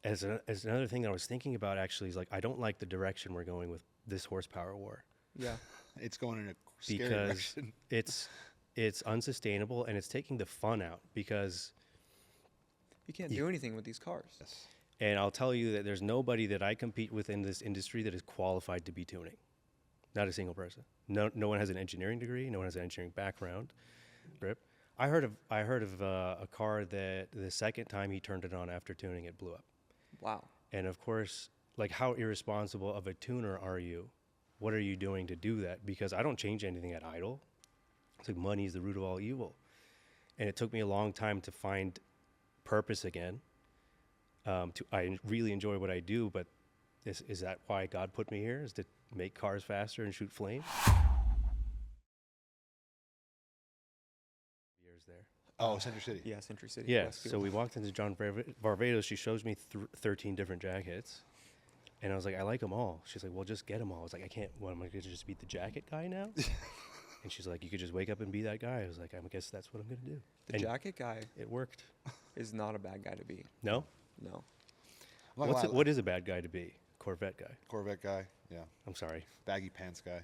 as another thing that I was thinking about actually is like I don't like the direction we're going with this horsepower war. Yeah. It's going in a scary Because direction. it's unsustainable and it's taking the fun out because You can't do anything with these cars. Yes. and I'll tell you that there's nobody that I compete with in this industry that is qualified to be tuning. Not a single person. No one has an engineering degree. No one has an engineering background. Rip. I heard of a car that the second time he turned it on after tuning, it blew up. Wow. And of course, like, how irresponsible of a tuner are you? What are you doing to do that? Because I don't change anything at idle. It's like money is the root of all evil. And it took me a long time to find purpose again. I really enjoy what I do, but is that why God put me here? Is to make cars faster and shoot flame? Years there. Oh, Century City. Yeah, Century City. Yeah, Westfield. so we walked into John Varvatos. She shows me 13 different jackets. And I was like, I like them all. She's like, well, just get them all. I was like, I can't. What, am I going to just be the jacket guy now? And she's like, you could just wake up and be that guy. I was like, I guess that's what I'm going to do. The jacket guy It worked. is not a bad guy to be. No? No. I'm not gonna lie, What is a bad guy to be? Corvette guy. Corvette guy. Yeah. I'm sorry. Baggy pants guy.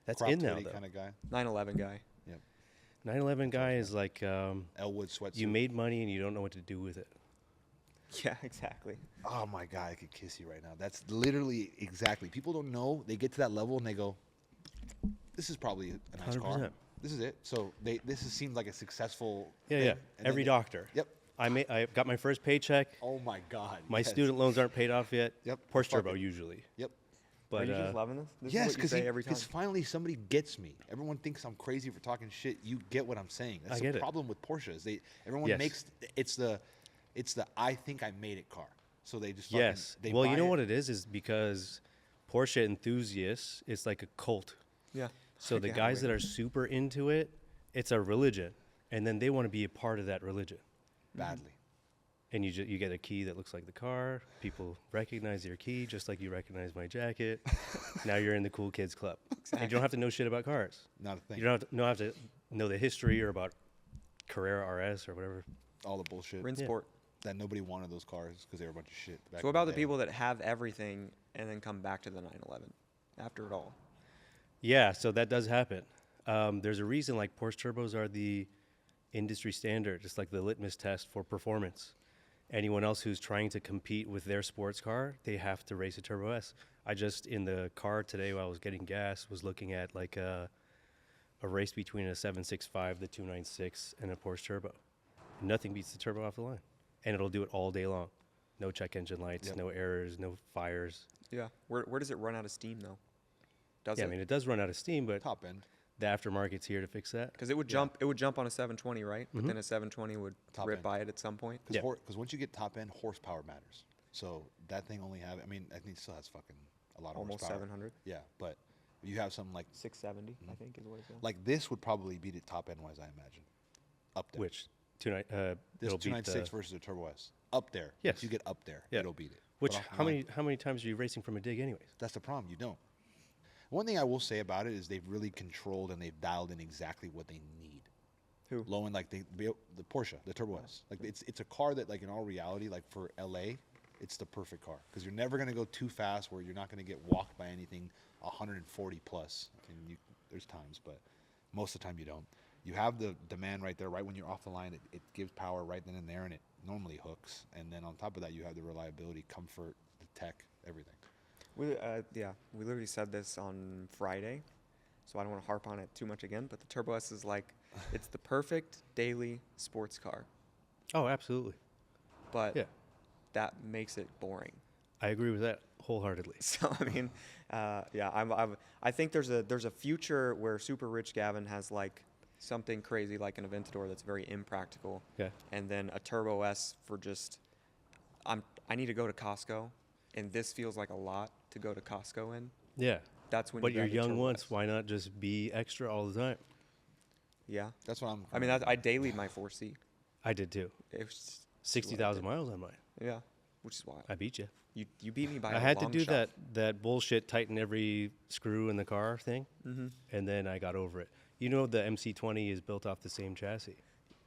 That's Cropped in now, hoodie though. kind of guy. 911 guy. Yep. 911 guy is like, Elwood sweatsuit. you made money and you don't know what to do with it. Yeah, exactly. Oh my God, I could kiss you right now. That's literally exactly. People don't know. They get to that level and they go, "This is probably a nice car. 100%. This is it." So seemed like a successful. Yeah, thing. yeah. And Every then- doctor. Yep. I got my first paycheck. Oh my God. My yes. student loans aren't paid off yet. Yep. Porsche Fuck Turbo it. usually. Yep. But Are you just loving this? This Yes, is what you say every time. because finally somebody gets me. Everyone thinks I'm crazy for talking shit. You get what I'm saying. That's I the get it. problem with Porsches. Everyone Yes. makes it's the I think I made it car. So they just fucking, yes. They Well, you buy know it. what it is because Porsche enthusiasts, it's like a cult. Yeah. So the Yeah, guys wait. that are super into it, it's a religion, and then they want to be a part of that religion. badly. And you get a key that looks like the car. People recognize your key just like you recognize my jacket. Now you're in the cool kids club. And you don't have to know shit about cars. Not a thing. You don't have to know the history or about Carrera RS or whatever. All the bullshit Rinsport. that nobody wanted those cars because they were a bunch of shit. back So what in about the day. people that have everything and then come back to the 911 after it all? Yeah, so that does happen. There's a reason like Porsche turbos are the industry standard. It's like the litmus test for performance. Anyone else who's trying to compete with their sports car, they have to race a Turbo S. I just, in the car today while I was getting gas, was looking at like a race between a 765, the 296, and a Porsche Turbo. Nothing beats the Turbo off the line. And it'll do it all day long. No check engine lights, Yep. no errors, no fires. Yeah. Where does it run out of steam though? Does Yeah, it? I mean, it does run out of steam, but top end the aftermarket's here to fix that. Because it would jump. It would jump on a 720, right? But Mhm. then a 720 would Top rip end. by it at some point. because Yeah. once you get top end, horsepower matters. So that thing only have. I mean, I think it still has fucking a lot of Almost horsepower. 700. Yeah, but you have something like 670, Mm-hmm. I think, is what it says. like this would probably beat it top end wise. I imagine. Up there. Which This it'll beat 296 the, versus a Turbo S. Up there. Yes. Once you get up there, Yeah. it'll beat it. which But off the how line- many times are you racing from a dig anyways? That's the problem. You don't. One thing I will say about it is they've really controlled and they've dialed in exactly what they need. Who? Low end, like the Porsche, the Turbo S. Like it's a car that, like in all reality, like for LA, it's the perfect car because you're never gonna go too fast where you're not gonna get walked by anything 140 plus. And there's times, but most of the time you don't. You have the demand right there, right when you're off the line. It gives power right then and there, and it normally hooks. And then on top of that, you have the reliability, comfort, the tech, everything. We literally said this on Friday, so I don't want to harp on it too much again. But the Turbo S is like, it's the perfect daily sports car, Oh, absolutely. but Yeah. that makes it boring. I agree with that wholeheartedly. So I mean, I think there's a future where Super Rich Gavin has like something crazy like an Aventador that's very impractical, Okay. and then a Turbo S for just I need to go to Costco, and this feels like a lot to go to Costco in. Yeah. That's when But you you're grab the young Turbo once. S. Why not just be extra all the time? Yeah. That's what I'm. I mean, I dailied my 4C. I did too. It was 60,000 miles on mine. Yeah, which is wild. I beat you. You beat me by I a had to long do shot. that bullshit tighten every screw in the car thing, and then I got over it. You know the MC20 is built off the same chassis.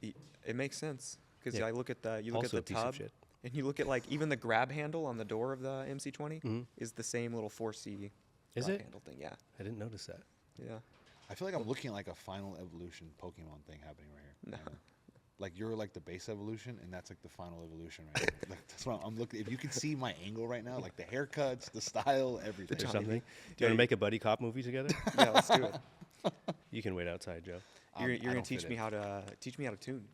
It makes sense because Yeah. I look at the Also a tub. piece of shit. And you look at like even the grab handle on the door of the MC20 Mhm. is the same little 4C Is grab it? handle thing. Yeah. I didn't notice that. Yeah. I feel like I'm looking at like a final evolution Pokemon thing happening right here. No. you know? Like you're like the base evolution, and that's like the final evolution right here. Like, that's what I'm looking. If you can see my angle right now, like the haircuts, the style, everything. Or Johnny something. V. Do you want Yeah, to make a buddy cop movie together? Yeah, let's do it. You can wait outside, Joe. You're I gonna don't teach fit me in. how to tune.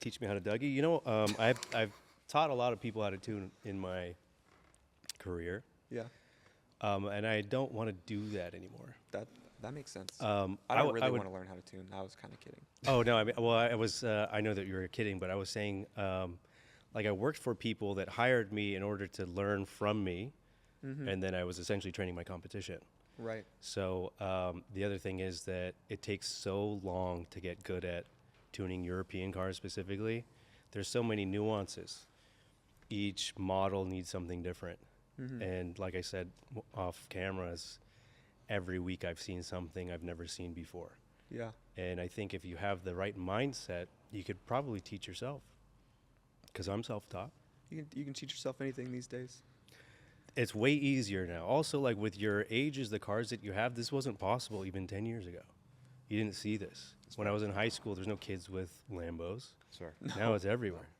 Teach me how to Dougie. You know, I've taught a lot of people how to tune in my career, Yeah. and I don't want to do that anymore. That makes sense. I I don't w- really I would- want to learn how to tune. I was kind of kidding. Oh no! I mean, well, I was. I know that you were kidding, but I was saying, like, I worked for people that hired me in order to learn from me, and then I was essentially training my competition. Right. So the other thing is that it takes so long to get good at tuning European cars specifically. There's so many nuances. Each model needs something different, and like I said off cameras, every week I've seen something I've never seen before. Yeah. And I think if you have the right mindset, you could probably teach yourself. Because I'm self-taught. You can teach yourself anything these days. It's way easier now. Also, like with your ages, the cars that you have, this wasn't possible even 10 years ago. You didn't see this. When I was in high school, there's no kids with Lambos. Sorry. Now it's everywhere.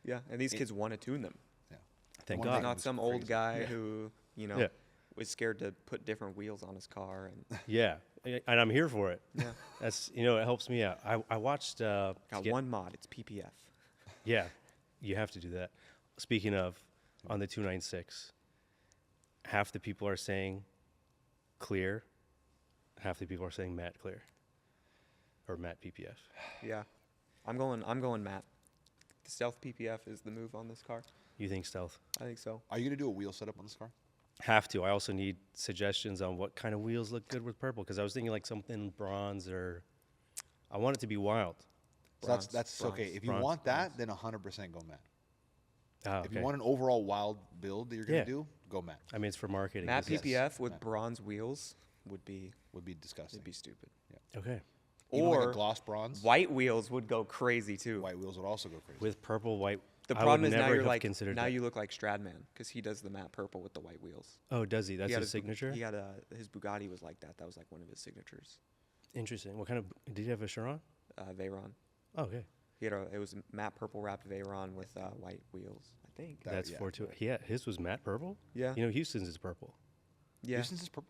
Yeah, and these kids want to tune them. Yeah. Thank One God. thing Not was some old crazy. guy Yeah. who, Yeah. was scared to put different wheels on his car. And Yeah. And I'm here for it. yeah, That's, it helps me out. I watched. got one mod. It's PPF. Yeah, you have to do that. Speaking of, on the 296, half the people are saying clear, half the people are saying matte clear, or matte PPF. Yeah, I'm going matte. The stealth PPF is the move on this car. You think stealth? I think so. Are you gonna do a wheel setup on this car? Have to. I also need suggestions on what kind of wheels look good with purple, because I was thinking like something bronze, or I want it to be wild. So Bronze, that's okay. bronze, If you bronze, want that, then 100% go matte. Ah, If you okay. want an overall wild build that you're gonna Yeah. do, go matte. I mean, it's for marketing. Matte isn't it? PPF with Matte. bronze wheels would be Disgusting. it'd be stupid. Okay. Even like Or a gloss bronze, white wheels would go crazy too. white wheels would also go crazy. With purple, white. The I problem would is now never you're have like considered now that. you look like Stradman because he does the matte purple with the white wheels. Oh, does he? That's He had his Bu- signature? He had his Bugatti was like that. That was like one of his signatures. Interesting. What kind of, did he have a Chiron? Veyron. Oh, okay. It was matte purple wrapped Veyron with white wheels. I think. That- That's yeah. 4-2. Yeah, his was matte purple? Yeah. Houston's is purple. Yeah. Houston's is purple,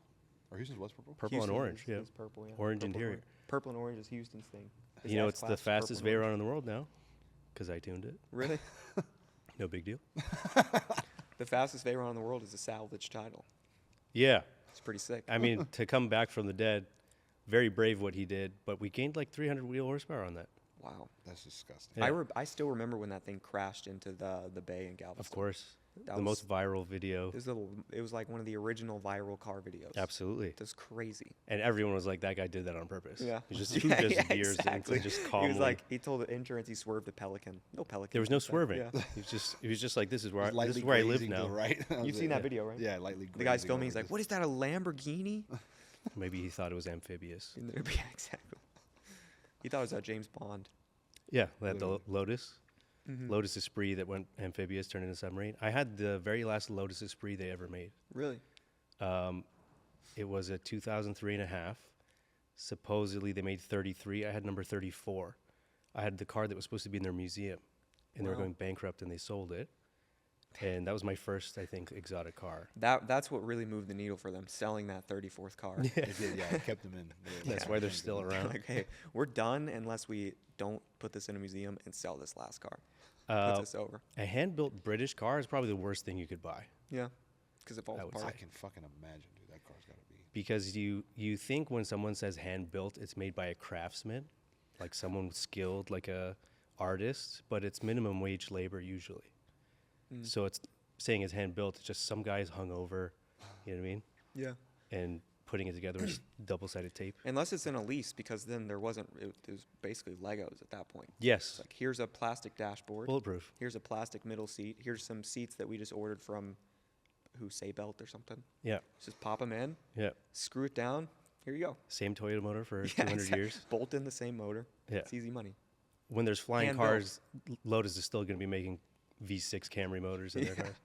or Houston's was purple. Purple and Houston's orange, is- yeah. is purple, yeah. Orange Purple and interior. orange. Purple and orange is Houston's thing. His It's the S-Class is fastest purple and Veyron orange. in the world now, because I tuned it. Really? No big deal. The fastest Veyron in the world is a salvage title. Yeah. It's pretty sick. I mean, to come back from the dead, very brave what he did, but we gained like 300 wheel horsepower on that. Wow. That's disgusting. Yeah. I still remember when that thing crashed into the bay in Galveston. Of course. That The was- most viral video. It was like one of the original viral car videos. Absolutely. That's crazy. And everyone was like, that guy did that on purpose. Yeah. He just, Yeah, just yeah, veers exactly. into just He calmly. was like, he told the insurance he swerved a Pelican. No Pelican. there was no did that. swerving. Yeah. He was just like, this is where, Just this is where I live grazing to now. the right. You've seen that video, right? Yeah, lightly. The guy's grazing filming. over He's like, this. "What is that? A Lamborghini?" Maybe he thought it was amphibious. Yeah, exactly. He thought it was James Bond. Yeah, that the Literally. Lotus. Mhm. Lotus Esprit that went amphibious, turned into submarine. I had the very last Lotus Esprit they ever made. Really? It was a 2003 and a half. Supposedly they made 33. I had number 34. I had the car that was supposed to be in their museum, and they were Wow. going bankrupt, and they sold it. And that was my first, I think, exotic car. That's what really moved the needle for them, selling that 34th car. It did, yeah, it kept them in. That's why they're still around. Like, hey, we're done unless we don't put this in a museum and sell this last car. Uh, Puts us over. A hand-built British car is probably the worst thing you could buy, Yeah, because it falls I would I apart. can fucking imagine, dude. That car's gotta be. because you think when someone says hand-built, it's made by a craftsman, like someone skilled, like a artist, but it's minimum wage labor usually. Mm. So it's saying it's hand-built. It's just some guys hung over, you know what I mean, Yeah. and putting it together with double-sided tape. Unless it's in a lease, because then there wasn't. It was basically Legos at that point. Yes, It's like, here's a plastic dashboard. bulletproof. Here's a plastic middle seat. Here's some seats that we just ordered from, Belt or something. Yeah, Just pop them in, yeah. screw it down. Here you go. Same Toyota motor for Yeah, 200 exact- years. Bolt in the same motor. Yeah. It's easy money. When there's flying Hand-built. cars, Lotus is still going to be making V6 Camry motors in their cars.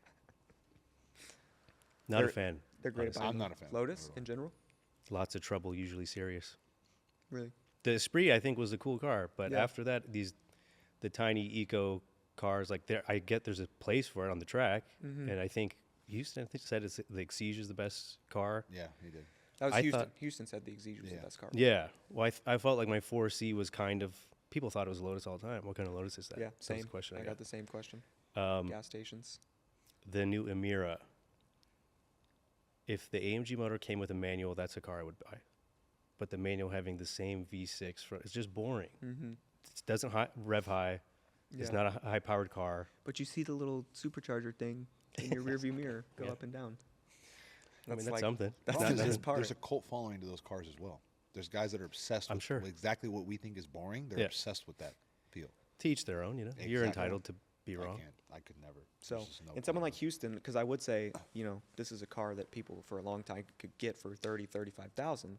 Not a fan. They're great honestly. about I'm not a fan. Lotus Not at all. in general. Lots of trouble, usually serious. Really? The Esprit, I think, was a cool car, but Yeah. after that, the tiny eco cars, like I get there's a place for it on the track, Mm-hmm. and I think Houston, I think said it's the Exige is the best car. Yeah, he did. That was I Houston. thought- Houston said the Exige was Yeah. the best car. Yeah, well, I felt like my 4C was kind of people thought it was a Lotus all the time. What kind of Lotus is that? Yeah, That was same. the question I I got got. the same question. Um, Gas stations. the new Emira. If the AMG motor came with a manual, that's a car I would buy. But the manual having the same V6 front, it's just boring. Mm-hmm. It doesn't rev high. Yeah. It's not a high-powered car. But you see the little supercharger thing in your rearview mirror go Yeah. up and down. I mean, that's like- something. that's Problem the is best there's, part. there's a cult following to those cars as well. There's guys that are obsessed I'm with sure. exactly what we think is boring. They're Yeah. obsessed with that feel. To each their own, you know. You're Exactly. entitled to be wrong. I could never. So, There's just no and someone point. like Houston, because I would say, this is a car that people for a long time could get for 35,000,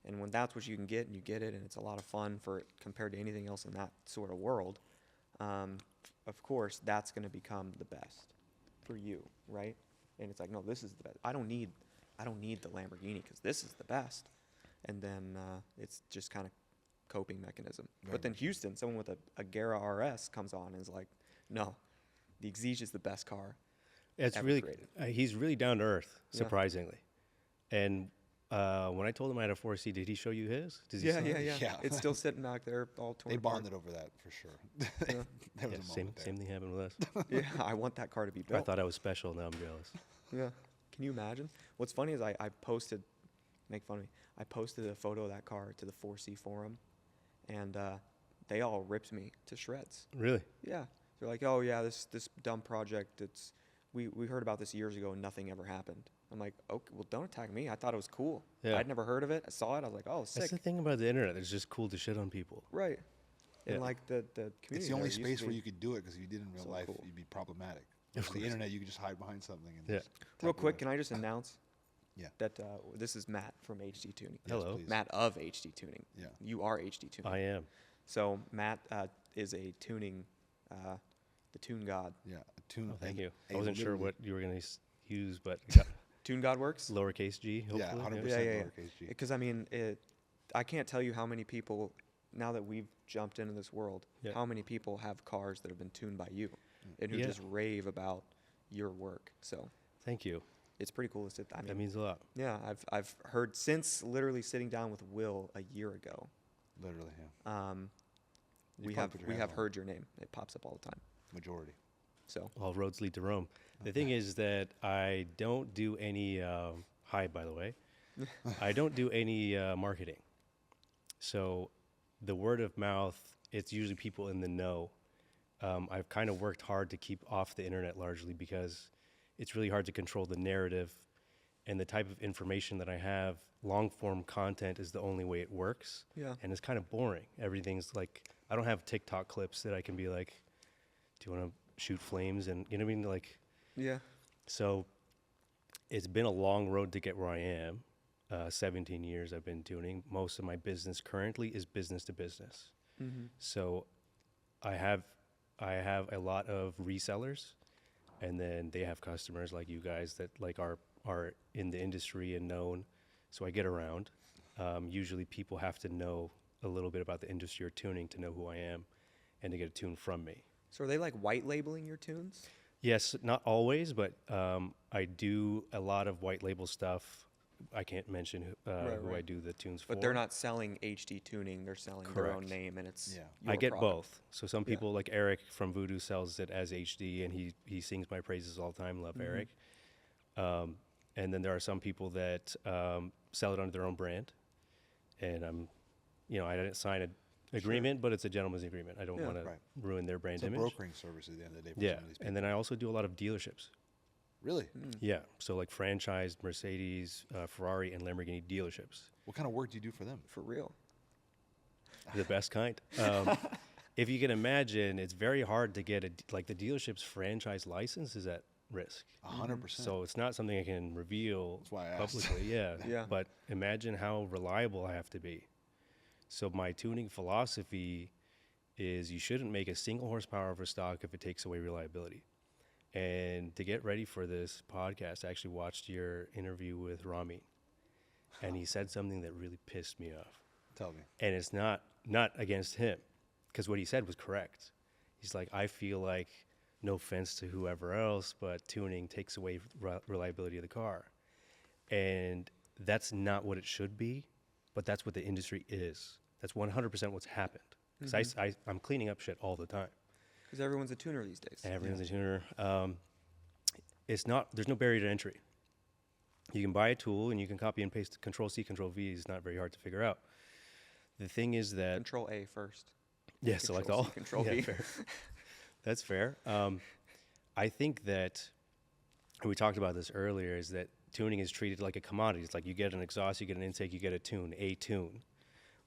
and when that's what you can get, and you get it, and it's a lot of fun for compared to anything else in that sort of world, of course, that's going to become the best for you, right? And it's like, no, this is the best. I don't need the Lamborghini because this is the best, and then it's just kind of coping mechanism. Very But then much so. Houston, someone with a Gara RS comes on and is like, no, the Exige is the best car. It's ever really created. he's really down to earth, Yeah. surprisingly. And when I told him I had a 4C, did he show you his? Does he Yeah, still yeah, have it? yeah, Yeah. It's still sitting back there, all torn They apart. bonded over that for sure. Yeah. There was Yeah, a same moment there. same thing happened with us. Yeah, I want that car to be I built. thought I was special. Now I'm jealous. Yeah. Can you imagine? What's funny is I posted, make fun of me, I posted a photo of that car to the 4C forum, and they all ripped me to shreds. Really? Yeah. They're like, oh, yeah, this dumb project, we heard about this years ago and nothing ever happened. I'm like, okay, well, don't attack me. I thought it was cool. Yeah. I'd never heard of it. I saw it. I was like, oh, That's sick. the thing about the internet. It's just cool to shit on people. Right. Yeah. And like the community. It's the only there used to space where be- you could do it because if you did in real so life, cool. you'd be problematic. Of With the course. internet, you could just hide behind something. And Yeah. just Real type quick, away. can I just announce Yeah. that this is Matt from HD Tuning. Yes, Hello. please. Matt of HD Tuning. Yeah. You are HD Tuning. I am. So Matt is a tuning, the tune god. Yeah. A tune. Oh, thank a- you. I a wasn't sure literally- what you were going to use, but Tune God works. lowercase g, hopefully. Yeah, 100% Yeah, yeah, yeah. lowercase g. Because I mean, I can't tell you how many people, now that we've jumped into this world, Yeah. how many people have cars that have been tuned by you, and who Yeah. just rave about your work. So Thank you. it's pretty cool to sit. I mean, That means a lot. yeah, I've heard since literally sitting down with Will a year ago. Literally, yeah. You We probably have put your we hands have on it. heard your name. It pops up all the time. Majority. So All roads lead to Rome. The thing is that I don't do any, hi, by the way, I don't do any marketing. So the word of mouth, it's usually people in the know. I've kind of worked hard to keep off the internet largely because it's really hard to control the narrative and the type of information that I have. Long form content is the only way it works. Yeah. And it's kind of boring. Everything's like, I don't have TikTok clips that I can be like, do you want to shoot flames? And you know what I mean? Like, yeah, so it's been a long road to get where I am. 17 years I've been tuning. Most of my business currently is business to business. So I have a lot of resellers, and then they have customers like you guys that like are in the industry and known. So I get around. Usually people have to know a little bit about the industry or tuning to know who I am and to get a tune from me. So are they like white labeling your tunes? Yes, not always, but I do a lot of white label stuff. I can't mention who I right. do the tunes for. But they're not selling HD tuning. They're selling their own Correct. name, and it's Yeah. your I get product. both. So some people like Eric from Voodoo sells it as HD, and he sings my praises all the time. Love Eric. And then there are some people that sell it under their own brand, and I didn't sign an agreement, but it's a gentleman's agreement. I don't Yeah. want to Right. ruin their brand It's a image. brokering service at the end of the day. For Yeah, some of these and then I also do a lot of dealerships. Really? Mm. Yeah, so like franchised Mercedes, Ferrari, and Lamborghini dealerships. What kind of work do you do for them? For real. The best kind. If you can imagine, it's very hard to get the dealership's franchise license is at risk. 100%. So it's not something I can reveal That's why I asked. publicly. Yeah. Yeah. But imagine how reliable I have to be. So my tuning philosophy is you shouldn't make a single horsepower of a stock if it takes away reliability. And to get ready for this podcast, I actually watched your interview with Rami, and he said something that really pissed me off. Tell me. And it's not against him, because what he said was correct. He's like, I feel like, no offense to whoever else, but tuning takes away reliability of the car. And that's not what it should be, but that's what the industry is. That's 100% what's happened. Because I'm cleaning up shit all the time. Because everyone's a tuner these days. Everyone's a tuner. There's no barrier to entry. You can buy a tool and you can copy and paste. Control C, Control V is not very hard to figure out. The thing is that Control A first. yeah, select all. Control Yeah, V. fair. That's fair. I think that, and we talked about this earlier, is that tuning is treated like a commodity. It's like you get an exhaust, you get an intake, you get a tune.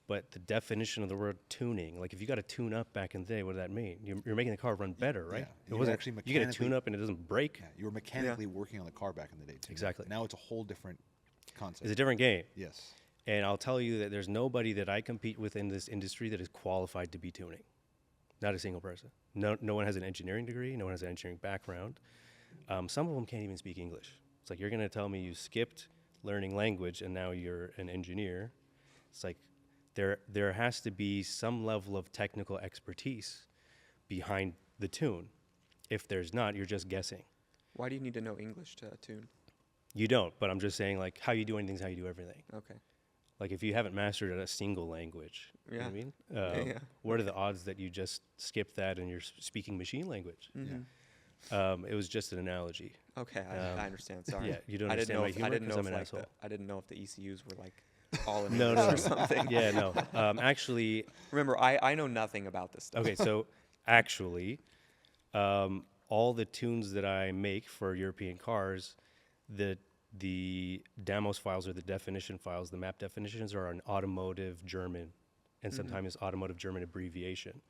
But the definition of the word tuning, like if you got a tune up back in the day, what does that mean? You're making the car run better, right? Yeah. It wasn't actually you get a mechanically- tune up and it doesn't break. Yeah, you were mechanically working on the car back in the day too. Exactly. Now it's a whole different concept. It's a different game. Yes. And I'll tell you that there's nobody that I compete with in this industry that is qualified to be tuning. Not a single person. No one has an engineering degree. No one has an engineering background. Some of them can't even speak English. It's like, you're going to tell me you skipped learning language and now you're an engineer. It's like, there has to be some level of technical expertise behind the tune. If there's not, you're just guessing. Why do you need to know English to tune? You don't, but I'm just saying, like, how you do anything is how you do everything. Okay. Like, if you haven't mastered a single language, you know what I mean? Yeah. What are the odds that you just skip that and you're speaking machine language? Mm-hmm. It was just an analogy. Okay, I understand. Sorry. Yeah, you don't I didn't understand know my if, humor I didn't 'cause know I'm if an like asshole. I didn't know if the ECUs were like all in No, English no. or something. Yeah, no. Actually, Remember, I know nothing about this stuff. okay, so actually, all the tunes that I make for European cars, the Damos files or the definition files, the map definitions are an automotive German, and sometimes automotive German abbreviation.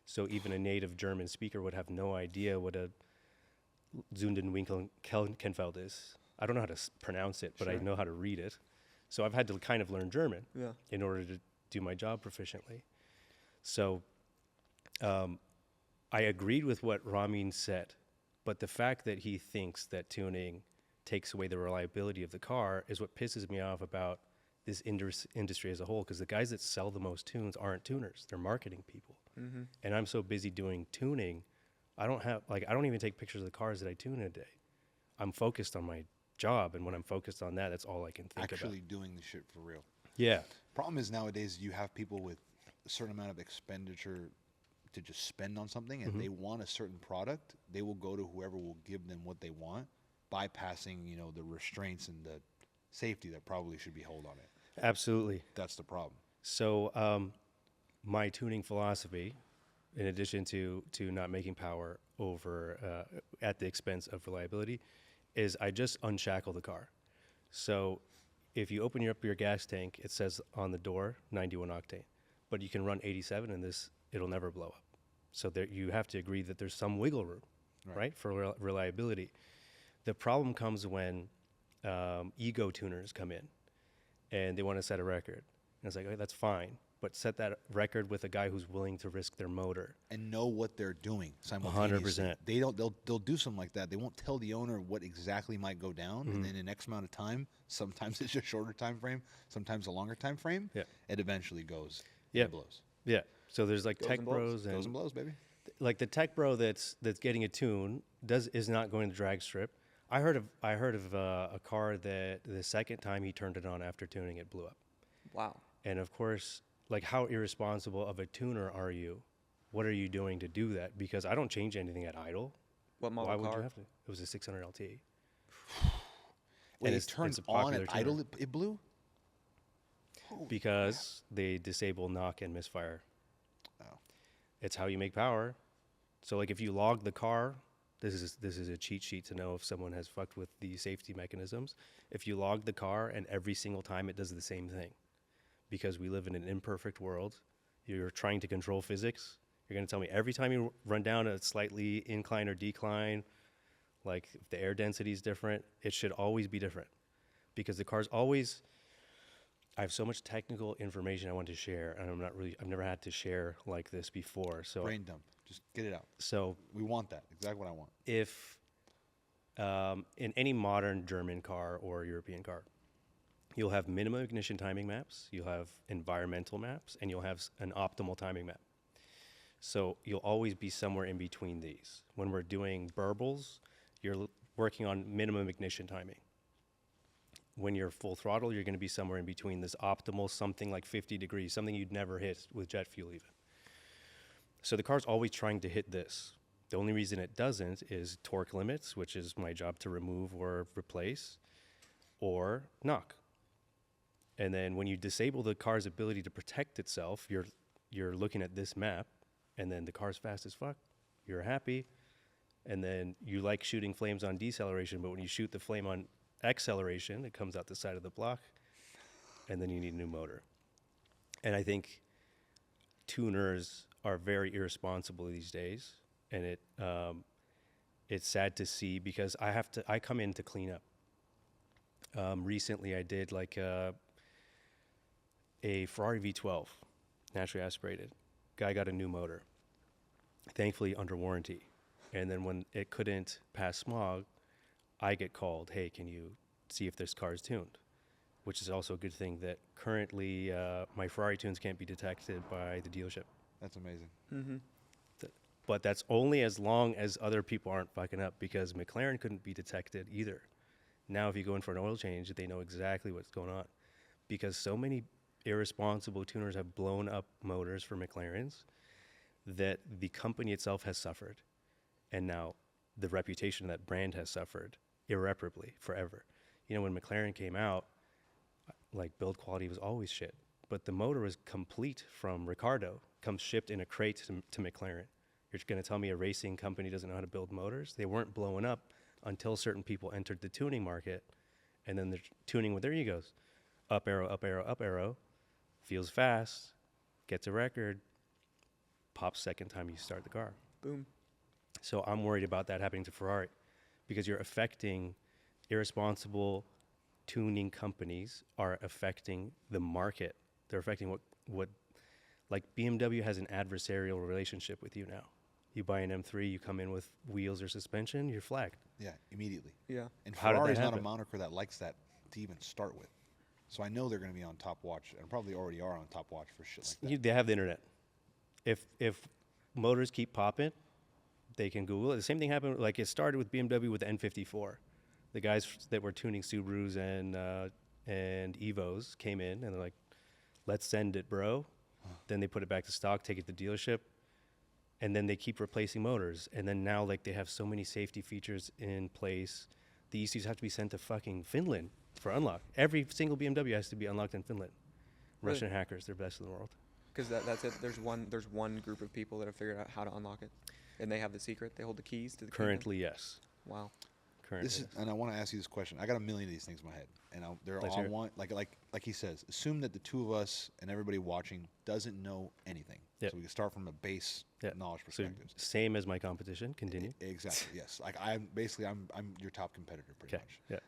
So even a native German speaker would have no idea what a Zundenwinkelkenfeld is. I don't know how to pronounce it, but I Sure. know how to read it. So I've had to kind of learn German Yeah. in order to do my job proficiently. So I agreed with what Ramin said, but the fact that he thinks that tuning takes away the reliability of the car is what pisses me off about this industry as a whole, because the guys that sell the most tunes aren't tuners, they're marketing people. And I'm so busy doing tuning, I don't even take pictures of the cars that I tune in a day. I'm focused on my job, and when I'm focused on that, that's all I can think Actually about. doing the shit for real. Yeah. Problem is nowadays you have people with a certain amount of expenditure to just spend on something, and they want a certain product. They will go to whoever will give them what they want, bypassing the restraints and the safety that probably should be held on it. Absolutely. That's the problem. So my tuning philosophy, in addition to not making power over at the expense of reliability, is I just unshackle the car. So if you open up your gas tank, it says on the door 91 octane, but you can run 87 and it'll never blow up. So there, you have to agree that there's some wiggle room, right, for reliability. The problem comes when ego tuners come in and they want to set a record. And it's like, okay, that's fine, but set that record with a guy who's willing to risk their motor. And know what they're doing simultaneously. 100%. They'll do something like that. They won't tell the owner what exactly might go down, and then in X amount of time, sometimes it's a shorter time frame, sometimes a longer time frame. Yeah. It eventually goes. Yeah. And blows. Yeah. So there's like Goes tech and blows. bros and Goes and blows, baby. like the tech bro that's getting a tune is not going to drag strip. I heard of a car that the second time he turned it on after tuning, it blew up. Wow. And of course, like, how irresponsible of a tuner are you? What are you doing to do that? Because I don't change anything at idle. What model Why would car? you have to? It was a 600 LT. Wait, And it turned a on popular at idle, tuner it blew? because they disable knock and misfire. Oh. It's how you make power. So like if you log the car, this is a cheat sheet to know if someone has fucked with the safety mechanisms. If you log the car and every single time it does the same thing, because we live in an imperfect world, you're trying to control physics. You're going to tell me every time you run down a slightly incline or decline, like if the air density is different, it should always be different, because the car's always. I have so much technical information I want to share, and I've never had to share like this before. So Brain dump. Just get it out. So We want that. Exactly what I want. if In any modern German car or European car, you'll have minimum ignition timing maps, you'll have environmental maps, and you'll have an optimal timing map. So you'll always be somewhere in between these. When we're doing burbles, you're working on minimum ignition timing. When you're full throttle, you're going to be somewhere in between this optimal something like 50 degrees, something you'd never hit with jet fuel even. So the car's always trying to hit this. The only reason it doesn't is torque limits, which is my job to remove or replace, or knock. And then when you disable the car's ability to protect itself, you're looking at this map, and then the car's fast as fuck. You're happy, and then you like shooting flames on deceleration, but when you shoot the flame on acceleration, it comes out the side of the block, and then you need a new motor. And I think tuners are very irresponsible these days, and it's sad to see because I come in to clean up. Recently, I did like a Ferrari V12, naturally aspirated. Guy got a new motor, thankfully under warranty. And then when it couldn't pass smog, I get called, hey, can you see if this car is tuned? Which is also a good thing that currently my Ferrari tunes can't be detected by the dealership. That's amazing. Mm-hmm. But that's only as long as other people aren't fucking up, because McLaren couldn't be detected either. Now, if you go in for an oil change, they know exactly what's going on, because so many irresponsible tuners have blown up motors for McLarens that the company itself has suffered. And now the reputation of that brand has suffered irreparably forever. You know, when McLaren came out, like, build quality was always shit, but the motor was complete from Ricardo, comes shipped in a crate to McLaren. You're going to tell me a racing company doesn't know how to build motors? They weren't blowing up until certain people entered the tuning market, and then they're tuning with their egos. Up arrow, up arrow, up arrow. Feels fast, gets a record, pops second time you start the car. Boom. So I'm worried about that happening to Ferrari, because you're affecting irresponsible tuning companies are affecting the market. They're affecting what like BMW has an adversarial relationship with you now. You buy an M3, you come in with wheels or suspension, you're flagged. Yeah, immediately. Yeah. And How did that Ferrari's not a happen? moniker that likes that to even start with. So I know they're going to be on top watch, and probably already are on top watch for shit like that. They have the internet. If motors keep popping, they can Google it. The same thing happened, like it started with BMW with the N54. The guys that were tuning Subarus and Evos came in and they're like, let's send it, bro. Then they put it back to stock, take it to dealership, and then they keep replacing motors. And then now, like, they have so many safety features in place. The ECUs have to be sent to fucking Finland for unlock. Every single BMW has to be unlocked in Finland. Really? Russian hackers, they're best in the world. Because that's it. There's one group of people that have figured out how to unlock it, and they have the secret. They hold the keys to the kingdom? Currently, yes. Wow. Currently, This is, yes. and I want to ask you this question. I got a million of these things in my head, and they're Let's all hear it. one. Like he says, assume that the two of us and everybody watching doesn't know anything. Yep. So we can start from a base Yep. knowledge So perspective. same as my competition. Continue. Exactly. Yes. Like I'm your top competitor pretty Okay. much. Yeah.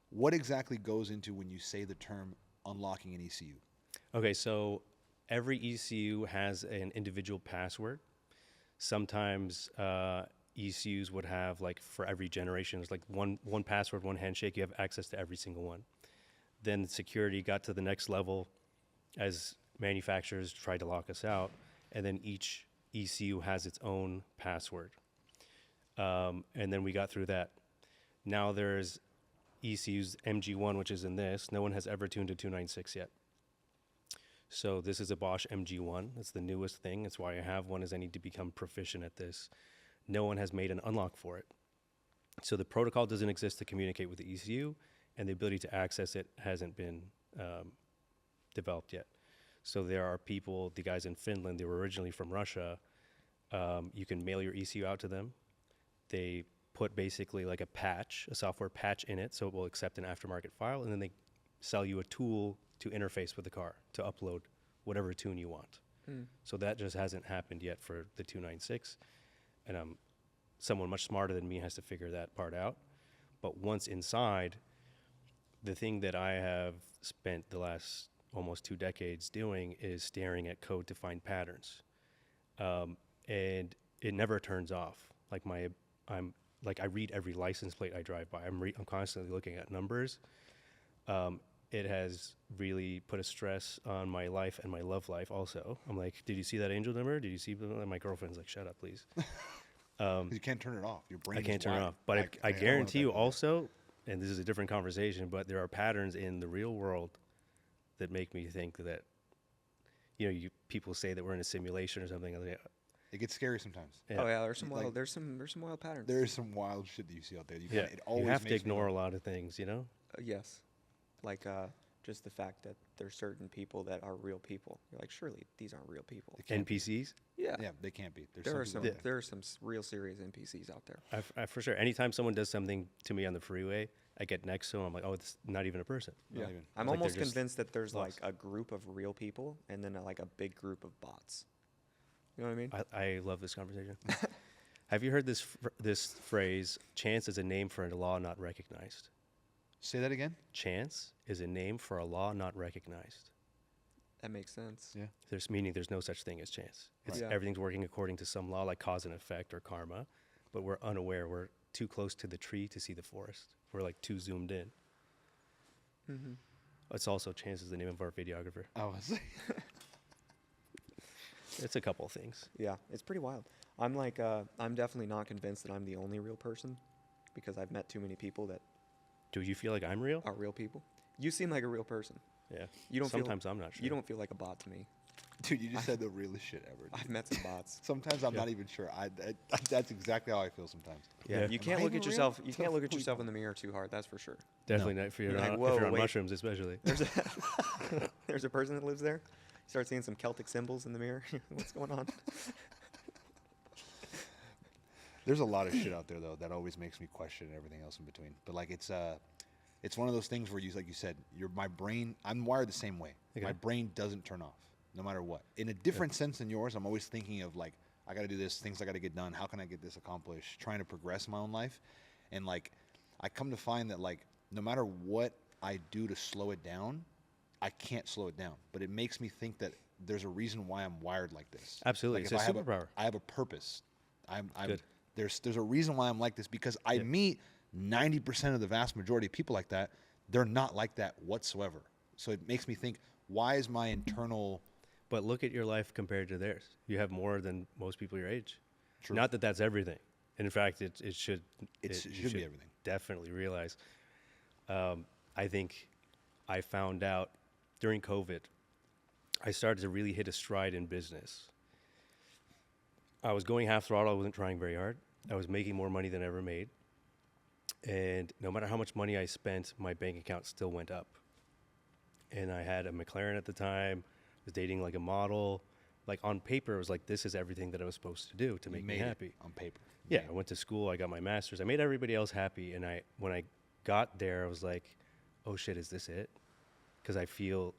What exactly goes into when you say the term unlocking an ECU? Okay, so every ECU has an individual password. Sometimes ECUs would have, like, for every generation, there's like one password, one handshake. You have access to every single one. Then security got to the next level as manufacturers tried to lock us out, and then each ECU has its own password. And then we got through that. Now there's ECUs MG1, which is in this. No one has ever tuned a 296 yet. So this is a Bosch MG1. It's the newest thing. That's why I have one, is I need to become proficient at this. No one has made an unlock for it. So the protocol doesn't exist to communicate with the ECU, and the ability to access it hasn't been developed yet. So there are people, the guys in Finland, they were originally from Russia. You can mail your ECU out to them. They put basically like a patch, a software patch in it, so it will accept an aftermarket file, and then they sell you a tool to interface with the car to upload whatever tune you want. So that just hasn't happened yet for the 296, and someone much smarter than me has to figure that part out. But once inside, the thing that I have spent the last almost 2 decades doing is staring at code to find patterns, and it never turns off. Like like I read every license plate I drive by. I'm constantly looking at numbers. It has really put a stress on my life and my love life also. I'm like, did you see that angel number? Did you see? And my girlfriend's like, shut up, please. 'Cause you can't turn it off. Your brain. I can't is turn it wired. off. But I don't know guarantee you what that is. also, and this is a different conversation, but there are patterns in the real world that make me think that, people say that we're in a simulation or something. I'm like, It gets scary sometimes. yeah. Oh yeah, there's some Like- wild, there's some wild patterns. There is some wild shit that you see out there. You Yeah, can't, it always you have to makes me ignore a laugh. lot of things, Yes, like just the fact that there's certain people that are real people. You're like, surely these aren't real people. It can't be. NPCs. Yeah, Yeah, they can't be. There's there are some some people out there. there are some real serious NPCs out there. I for sure. Anytime someone does something to me on the freeway, I get next to them. I'm like, oh, it's not even a person. Not even. I'm Like they're almost just convinced that there's lost. like a group of real people and then like a big group of bots. You know what I mean? I love this conversation. Have you heard this phrase? Chance is a name for a law not recognized. Say that again. Chance is a name for a law not recognized. That makes sense. Yeah. There's no such thing as chance. It's Right. Yeah. everything's working according to some law, like cause and effect or karma, but we're unaware. We're too close to the tree to see the forest. We're like too zoomed in. Mm-hmm. It's also Chance is the name of our videographer. I was. It's a couple of things. Yeah, it's pretty wild. I'm like, I'm definitely not convinced that I'm the only real person because I've met too many people that Do you feel like I'm real? are real people. You seem like a real person. Yeah. You don't Sometimes feel, I'm not sure. You don't feel like a bot to me. Dude, you just said the realest shit ever. dude. I've met some bots. Sometimes I'm Yeah. not even sure. That's exactly how I feel sometimes. Yeah, Yeah. you Am can't I look even at real? yourself. You So can't look at who yourself you- in the mirror too hard. That's for sure. Definitely not if you're, You're like, on, "Whoa, if you're on wait." mushrooms, especially. There's a person that lives there. You start seeing some Celtic symbols in the mirror. What's going on? There's a lot of shit out there though that always makes me question everything else in between. But like it's one of those things where like you said, my brain. I'm wired the same way. Okay. My brain doesn't turn off no matter what. In a different sense than yours, I'm always thinking of like I got to do this, things I got to get done. How can I get this accomplished? Trying to progress in my own life, and like I come to find that like no matter what I do to slow it down, I can't slow it down. But it makes me think that there's a reason why I'm wired like this. Absolutely. Like It's if a I have superpower. I have a purpose. I'm Good. there's a reason why I'm like this because I Yeah. meet 90% of the vast majority of people like that. They're not like that whatsoever. So it makes me think, why is my internal But look at your life compared to theirs. You have more than most people your age. True. Not that that's everything. In fact, it should. It you should be everything. Definitely realize. I think I found out during COVID, I started to really hit a stride in business. I was going half throttle. I wasn't trying very hard. I was making more money than I ever made. And no matter how much money I spent, my bank account still went up. And I had a McLaren at the time. I was dating like a model. Like on paper, it was like, this is everything that I was supposed to do to You make me made it happy. on paper. Yeah, I went to school. I got my master's. I made everybody else happy. And when I got there, I was like, oh shit, is this it? Because I feel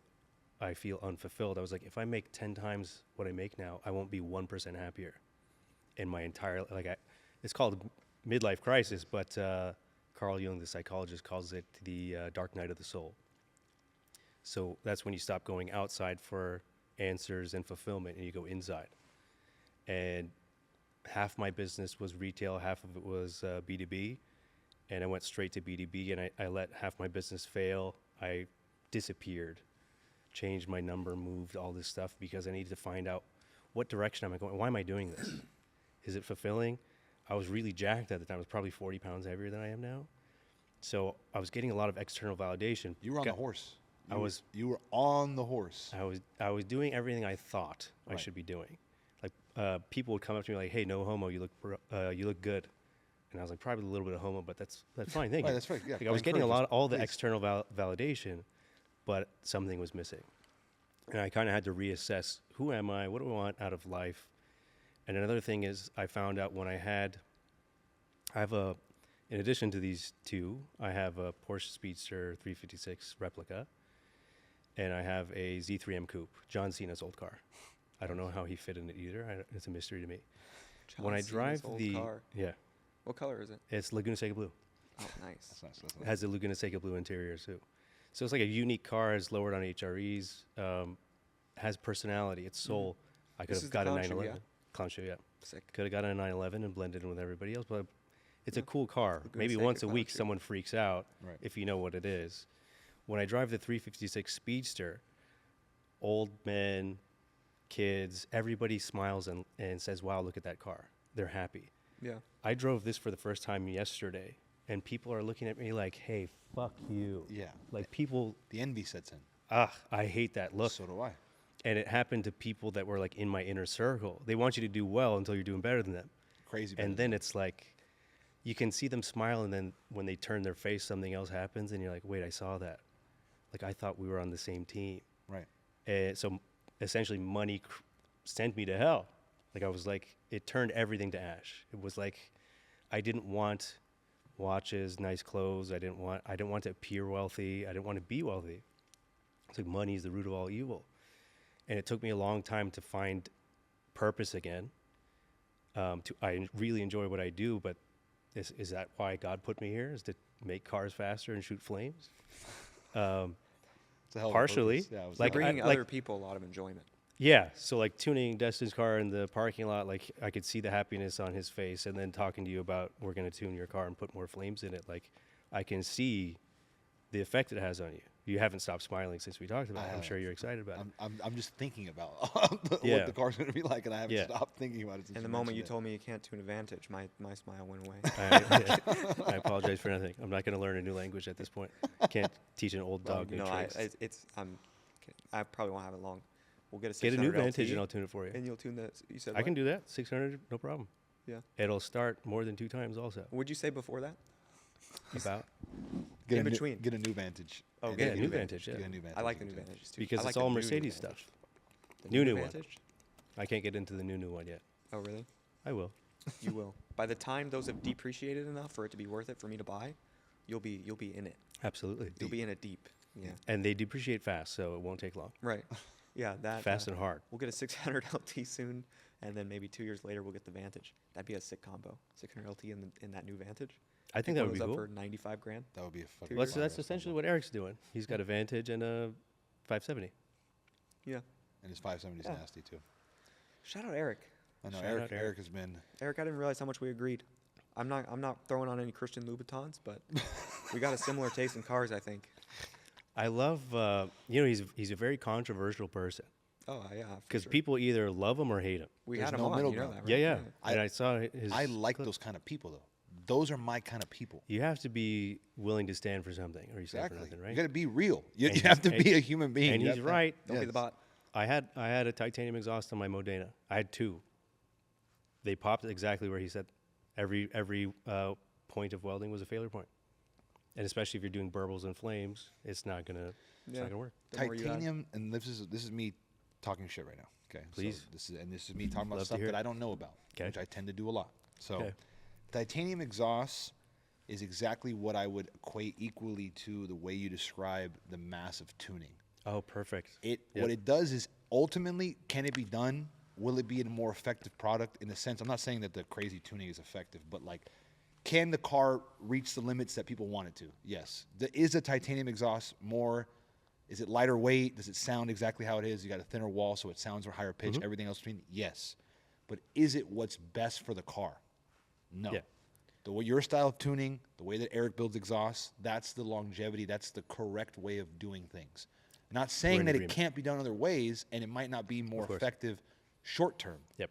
unfulfilled. I was like, if I make 10 times what I make now, I won't be 1% happier in my entire, it's called midlife crisis, but Carl Jung, the psychologist, calls it the dark night of the soul. So that's when you stop going outside for answers and fulfillment and you go inside. And half my business was retail, half of it was B2B. And I went straight to B2B and I let half my business fail. I disappeared, changed my number, moved all this stuff because I needed to find out what direction am I going? Why am I doing this? Is it fulfilling? I was really jacked at the time. I was probably 40 pounds heavier than I am now. So I was getting a lot of external validation. You were on the horse. You were on the horse. I was doing everything I thought I Right. should be doing. Like people would come up to me like, "Hey, no homo, you look good," and I was like, "Probably a little bit of homo, but that's fine, thank Right, you." that's right, yeah, Like, I was I getting encourage all the please. external validation, but something was missing, and I kind of had to reassess: who am I? What do I want out of life? And another thing is, I found out when in addition to these two, I have a Porsche Speedster 356 replica. And I have a Z3M Coupe, John Cena's old car. I don't know how he fit in it either. It's a mystery to me. When I John drive Cena's old the car. yeah, What color is it? it's Laguna Seca blue. Oh, nice. That's nice. That's It nice. has a Laguna Seca blue interior too. So it's like a unique car. It's lowered on HREs. Has personality. It's soul. I could This have is the got a clown shoe, 911. yeah? Clown shoe, yeah. Sick. Could have got a 911 and blended in with everybody else, but It's a cool car. Lagoon Maybe Seca once a week country. someone freaks out Right. if you know what it is. When I drive the 356 Speedster, old men, kids, everybody smiles and says, wow, look at that car. They're happy. Yeah. I drove this for the first time yesterday, and people are looking at me like, hey, fuck you. Yeah. Like people, The envy sets in. I hate that look. So do I. And it happened to people that were like in my inner circle. They want you to do well until you're doing better than them. Crazy. And then it's like, you can see them smile, and then when they turn their face, something else happens, and you're like, wait, I saw that. Like, I thought we were on the same team. Right. And so essentially money sent me to hell. Like, I was like, it turned everything to ash. It was like, I didn't want watches, nice clothes. I didn't want to appear wealthy. I didn't want to be wealthy. It's like money is the root of all evil. And it took me a long time to find purpose again. I really enjoy what I do, but is that why God put me here? Is to make cars faster and shoot flames? It's a hell of a Partially. purpose. Yeah, it was Like, Bringing I- like- other people a lot of enjoyment. Yeah, so like tuning Destin's car in the parking lot, like I could see the happiness on his face, and then talking to you about we're going to tune your car and put more flames in it, like I can see the effect it has on you. You haven't stopped smiling since we talked about it. I'm sure you're excited about it. I'm just thinking about Yeah. what the car's going to be like, and I haven't Yeah. stopped thinking about it since And the moment you mentioned told me you can't tune a Vantage, my smile went away. I apologize for nothing. I'm not going to learn a new language at this point. Can't teach an old Well, dog new no, tricks. I probably won't have it long. We'll get a Get a new 600 Vantage LT, and I'll tune it for you. and you'll tune that. You said I can what? do that. 600, no problem. Yeah. It'll start more than 2 times also. What'd you say before that? About it. Get in a between. Get a new Vantage. Oh, And get a a new Vantage, yeah. Get a new Vantage. I like the you new can Vantages too. because I it's like all the new Mercedes Vantage. stuff. The New one. Vantage? I can't get into the new one yet. Oh, really? I will. You will. By the time those have depreciated enough for it to be worth it for me to buy, you'll be in it. Absolutely. You'll be in it deep. Yeah. And they depreciate fast, so it won't take long. Right. Yeah. That Fast and hard. We'll get a 600 LT soon, and then maybe 2 years later we'll get the Vantage. That'd be a sick combo. 600 LT in that new Vantage. I think that one would be was cool. up for 95 grand. That would be a fucking. Well, that's, fire that's ass essentially combo. what Eric's doing. He's got a Vantage and a 570. Yeah. And his 570 is Yeah. nasty too. Shout out Eric. I know Shout Eric. out Eric. Eric has been. Eric, I didn't realize how much we agreed. I'm not throwing on any Christian Louboutins, but we got a similar taste in cars, I think. I love, he's a very controversial person Oh yeah. for because sure. people either love him or hate him. we there's had him no on. middle You know ground. that, right? Yeah. I- And I saw his. I like clip. those kind of people though. Those are my kind of people. You have to be willing to stand for something, or you stand Exactly. for nothing, You right? got to be real. You, And you have to he's- be a human being. and You he's have to- right. Don't be the Yes. bot. I had a titanium exhaust on my Modena. I had 2. They popped exactly where he said. Every point of welding was a failure point, and especially if you're doing burbles and flames, it's not gonna work. The more you add. Titanium, and this is me talking shit right now. Okay, Please. So this is me talking about Love to stuff hear that it. I don't know about, 'Kay. which I tend to do a lot. So, Okay. titanium exhaust is exactly what I would equate equally to the way you describe the massive tuning. Oh, perfect. What Yep. it does is ultimately, can it be done? Will it be a more effective product? In a sense, I'm not saying that the crazy tuning is effective, but like, can the car reach the limits that people want it to? Yes. Is a titanium exhaust more? Is it lighter weight? Does it sound exactly how it is? You got a thinner wall, so it sounds a higher pitch. Everything else between, yes. But is it what's best for the car? No. Yeah. The way your style of tuning, the way that Eric builds exhausts, that's the longevity. That's the correct way of doing things. Not saying in that it agreement. can't be done other ways, and it might not be more Of course. effective short term. Yep.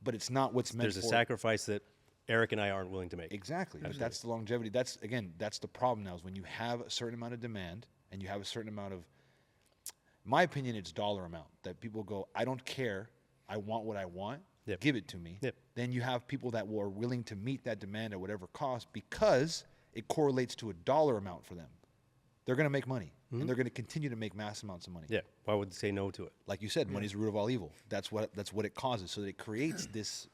But it's not what's meant There's for a sacrifice that Eric and I aren't willing to make. Exactly. Absolutely. That's the longevity. That's the problem now is when you have a certain amount of demand and you have a certain amount of, my opinion, it's dollar amount that people go, I don't care. I want what I want. Yep. Give it to me. Yep. Then you have people that are willing to meet that demand at whatever cost because it correlates to a dollar amount for them. They're going to make money and they're going to continue to make mass amounts of money. Yeah. Why would they say no to it? Like you said, money's the root of all evil. That's what it causes. So that it creates this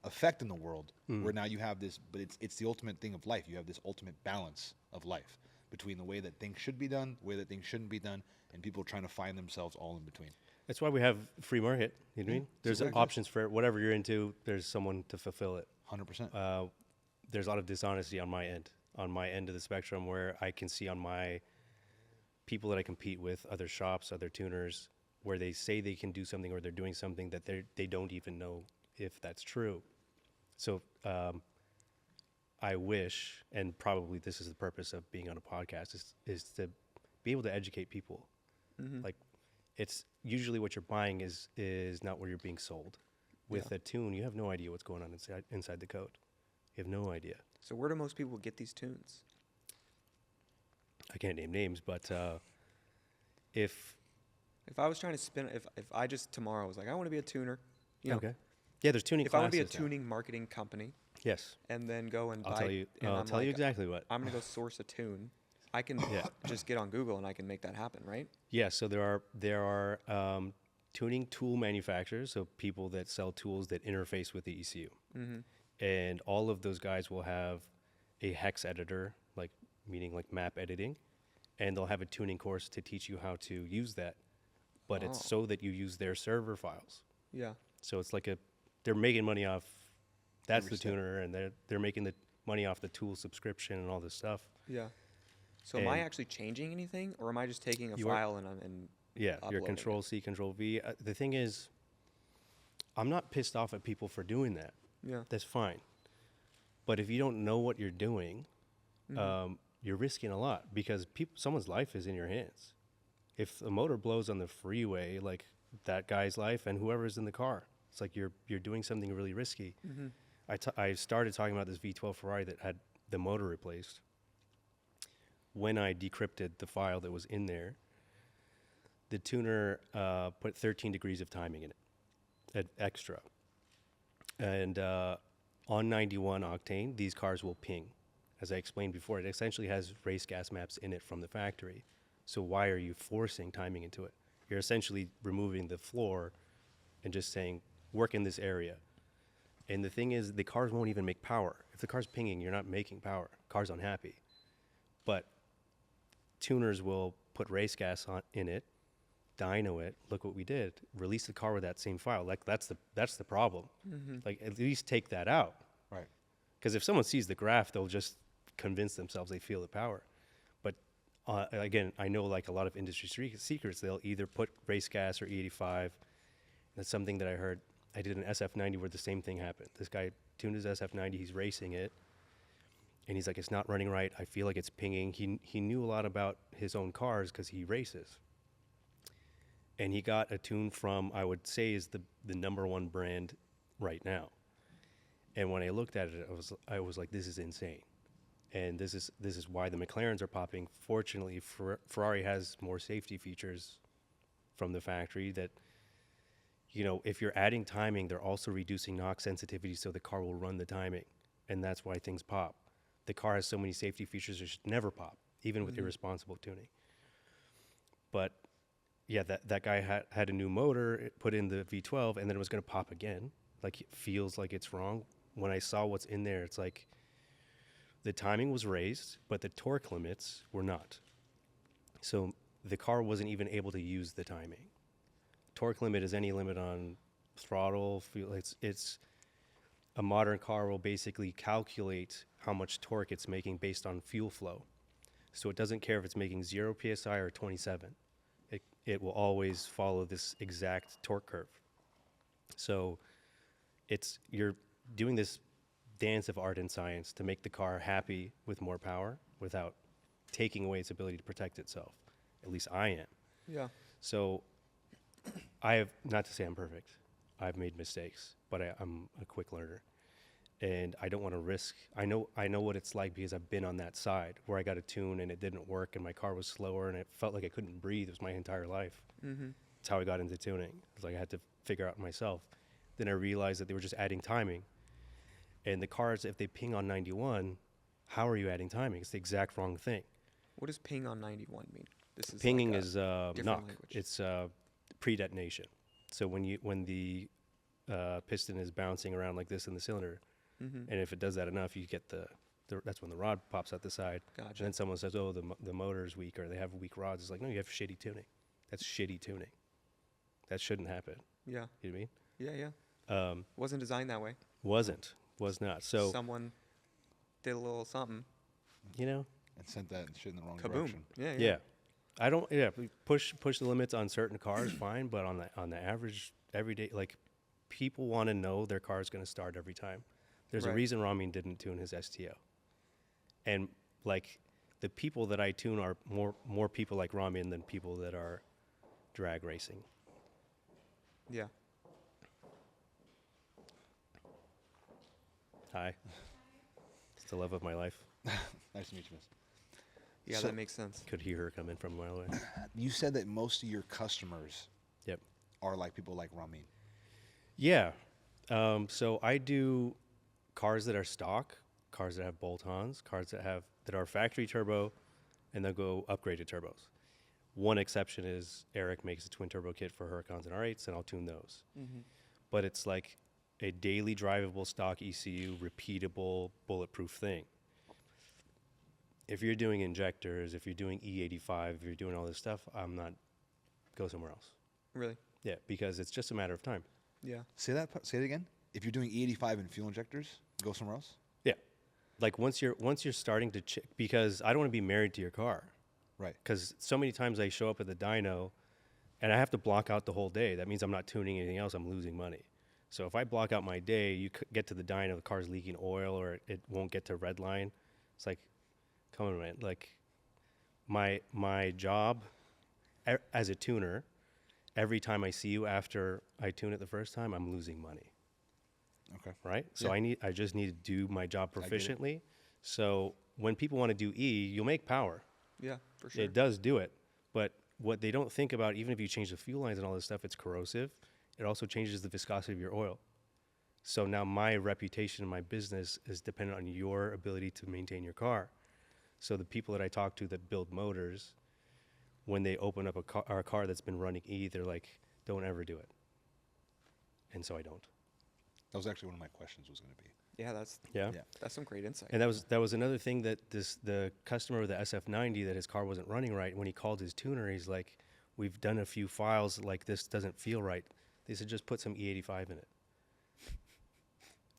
effect in the world where now you have this, but it's the ultimate thing of life. You have this ultimate balance of life between the way that things should be done, the way that things shouldn't be done, and people trying to find themselves all in between. That's why we have free market. You know what I mean? There's exactly. options for whatever you're into. There's someone to fulfill it. 100%. There's a lot of dishonesty on my end of the spectrum, where I can see on my people that I compete with, other shops, other tuners, where they say they can do something or they're doing something that they don't even know if that's true. So I wish, and probably this is the purpose of being on a podcast, is to be able to educate people. Like, it's usually what you're buying is not what you're being sold. With Yeah. a tune, you have no idea what's going on inside the code. You have no idea. So where do most people get these tunes? I can't name names, but if If I was trying to spin, if I just tomorrow was like, I want to be a tuner, you know, okay, yeah, there's tuning if I want to be a classes now. tuning marketing company Yes, and then go and I'll buy, tell you. and I'll I'm tell you like, exactly what. I'm gonna go source a tune. I can Yeah. just get on Google and I can make that happen, right? Yeah, so there are tuning tool manufacturers, so people that sell tools that interface with the ECU, and all of those guys will have a hex editor, like meaning like map editing, and they'll have a tuning course to teach you how to use that, but Oh. it's so that you use their server files. Yeah. So it's like they're making money off. That's Every the step. tuner, and they're making the money off the tool subscription and all this stuff. Yeah. So am I And- actually changing anything, or am I just taking a You are- file and Yeah, your uploading Control C, Control V. The thing is, I'm not pissed off at people for doing that. yeah, That's fine. But if you don't know what you're doing, you're risking a lot because someone's life is in your hands. If a motor blows on the freeway, like that guy's life and whoever's in the car, it's like you're doing something really risky. I started talking about this V12 Ferrari that had the motor replaced. When I decrypted the file that was in there, the tuner put 13 degrees of timing in it, extra. And on 91 octane, these cars will ping. As I explained before, it essentially has race gas maps in it from the factory. So why are you forcing timing into it? You're essentially removing the floor and just saying, work in this area. And the thing is, the cars won't even make power. If the car's pinging, you're not making power. Car's unhappy. But tuners will put race gas in it, dyno it. Look what we did. Release the car with that same file. Like that's the problem. Like at least take that out. Right. Because if someone sees the graph, they'll just convince themselves they feel the power. But again, I know like a lot of industry secrets, they'll either put race gas or E85. That's something that I heard. I did an SF90 where the same thing happened. This guy tuned his SF90, he's racing it, and he's like, it's not running right. I feel like it's pinging. He knew a lot about his own cars because he races. And he got a tune from, I would say, is the number one brand right now. And when I looked at it, I was like, this is insane. And this is why the McLarens are popping. Fortunately, Ferrari has more safety features from the factory that, you know, if you're adding timing, they're also reducing knock sensitivity so the car will run the timing. And that's why things pop. The car has so many safety features, it should never pop, even with irresponsible tuning. But yeah, that guy had a new motor, it put in the V12, and then it was going to pop again. Like, it feels like it's wrong. When I saw what's in there, it's like the timing was raised, but the torque limits were not. So the car wasn't even able to use the timing. Torque limit is any limit on throttle. It's a modern car will basically calculate how much torque it's making based on fuel flow. So it doesn't care if it's making 0 psi or 27. It will always follow this exact torque curve. So you're doing this dance of art and science to make the car happy with more power without taking away its ability to protect itself. At least I am. yeah, So I have, not to say I'm perfect, I've made mistakes, but I'm a quick learner. And I don't want to risk, I know what it's like because I've been on that side where I got a tune and it didn't work and my car was slower and it felt like I couldn't breathe. It was my entire life. That's how I got into tuning. It's like I had to figure out myself. Then I realized that they were just adding timing. And the cars, if they ping on 91, how are you adding timing? It's the exact wrong thing. What does ping on 91 mean? This is Pinging like a is different knock. language. It's pre-detonation. So when the piston is bouncing around like this in the cylinder, and if it does that enough, you get that's when the rod pops out the side. Gotcha. And then someone says, "Oh, the motor's weak," or they have weak rods. It's like, no, you have shitty tuning. That's shitty tuning. That shouldn't happen. Yeah, You know what yeah. I mean? Wasn't designed that way. Was not. So Someone did a little something. you know, And sent that shit in the wrong Kaboom. direction. Yeah, yeah. I don't. Yeah, we push the limits on certain cars, fine. But on the average, everyday, like, people want to know their car is going to start every time. There's a Right. reason Ramin didn't tune his STO. And like the people that I tune are more people like Ramin than people that are drag racing. Yeah. Hi. It's the love of my life. Nice to meet you, miss. Yeah, So- that makes sense. Could hear her coming from a mile away. You said that most of your customers Yep. are like people like Ramin. Yeah. So I do cars that are stock, cars that have bolt-ons, cars that are factory turbo, and they'll go upgraded turbos. One exception is Eric makes a twin turbo kit for Huracans and R8s, and I'll tune those. But it's like a daily drivable stock ECU, repeatable, bulletproof thing. If you're doing injectors, if you're doing E85, if you're doing all this stuff, go somewhere else. Really? Yeah, because it's just a matter of time. Yeah. Say it again. If you're doing E85 and fuel injectors, go somewhere else. Yeah, like once you're starting to because I don't want to be married to your car. Right. Because so many times I show up at the dyno, and I have to block out the whole day. That means I'm not tuning anything else. I'm losing money. So if I block out my day, you get to the dyno, the car's leaking oil, or it won't get to red line. It's like, come on, man. Like, my job as a tuner, every time I see you after I tune it the first time, I'm losing money. Okay. Right? So Yeah. I just need to do my job get it. proficiently. So when people want to do E, you'll make power. Yeah, for sure. It does do it. But what they don't think about, even if you change the fuel lines and all this stuff, it's corrosive. It also changes the viscosity of your oil. So now my reputation in my business is dependent on your ability to maintain your car. So the people that I talk to that build motors, when they open up a car that's been running E, they're like, don't ever do it. And so I don't. That was actually one of my questions was going to be. Yeah, that's Yeah. Yeah. that's some great insight. And that was another thing that the customer with the SF90 that his car wasn't running right. When he called his tuner, he's like, "We've done a few files, like this doesn't feel right." They said, "Just put some E85 in it."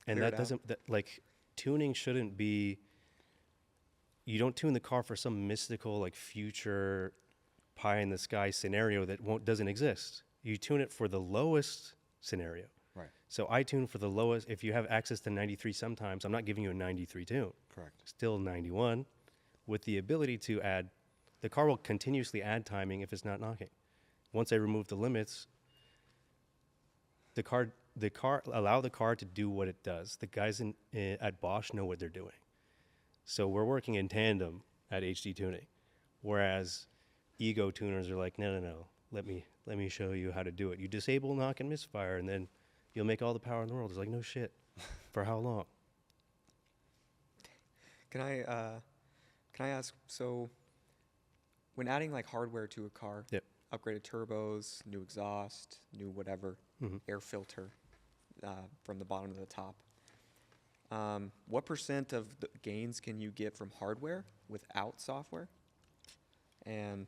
And Clear it that out. doesn't like tuning shouldn't be. You don't tune the car for some mystical like future pie in the sky scenario that doesn't exist. You tune it for the lowest scenario. Right. So I tune for the lowest. If you have access to 93 sometimes, I'm not giving you a 93 tune. Correct. Still 91 with the ability to add. The car will continuously add timing if it's not knocking. Once I remove the limits, allow the car to do what it does. The guys at Bosch know what they're doing. So we're working in tandem at HD Tuning. Whereas ego tuners are like, no, let me show you how to do it. You disable knock and misfire, and then you'll make all the power in the world. It's like, no shit. For how long? Can I ask? So, when adding like hardware to a car, Yep. upgraded turbos, new exhaust, new whatever, Mhm. air filter, from the bottom to the top. What % of the gains can you get from hardware without software? And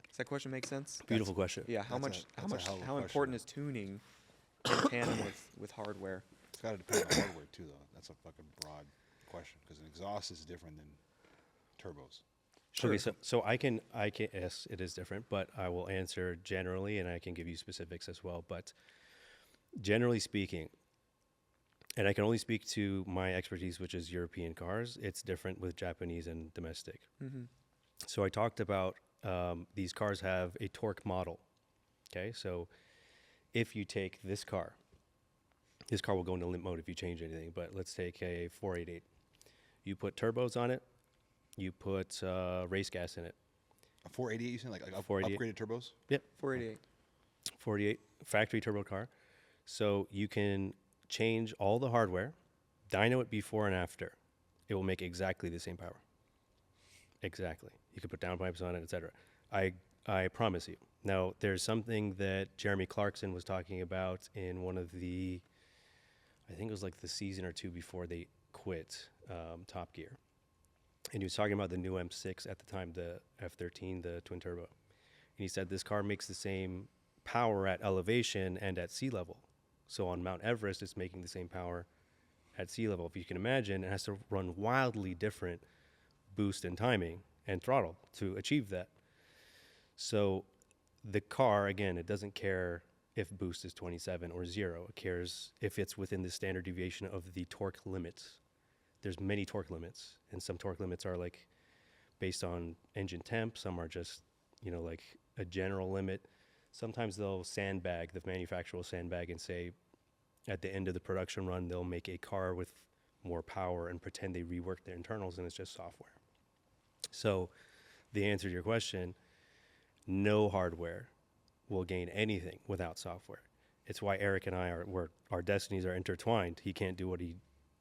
does that question make sense? Beautiful question. Yeah. How That's much? a hell of a How question. important is tuning in tandem with hardware? It's got to depend on the hardware too, though. That's a fucking broad question because an exhaust is different than turbos. Okay, so I can, yes, it is different, but I will answer generally, and I can give you specifics as well. But generally speaking, and I can only speak to my expertise, which is European cars, it's different with Japanese and domestic. Mm-hmm. So I talked about these cars have a torque model. Okay, so if you take this car will go into limp mode if you change anything, but let's take a 488. You put turbos on it, you put race gas in it. A 488, you saying like 488. upgraded turbos? Yep, 488. 48 factory turbo car. So you can change all the hardware, dyno it before and after. It will make exactly the same power. Exactly. You could put downpipes on it, etc. I promise you. Now, there's something that Jeremy Clarkson was talking about in one of the, I think it was like the season or two before they quit Top Gear. And he was talking about the new M6 at the time, the F13, the twin turbo. And he said this car makes the same power at elevation and at sea level. So on Mount Everest, it's making the same power at sea level. If you can imagine, it has to run wildly different boost and timing and throttle to achieve that. So the car, again, it doesn't care if boost is 27 or 0. It cares if it's within the standard deviation of the torque limits. there's many torque limits, and some torque limits are like based on engine temp. Some are just, like a general limit. Sometimes they'll sandbag, the manufacturer will sandbag and say at the end of the production run, they'll make a car with more power and pretend they reworked their internals, and it's just software. So the answer to your question, no hardware will gain anything without software. It's why Eric and I our destinies are intertwined. He can't do what he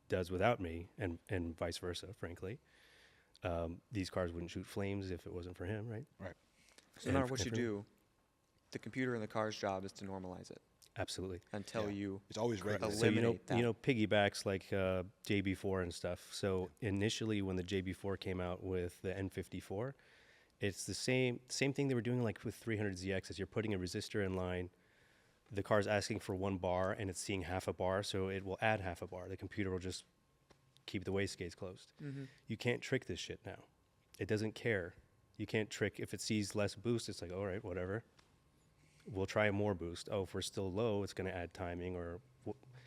does without me, and vice versa, frankly. These cars wouldn't shoot flames if it wasn't for him, right? Right. So no matter what you do, the computer in the car's job is to normalize it Absolutely. until you It's always regular. Correct. So eliminate that. piggybacks like JB4 and stuff. So initially, when the JB4 came out with the N54, it's the same thing they were doing like with 300ZX. As you're putting a resistor in line, the car's asking for 1 bar and it's seeing half a bar, so it will add half a bar. The computer will just keep the wastegates closed. You can't trick this shit now. It doesn't care. You can't trick. If it sees less boost, it's like, all right, whatever. We'll try more boost. Oh, if we're still low, it's going to add timing or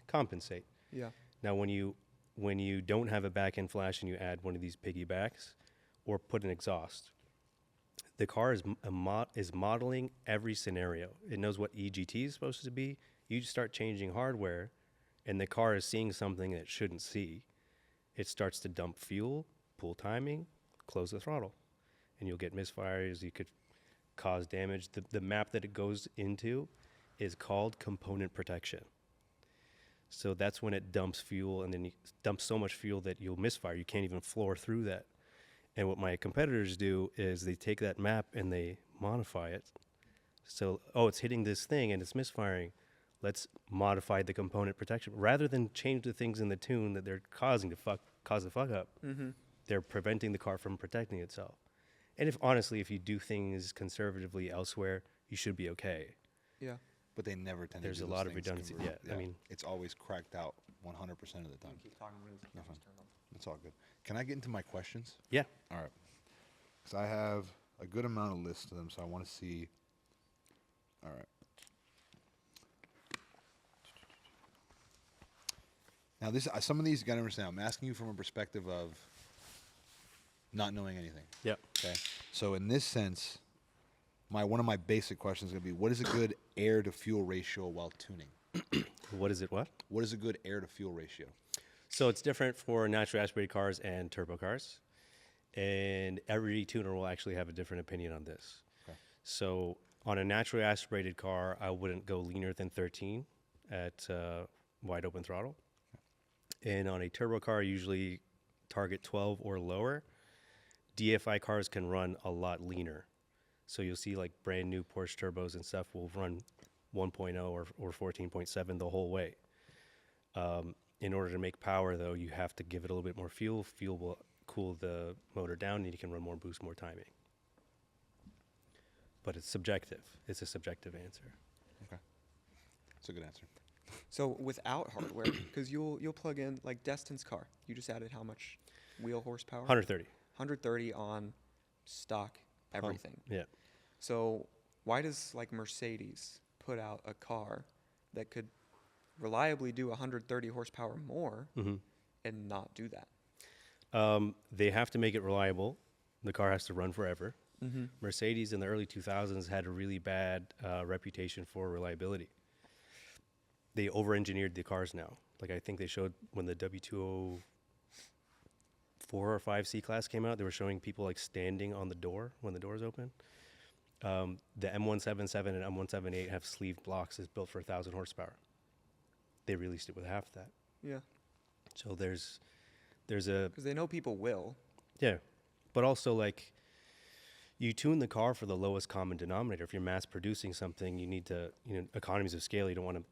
compensate. Yeah. Now, when you don't have a back-end flash and you add one of these piggybacks or put an exhaust, the car is modeling every scenario. It knows what EGT is supposed to be. You just start changing hardware, and the car is seeing something that it shouldn't see. It starts to dump fuel, pull timing, close the throttle, and you'll get misfires. You could cause damage. The map that it goes into is called component protection. So that's when it dumps fuel, and then you dumps so much fuel that you'll misfire. You can't even floor through that. And what my competitors do is they take that map and they modify it. So, it's hitting this thing and it's misfiring. Let's modify the component protection. Rather than change the things in the tune that they're causing to cause the fuck up, they're preventing the car from protecting itself. And if you do things conservatively elsewhere, you should be okay. Yeah. But they never tend There's to do a those lot of things redundancy. convert- Yeah, I mean- it's always cracked out 100% of the time. Keep talking when the camera's turned on. That's all good. Can I get into my questions? Yeah. All right. Because I have a good amount of lists of them, so I want to see. All right. Now, some of these you got to understand. I'm asking you from a perspective of not knowing anything. Yep. Okay. So in this sense, one of my basic questions is going to be, what is a good air to fuel ratio while tuning? What is it? What? What is a good air to fuel ratio? So it's different for naturally aspirated cars and turbo cars. And every tuner will actually have a different opinion on this. Okay. So on a naturally aspirated car, I wouldn't go leaner than 13 at wide open throttle. And on a turbo car, I usually target 12 or lower. DFI cars can run a lot leaner. So you'll see like brand new Porsche turbos and stuff will run 1.0 or 14.7 the whole way. In order to make power, though, you have to give it a little bit more fuel. Fuel will cool the motor down, and you can run more boost, more timing. But it's subjective. It's a subjective answer. Okay. That's a good answer. So without hardware, because you'll plug in like Destin's car. You just added how much wheel horsepower? 130. 130 on stock everything. Yeah. So why does like Mercedes put out a car that could reliably do 130 horsepower more and not do that? They have to make it reliable. The car has to run forever. Mercedes in the early 2000s had a really bad reputation for reliability. They over-engineered the cars now. Like I think they showed when the W204 or 5 C-Class came out, they were showing people like standing on the door when the doors open. The M177 and M178 have sleeved blocks that's built for 1,000 horsepower. They released it with half that. Yeah. So there's a Because they know people will. yeah, but also like you tune the car for the lowest common denominator. If you're mass producing something, you need to economies of scale. You don't want to.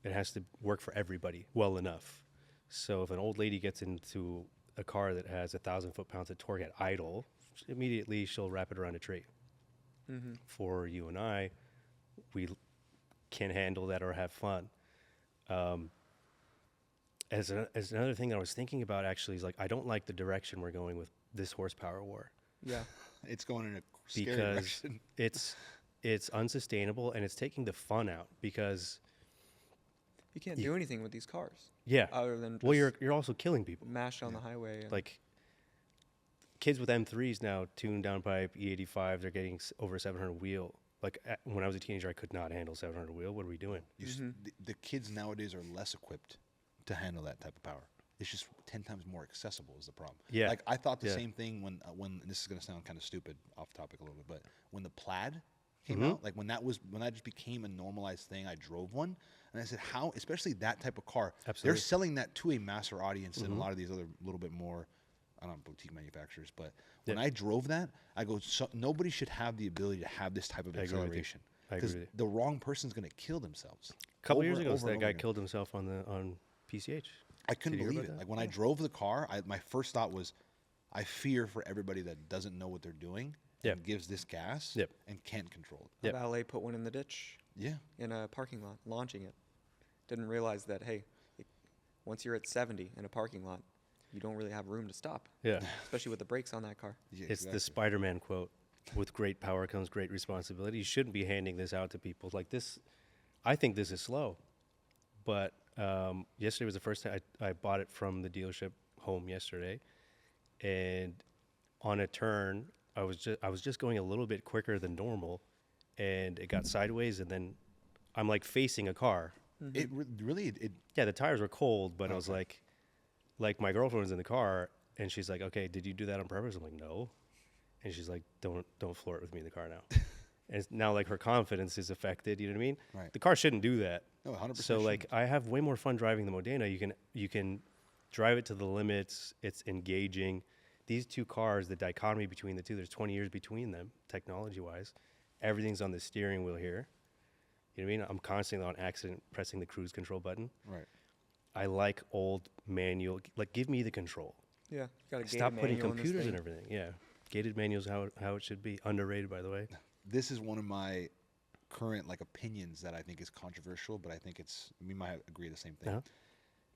It has to work for everybody well enough. So if an old lady gets into a car that has 1,000 foot-pounds of torque at idle, immediately she'll wrap it around a tree. For you and I, we can handle that or have fun. As another thing that I was thinking about actually is like I don't like the direction we're going with this horsepower war Yeah. It's going in a scary because direction. it's unsustainable and it's taking the fun out because You can't do anything with these cars. Yeah. Other than just Well, you're also killing people. mashed on the highway. And Like kids with M3s now, tuned downpipe E85, they're getting over 700 wheel. Like when I was a teenager, I could not handle 700 wheel. What are we doing? The kids nowadays are less equipped to handle that type of power. It's just 10 times more accessible is the problem. Yeah. Like I thought the Yeah. same thing when and this is going to sound kind of stupid, off topic a little bit, but when the Plaid came out, like when that just became a normalized thing, I drove one and I said, how, especially that type of car, Absolutely. they're selling that to a master audience than a lot of these other little bit more, I don't know, boutique manufacturers. But when I drove that, I go, nobody should have the ability to have this type of I agree with you. acceleration. I agree Because with you. the wrong person's going to kill themselves. A couple over years and ago, over that and guy over again. killed himself on PCH. I couldn't Did you hear believe about it. that? Like when I drove the car, my first thought was, I fear for everybody that doesn't know what they're doing Yep. and gives this gas Yep. and can't control it. a Yep. valet put one in the ditch Yeah. in a parking lot, launching it. Didn't realize that, hey, once you're at 70 in a parking lot, you don't really have room to stop, Yeah. especially with the brakes on that car. Yeah, It's the exactly. Spider-Man quote. With great power comes great responsibility. You shouldn't be handing this out to people like this. I think this is slow, but yesterday was the first time I bought it from the dealership home yesterday, and on a turn, I was just going a little bit quicker than normal, and it got sideways, and then I'm like facing a car. It really, Yeah, the tires were cold, but I was Okay. like my girlfriend was in the car, and she's like, "Okay, did you do that on purpose?" I'm like, "No," and she's like, "Don't flirt with me in the car now." And now like her confidence is affected. You know what I mean? Right. The car shouldn't do that. No, 100% So like shouldn't. I have way more fun driving the Modena. You can drive it to the limits. It's engaging. These two cars, the dichotomy between the two, there's 20 years between them, technology-wise. Everything's on the steering wheel here. You know what I mean? I'm constantly on accident pressing the cruise control button. right. I like old manual. Like, give me the control. Yeah, got a gated Stop putting manual in this computers in thing. everything. Yeah, gated manuals how it should be. Underrated, by the way. This is one of my current like opinions that I think is controversial, but I think we might agree the same thing. Uh-huh.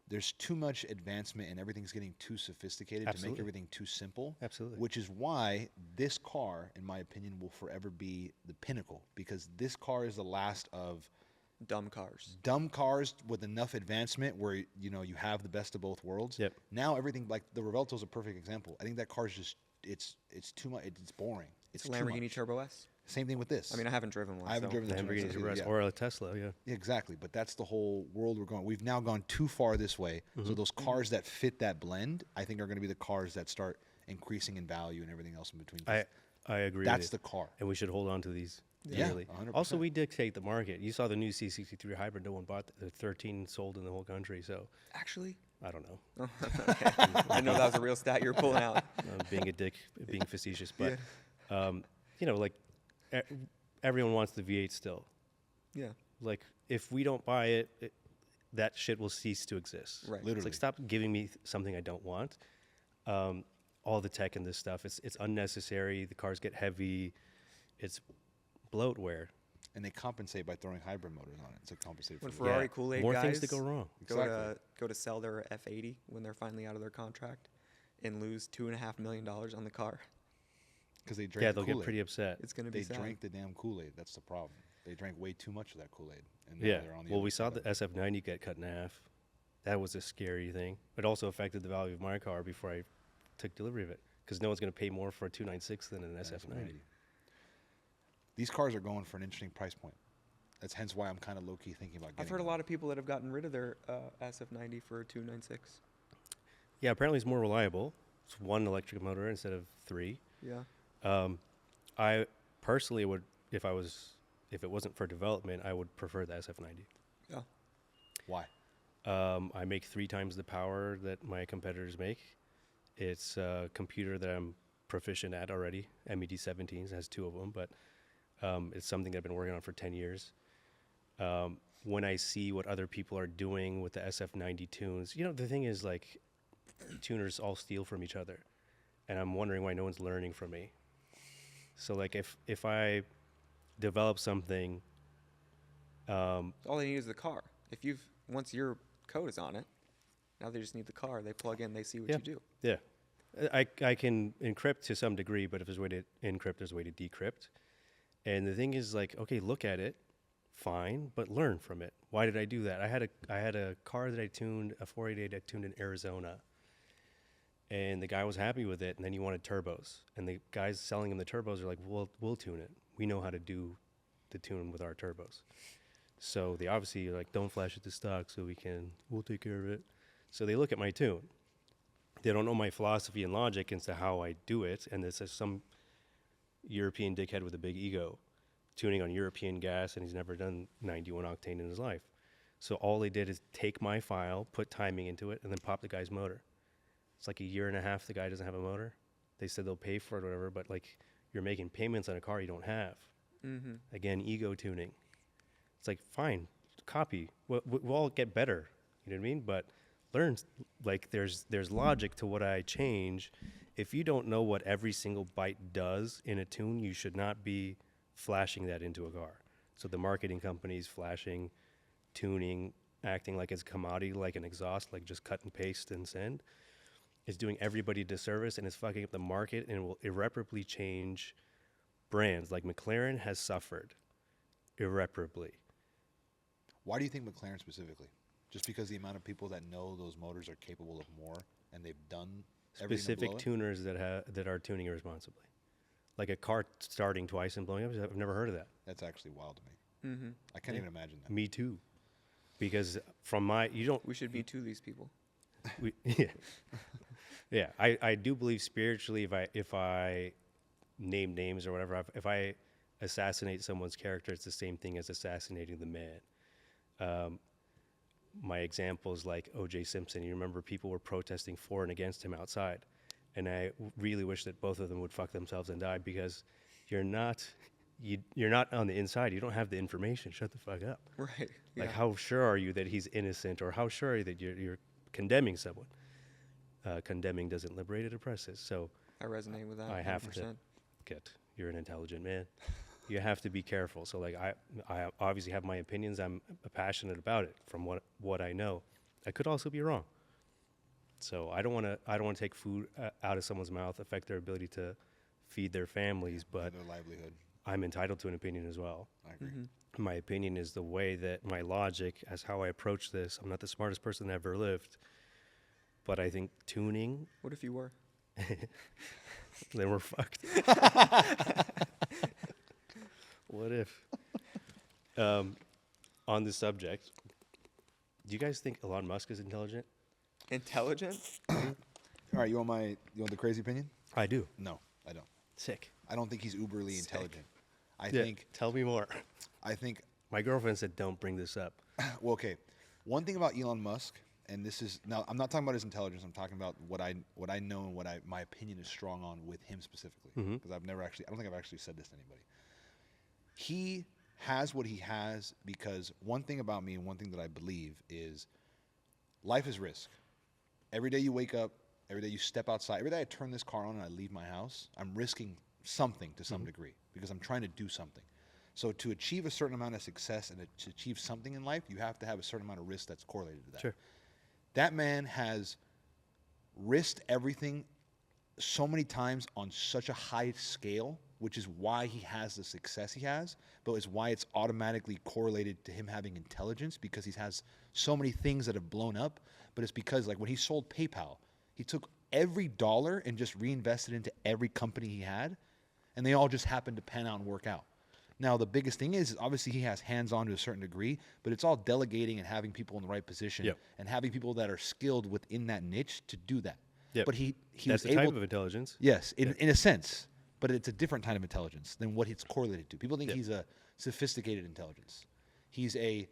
There's too much advancement and everything's getting too sophisticated to make Absolutely. everything too simple. Absolutely. Which is why this car, in my opinion, will forever be the pinnacle, because this car is the last of Dumb cars. dumb cars with enough advancement where you have the best of both worlds. Yep. Now everything, like the Revelto is a perfect example. I think that car is just it's too much. It's boring. It's It's a too Lamborghini much. Turbo S. Same thing with this. I mean, I haven't driven one. I haven't so- driven the Turbo Lamborghini S Urus either, yeah. or a Tesla. Yeah. Yeah, exactly. But that's the whole world we're going. We've now gone too far this way. So those cars that fit that blend, I think, are going to be the cars that start increasing in value and everything else in between. I agree. That's with the it. car. And we should hold on to these. Yeah, dearly. 100%. Also, we dictate the market. You saw the new C63 hybrid. No one bought. The 13 sold in the whole country. So Actually, I don't know. okay. I know that was a real stat you were pulling out. Being a dick, being facetious, but like everyone wants the V8 still. Yeah. Like if we don't buy it, that shit will cease to exist. Right. It's Literally. like stop giving me something I don't want. All the tech in this stuff, it's unnecessary. The cars get heavy. It's bloatware. And they compensate by throwing hybrid motors on it to compensate When for Ferrari Kool-Aid More guys things to go wrong. go to sell their F80 when they're finally out of their contract and lose $2.5 million on the car. because they drank Yeah, the they'll get Kool-Aid. pretty upset. It's going to be They sad. drank the damn Kool-Aid. That's the problem. They drank way too much of that Kool-Aid. And now Yeah. they're on the Well, other we saw side the of it. SF90 get cut in half. That was a scary thing. It also affected the value of my car before I took delivery of it, because no one's going to pay more for a 296 than an SF90. These cars are going for an interesting price point. That's hence why I'm kind of low-key thinking about getting I've heard a one. lot of people that have gotten rid of their SF90 for a 296. Yeah, apparently it's more reliable. It's one electric motor instead of three. Yeah. I personally would, if it wasn't for development, I would prefer the SF90. Yeah. Why? I make 3 times the power that my competitors make. It's a computer that I'm proficient at already. MED 17s has 2 of them, but it's something that I've been working on for 10 years. When I see what other people are doing with the SF90 tunes, the thing is, like, tuners all steal from each other, and I'm wondering why no one's learning from me. So, like, if I develop something, All they need is the car. Once your code is on it, now they just need the car. They plug in, they see what Yeah. you do. yeah, I can encrypt to some degree, but if there's a way to encrypt, there's a way to decrypt. And the thing is, like, okay, look at it. fine, but learn from it. Why did I do that? I had a car that I tuned, a 488 I tuned in Arizona, and the guy was happy with it, and then he wanted turbos, and the guys selling him the turbos are like, we'll tune it. We know how to do the tune with our turbos. So they obviously are like, don't flash it to stock, so we'll take care of it. So they look at my tune. They don't know my philosophy and logic as to how I do it, and this is some European dickhead with a big ego tuning on European gas, and he's never done 91 octane in his life. So all they did is take my file, put timing into it, and then pop the guy's motor. It's like a year and a half the guy doesn't have a motor. They said they'll pay for it or whatever, but like you're making payments on a car you don't have. Mm-hmm. Again, ego tuning. It's like, fine, copy. We'll all get better. You know what I mean? But learn, like there's logic to what I change. If you don't know what every single byte does in a tune, you should not be flashing that into a car. So the marketing companies flashing, tuning, acting like it's a commodity, like an exhaust, like just cut and paste and send, is doing everybody a disservice, and it's fucking up the market, and it will irreparably change brands. Like McLaren has suffered irreparably. Why do you think McLaren specifically? Just because the amount of people that know those motors are capable of more, and they've done everything to Specific blow it? tuners that are tuning irresponsibly. Like a car starting twice and blowing up, I've never heard of that. That's actually wild to me. Mm-hmm. I can't even imagine that. Me too. Because from my, you don't, We should be to these people. yeah. Yeah, I do believe spiritually, if I name names or whatever, if I assassinate someone's character, it's the same thing as assassinating the man. My example is like O.J. Simpson. You remember people were protesting for and against him outside. And I really wish that both of them would fuck themselves and die, because you're not on the inside. You don't have the information. Shut the fuck up. Right. Like, how sure are you that he's innocent, or how sure are you that you're condemning someone? Condemning doesn't liberate, it oppresses. So I resonate with that. I have 100%. to you're an intelligent man. You have to be careful. So like I obviously have my opinions. I'm passionate about it from what I know. I could also be wrong. So I don't want to take food out of someone's mouth, affect their ability to feed their families, but Their livelihood. I'm entitled to an opinion as well. I agree. Mm-hmm. My opinion is the way that my logic as how I approach this. I'm not the smartest person that ever lived, but I think tuning, What if you were? then we're fucked. What if? On this subject, do you guys think Elon Musk is intelligent? Intelligent? All right, you want the crazy opinion? I do. No, I don't. Sick. I don't think he's uberly Sick. intelligent. I Yeah, tell me more. think My girlfriend said, "Don't bring this up." well, okay. One thing about Elon Musk, and this is now I'm not talking about his intelligence. I'm talking about what I know and my opinion is strong on with him specifically. Mhm. Because I don't think I've actually said this to anybody. He has what he has because one thing about me and one thing that I believe is life is risk. Every day you wake up, every day you step outside, every day I turn this car on and I leave my house, I'm risking something to some degree because I'm trying to do something. So to achieve a certain amount of success and to achieve something in life, you have to have a certain amount of risk that's correlated to that. Sure. That man has risked everything so many times on such a high scale, which is why he has the success he has, but it's why it's automatically correlated to him having intelligence, because he has so many things that have blown up. But it's because, like, when he sold PayPal, he took every dollar and just reinvested into every company he had, and they all just happened to pan out and work out. Now, the biggest thing is obviously he has hands-on to a certain degree, but it's all delegating and having people in the right position Yep. and having people that are skilled within that niche to do that. Yep. But he That's was the able type of intelligence. Yes, in a sense, but it's a different kind of intelligence than what it's correlated to. People think Yep. he's a sophisticated intelligence. He's in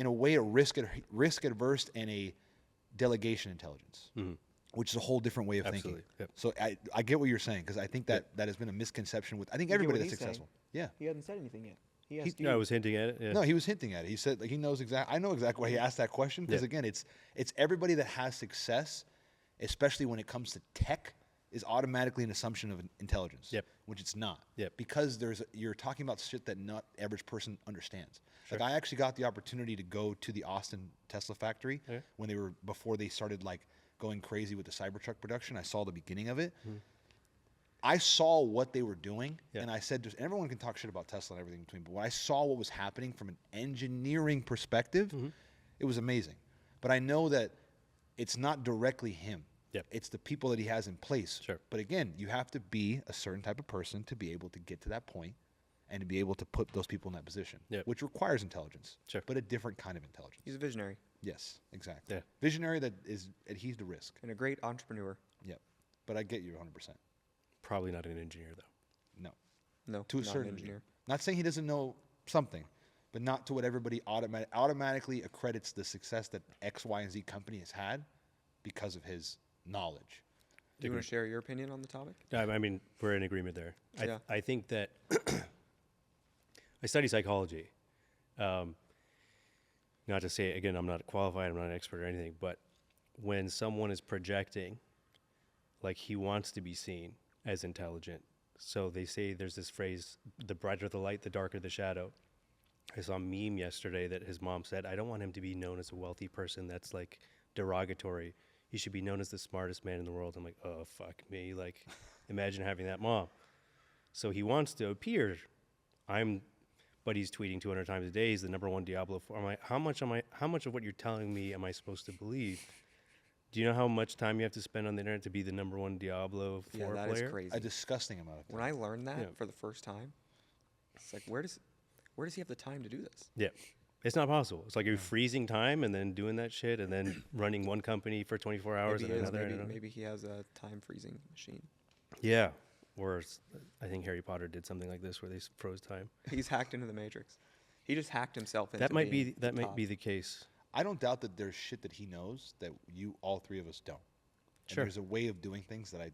a way, a risk adverse and a delegation intelligence, which is a whole different way of Absolutely. thinking. Yep. So I get what you're saying, because I think that has been a misconception with, I think You get everybody what that's he's saying. successful. Yeah. He hasn't said anything yet. He asked you. Yeah, I was hinting at it. Yeah. No, he was hinting at it. He said, like, he knows exactly. I know exactly why he asked that question, because Yeah. again, it's everybody that has success, especially when it comes to tech, is automatically an assumption of intelligence. Yep. Which it's not. Yep. Because you're talking about shit that not average person understands. Sure. Like, I actually got the opportunity to go to the Austin Tesla factory Okay. before they started like going crazy with the Cybertruck production. I saw the beginning of it. I saw what they were doing, Yeah. and I said, just everyone can talk shit about Tesla and everything in between, but when I saw what was happening from an engineering perspective, it was amazing. But I know that it's not directly him. Yep. It's the people that he has in place. Sure. But again, you have to be a certain type of person to be able to get to that point and to be able to put those people in that position, Yep. which requires intelligence, Sure. but a different kind of intelligence. He's a visionary Yes, exactly. Yeah. Visionary that is adheres to risk. and a great entrepreneur. Yep. But I get you 100%. Probably not an engineer though. No. No, To a not an certain engineer. degree. Not saying he doesn't know something, but not to what everybody automatically accredits the success that X, Y, and Z company has had because of his knowledge. Do you want to share your opinion on the topic? I mean, we're in agreement there. Yeah. I think that I study psychology. Not to say, again, I'm not qualified, I'm not an expert or anything, but when someone is projecting, like he wants to be seen as intelligent. So they say there's this phrase, the brighter the light, the darker the shadow. I saw a meme yesterday that his mom said, I don't want him to be known as a wealthy person that's like derogatory. He should be known as the smartest man in the world. I'm like, oh, fuck me. Like, imagine having that mom. So he wants to appear. But he's tweeting 200 times a day. He's the number one Diablo. How much of what you're telling me am I supposed to believe? Do you know how much time you have to spend on the internet to be the number one Diablo 4 Yeah, that player? is crazy. A disgusting amount of time. When I learned that Yeah. for the first time, it's like, where does he have the time to do this? Yeah. It's not possible. It's like you're freezing time and then doing that shit and then running one company for 24 hours Maybe, and he is, another. and maybe, another. maybe he has a time freezing machine. Yeah. Or I think Harry Potter did something like this where they froze time. He's hacked into the Matrix. He just hacked himself into That might be being that the might top. be the case. I don't doubt that there's shit that he knows that all three of us don't. And Sure. there's a way of doing things that I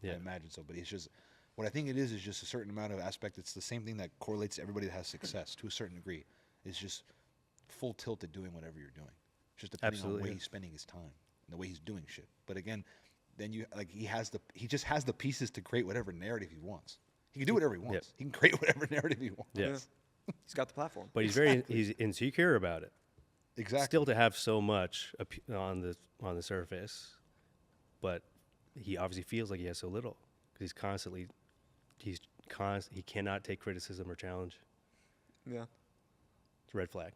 Yeah. imagine so. But it's just, what I think it is just a certain amount of aspect. It's the same thing that correlates to everybody that has success to a certain degree. It's just full tilt at doing whatever you're doing. It's just depending on the Absolutely, way yeah. he's spending his time and the way he's doing shit. But again, then he just has the pieces to create whatever narrative he wants. He can do whatever he wants. He can create whatever narrative he wants. Yes. He's got the platform. But he's he's insecure about it. Exactly. Still to have so much on the surface, but he obviously feels like he has so little because he cannot take criticism or challenge. Yeah, It's a red flag.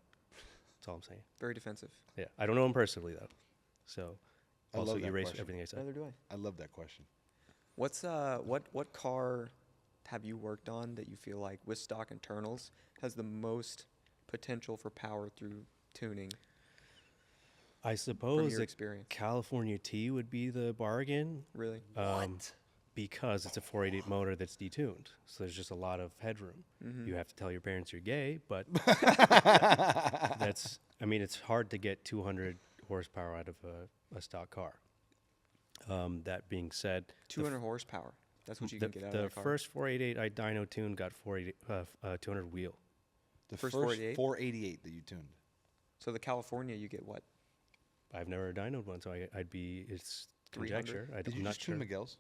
That's all I'm saying. very defensive. Yeah, I don't know him personally though, so I also love that erase question. everything I said. Neither do I. I love that question. What's what car have you worked on that you feel like with stock internals has the most potential for power through tuning I from suppose your the experience? California T would be the bargain. Really? Because it's a 488 motor that's detuned. So there's just a lot of headroom. You have to tell your parents you're gay, but it's hard to get 200 horsepower out of a stock car. That being said, 200 horsepower. That's what you can get out the of that car. first 488 I dyno tuned got 200 wheel. The First first 488? 488 that you tuned. So the California, you get what? I've never dynoed one, so it's 300? conjecture. Did you I'm not just tune sure. Miguel's?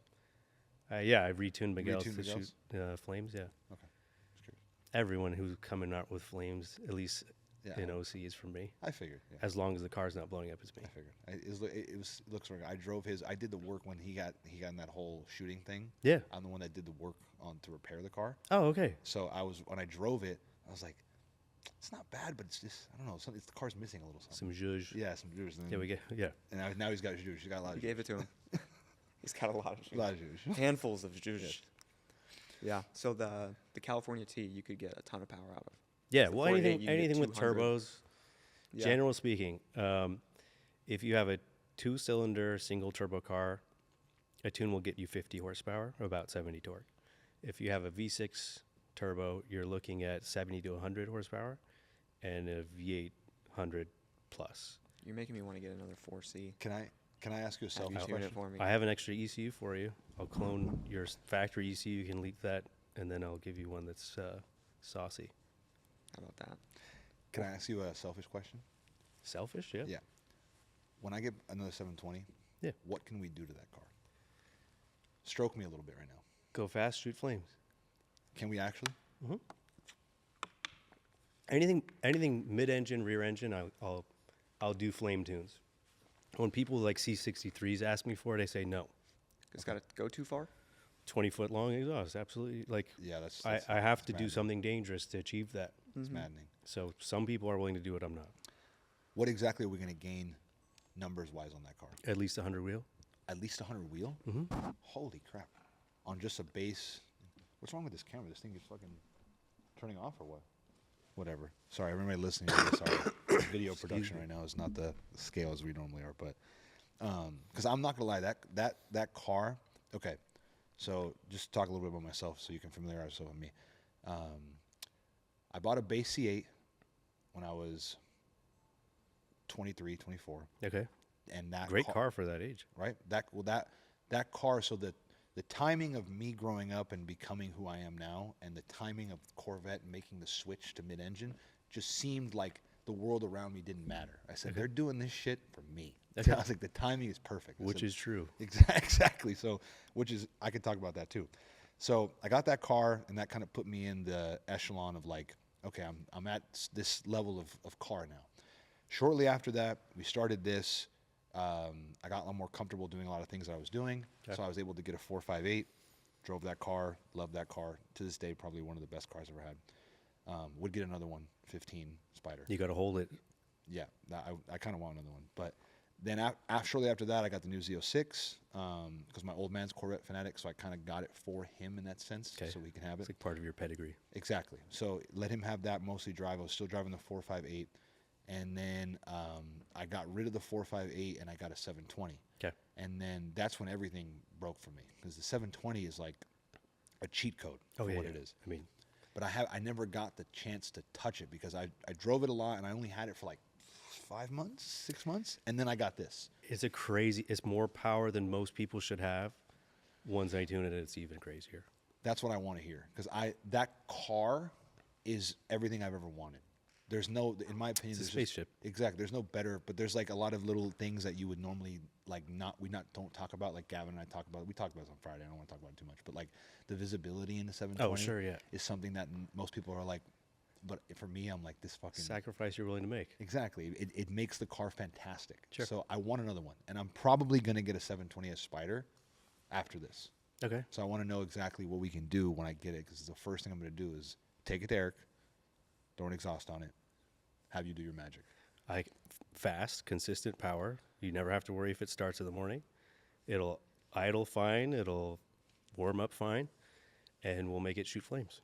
Yeah, I retuned Miguel's Retuned to Miguel's? shoot flames, yeah. Okay. Just curious. Everyone who's coming out with flames, at least Yeah. in OC, is for me. I figured. Yeah. As long as the car's not blowing up, it's me. I figured. It looks like I drove his. I did the work when he got in that whole shooting thing. Yeah. I'm the one that did the work on to repair the car. Oh, okay. So when I drove it, I was like, it's not bad, but it's just I don't know. The car's missing a little something. Some zhuzh. Yeah, some juice. Yeah, we get. Yeah. And now he's got juice. He's got a lot You of gave it to him. He's got a lot of juice. A lot of juice. handfuls of juice. Yeah. So the California T, you could get a ton of power out of. Yeah. The Well, 48, you get anything with 200. turbos. Yeah. General speaking, if you have a 2-cylinder single turbo car, a tune will get you 50 horsepower, or about 70 torque. If you have a V6 turbo, you're looking at 70 to 100 horsepower, and a V8 100 plus. You're making me want to get another 4C. Can I ask you a Have selfish you tune it question? for me? I have an extra ECU for you. I'll clone your factory ECU. You can leak that, and then I'll give you one that's saucy. How about that? Can I ask you a selfish question? Selfish, yeah. Yeah. When I get another 720, Yeah. what can we do to that car? Stroke me a little bit right now. Go fast, shoot flames. Can we actually? Anything mid-engine, rear-engine, I'll do flame tunes. When people like C63s ask me for it, I say no. It's got to go too far? 20-foot long exhaust, absolutely. Like, Yeah, that's I have to do maddening. something dangerous to achieve that. It's maddening. So some people are willing to do it. I'm not. What exactly are we going to gain numbers wise on that car? At least 100 wheel. At least 100 wheel? Holy crap. On just a base. What's wrong with this camera? This thing is fucking turning off or what? Whatever. Sorry, everybody listening to this. Our video production right now is not the scale as we normally are. But because I'm not going to lie, that car. Okay. So just talk a little bit about myself so you can familiarize yourself with me. I bought a base C8 when I was 23, 24. Okay. And that Great car for that age. right? That car. So the timing of me growing up and becoming who I am now, and the timing of Corvette making the switch to mid-engine, just seemed like the world around me didn't matter. I said, they're doing this shit for me. Okay. I was like, the timing is perfect. I Which said, is true. Exactly. So, I could talk about that too. So I got that car, and that kind of put me in the echelon of like, okay, I'm at this level of car now. Shortly after that, we started this. I got a lot more comfortable doing a lot of things that I was doing. Okay. So I was able to get a 458, drove that car, loved that car. To this day, probably one of the best cars I've ever had. Would get another one, 15 Spider. You got to hold it. Yeah, I kind of want another one. But then shortly after that, I got the new Z06 because my old man's Corvette fanatic, so I kind of got it for him in that sense, Okay. so he can have It's it. like part of your pedigree. Exactly. So let him have that, mostly drive. I was still driving the 458. And then I got rid of the 458 and I got a 720. Okay. And then that's when everything broke for me because the 720 is like a cheat code for what it is. I mean, But I never got the chance to touch it because I drove it a lot and I only had it for like 5 months, 6 months, and then I got this. it's more power than most people should have. Once I tune it, it's even crazier. That's what I want to hear because that car is everything I've ever wanted. There's no, in my opinion, It's a there's spaceship. Exactly. There's no better, but there's like a lot of little things that you would normally like don't talk about. Like Gavin and I talk about. We talked about this on Friday. I don't want to talk about it too much, but like the visibility in the 720. Oh, sure, yeah. Is something that most people are like, but for me, I'm like this fucking. Sacrifice you're willing to make. Exactly. It makes the car fantastic. Sure. So I want another one, and I'm probably gonna get a 720S Spider after this. Okay. So I want to know exactly what we can do when I get it, because the first thing I'm gonna do is take it to Eric, throw an exhaust on it, have you do your magic. Fast, consistent power. You never have to worry if it starts in the morning. It'll idle fine. It'll warm up fine, and we'll make it shoot flames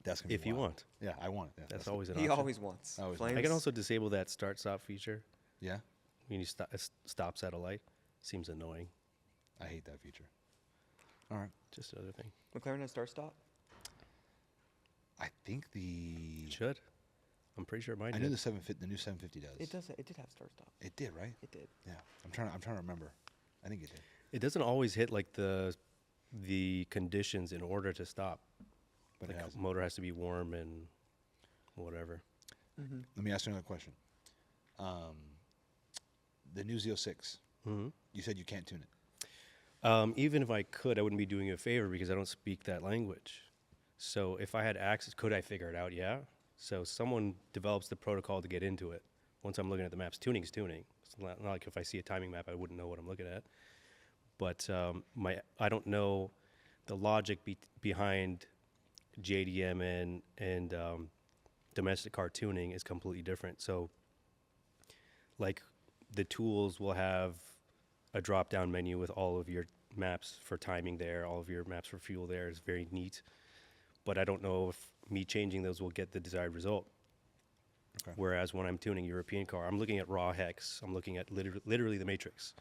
That's gonna be if you wild. want. Yeah, I want it. Yeah, That's the- always an He option. always wants Always. flames. I can also disable that start-stop feature. Yeah, When you stops at a light, seems annoying. I hate that feature. All right. Just another thing. McLaren has start stop. I think It should. I'm pretty sure mine I did. knew the new 750 does. It does. It did have start stop. It did, right? It did. Yeah. I'm trying to remember. I think it did. It doesn't always hit like the conditions in order to stop. But it Like has. motor has to be warm and whatever. Let me ask you another question. The new Z06. Mm-hmm. You said you can't tune it. Even if I could, I wouldn't be doing you a favor because I don't speak that language. So if I had access, could I figure it out? Yeah. So someone develops the protocol to get into it. Once I'm looking at the maps, tuning is tuning. It's not like if I see a timing map, I wouldn't know what I'm looking at. But I don't know the logic behind JDM and domestic car tuning is completely different. So like the tools will have a drop-down menu with all of your maps for timing there, all of your maps for fuel there. Is very neat. But I don't know if me changing those will get the desired result. Okay. Whereas when I'm tuning European car, I'm looking at raw hex. I'm looking at literally the Matrix.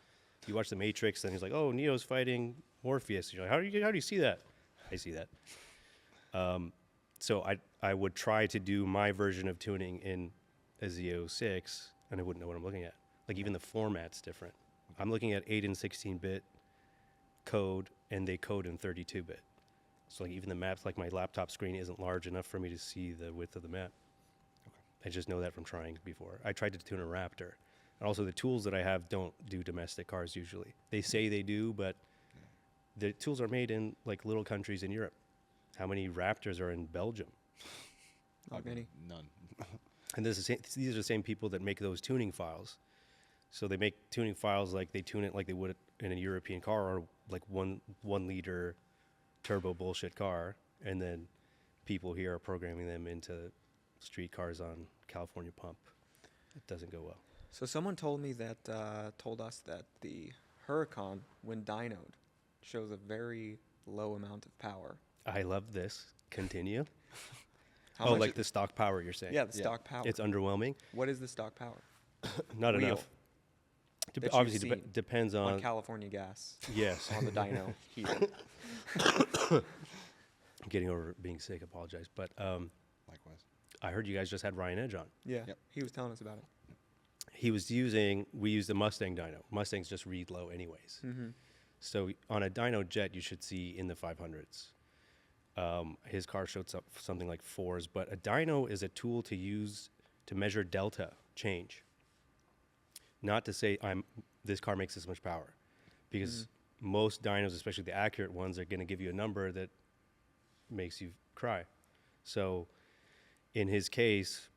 You watch the Matrix, then he's like, "Oh, Neo's fighting Morpheus." You're like, how do you see that? I see that. So I would try to do my version of tuning in a Z06, and I wouldn't know what I'm looking at. Like even the format's different. I'm looking at 8 and 16-bit code, and they code in 32-bit. So like even the maps, like my laptop screen isn't large enough for me to see the width of the map. Okay. I just know that from trying before. I tried to tune a Raptor. And also the tools that I have don't do domestic cars usually. They say they do, but the tools are made in like little countries in Europe. How many Raptors are in Belgium? Not many. None. And these are the same people that make those tuning files. So they make tuning files like they tune it like they would in a European car, or like 1 liter turbo bullshit car, and then people here are programming them into street cars on California pump. It doesn't go well. So someone told me that told us that the Huracan, when dynoed, shows a very low amount of power. I love this. Continue. How Oh, much like it- the stock power you're saying? Yeah, the stock power. It's underwhelming. What is the stock power? Not Wheel enough. that you've Obviously, seen depends on on. California gas Yes. on the dyno here. Getting over being sick. Apologize. But Likewise. I heard you guys just had Ryan Edge on. Yeah, Yep. he was telling us about it. We used the Mustang dyno. Mustangs just read low anyways. Mm-hmm. So on a dyno jet, you should see in the 500s. His car showed up something like 4s, but a dyno is a tool to use to measure delta change. Not to say this car makes this much power, because most dynos, especially the accurate ones, are going to give you a number that makes you cry. So in his case,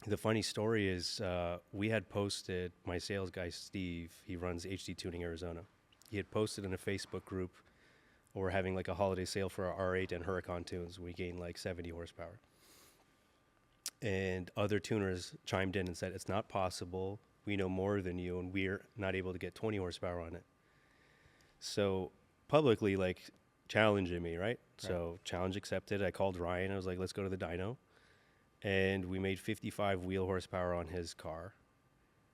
the funny story is we had posted, my sales guy, Steve, he runs HD Tuning Arizona. He had posted in a Facebook group, we're having like a holiday sale for our R8 and Huracan tunes. We gained like 70 horsepower. And other tuners chimed in and said, it's not possible. We know more than you, and we're not able to get 20 horsepower on it. So publicly, like, challenging me, right? So challenge accepted. I called Ryan. I was like, let's go to the dyno. And we made 55 wheel horsepower on his car.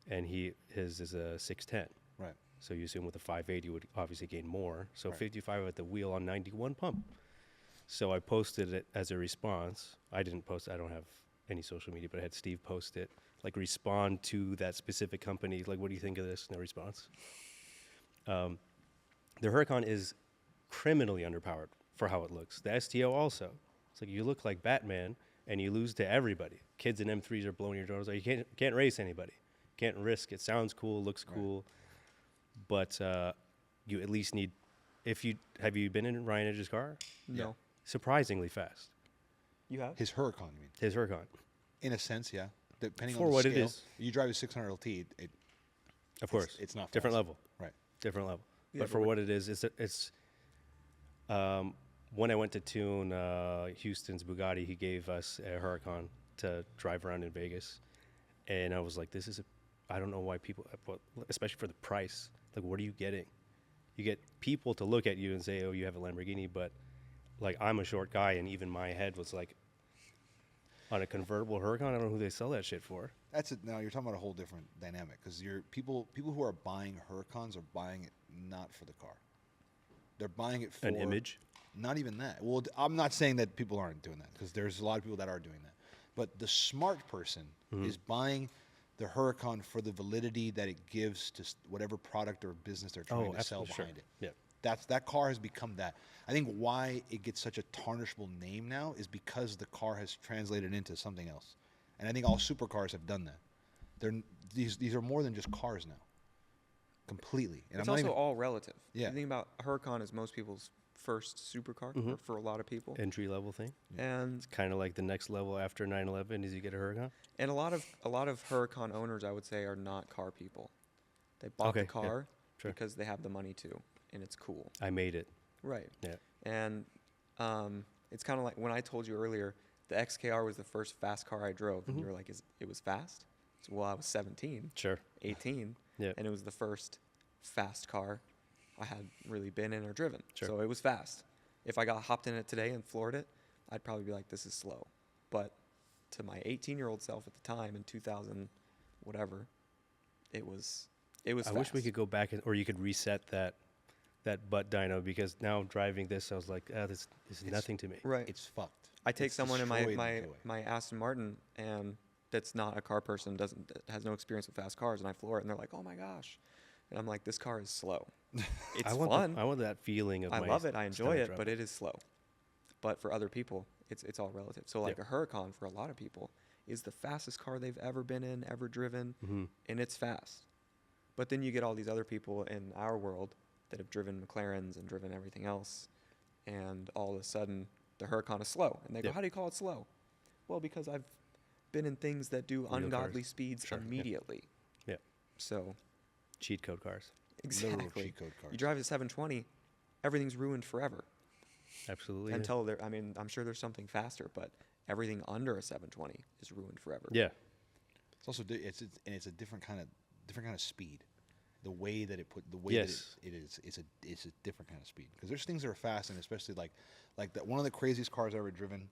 And his is a 610. Right. So you assume with a 580 would obviously gain more. So Right. 55 at the wheel on 91 pump. So I posted it as a response. I didn't post. I don't have any social media, but I had Steve post it. Like, respond to that specific company. Like, what do you think of this? No response. The Huracan is criminally underpowered for how it looks. The STO also. It's like you look like Batman and you lose to everybody. Kids in M3s are blowing your doors. Like, you can't race anybody. Can't risk. It sounds cool, looks cool. But you at least need, have you been in Ryan Edge's car? No. Surprisingly fast. You have? His Huracan, you mean? His Huracan. In a sense, yeah. Depending For on the what it scale. is. You drive a 600 LT, Of course. it's not different fast. level. Right. Different level. Yeah, but for but what it is, it's when I went to tune Houston's Bugatti, he gave us a Huracan to drive around in Vegas. And I was like, I don't know why people, especially for the price, like, what are you getting? You get people to look at you and say, oh, you have a Lamborghini, but like, I'm a short guy, and even my head was like, on a convertible Huracan, I don't know who they sell that shit for. That's it. Now you're talking about a whole different dynamic because people who are buying Huracans are buying it not for the car. They're buying it for An image? Not even that. Well, I'm not saying that people aren't doing that because there's a lot of people that are doing that. But the smart person is buying the Huracan for the validity that it gives to whatever product or business they're trying to sell absolutely, sure. behind it. Yeah. That car has become that. I think why it gets such a tarnishable name now is because the car has translated into something else. And I think all supercars have done that. These are more than just cars now. Completely. And It's I'm not also even, all relative. Yeah. The thing about Huracan is most people's first supercar or for a lot of people. Entry level thing. And Kind of like the next level after 911 is you get a Huracan. a lot of Huracan owners, I would say, are not car people. They bought the Okay, yeah, car sure. because they have the money to, and it's cool. I made it. Right. Yeah. And it's kind of like when I told you earlier, the XKR was the first fast car I drove, and you were like, it was fast? So, well, I was 17, Sure. 18, Yeah. and it was the first fast car I had really been in or driven. Sure. So it was fast. If I got hopped in it today and floored it, I'd probably be like, this is slow. But to my 18-year-old self at the time in 2000, whatever, it was I fast. wish we could go back or you could reset that butt dyno, because now driving this, I was like, this is nothing to me. Right. it's fucked. I take It's someone in destroyed the my KOA. my Aston Martin and that's not a car person, that has no experience with fast cars, and I floor it, and they're like, "Oh my gosh," and I'm like, "This car is slow. It's I want fun. I want that feeling of I my love it. I enjoy stomach it, drop. but it is slow. But for other people, it's all relative. So like a Huracan for a lot of people is the fastest car they've ever been in, ever driven, and it's fast. But then you get all these other people in our world that have driven McLarens and driven everything else, and all of a sudden the Huracan is slow, and they go, Yep. "How do you call it slow?" Well, because I've been in things that do Real ungodly cars. speeds Sure, yeah. immediately. Yeah. So Cheat code cars. Literal Exactly. cheat code cars. You drive a 720, everything's ruined forever. Absolutely. Yeah. Until there, I mean, I'm sure there's something faster, but everything under a 720 is ruined forever. Yeah. It's also and it's a different kind of speed. The way that the way Yes. that it is, it's a different kind of speed. Because there's things that are fast, and especially like that. One of the craziest cars I ever driven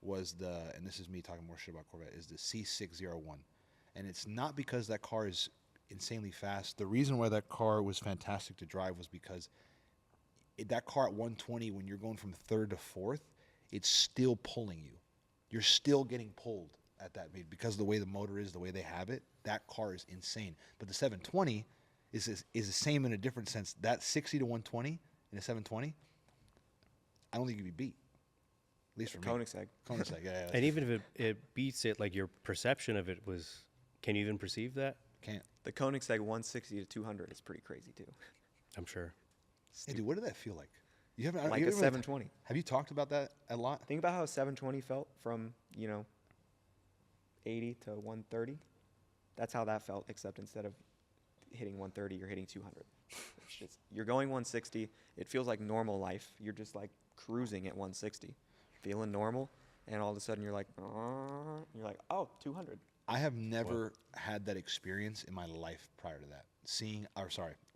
was and this is me talking more shit about Corvette, is the C601, and it's not because that car is insanely fast. The reason why that car was fantastic to drive was because that car at 120, when you're going from third to fourth, it's still pulling you. You're still getting pulled at that speed because of the way the motor is, the way they have it. That car is insane. But the 720 is the same in a different sense. That 60 to 120 in a 720, I don't think you'd be beat. At least for me. Koenigsegg. Koenigsegg, yeah. And even if it beats it, like your perception of it was, can you even perceive that? Can't. The Koenigsegg 160 to 200 is pretty crazy too. I'm sure. Hey, dude, what did that feel like? You haven't Like you a haven't 720. Have you talked about that a lot? Think about how a 720 felt from 80 to 130. That's how that felt, except instead of hitting 130, you're hitting 200. It's just, you're going 160. It feels like normal life. You're just like cruising at 160, feeling normal, and all of a sudden you're like, oh, 200. I have never had that experience in my life prior to that.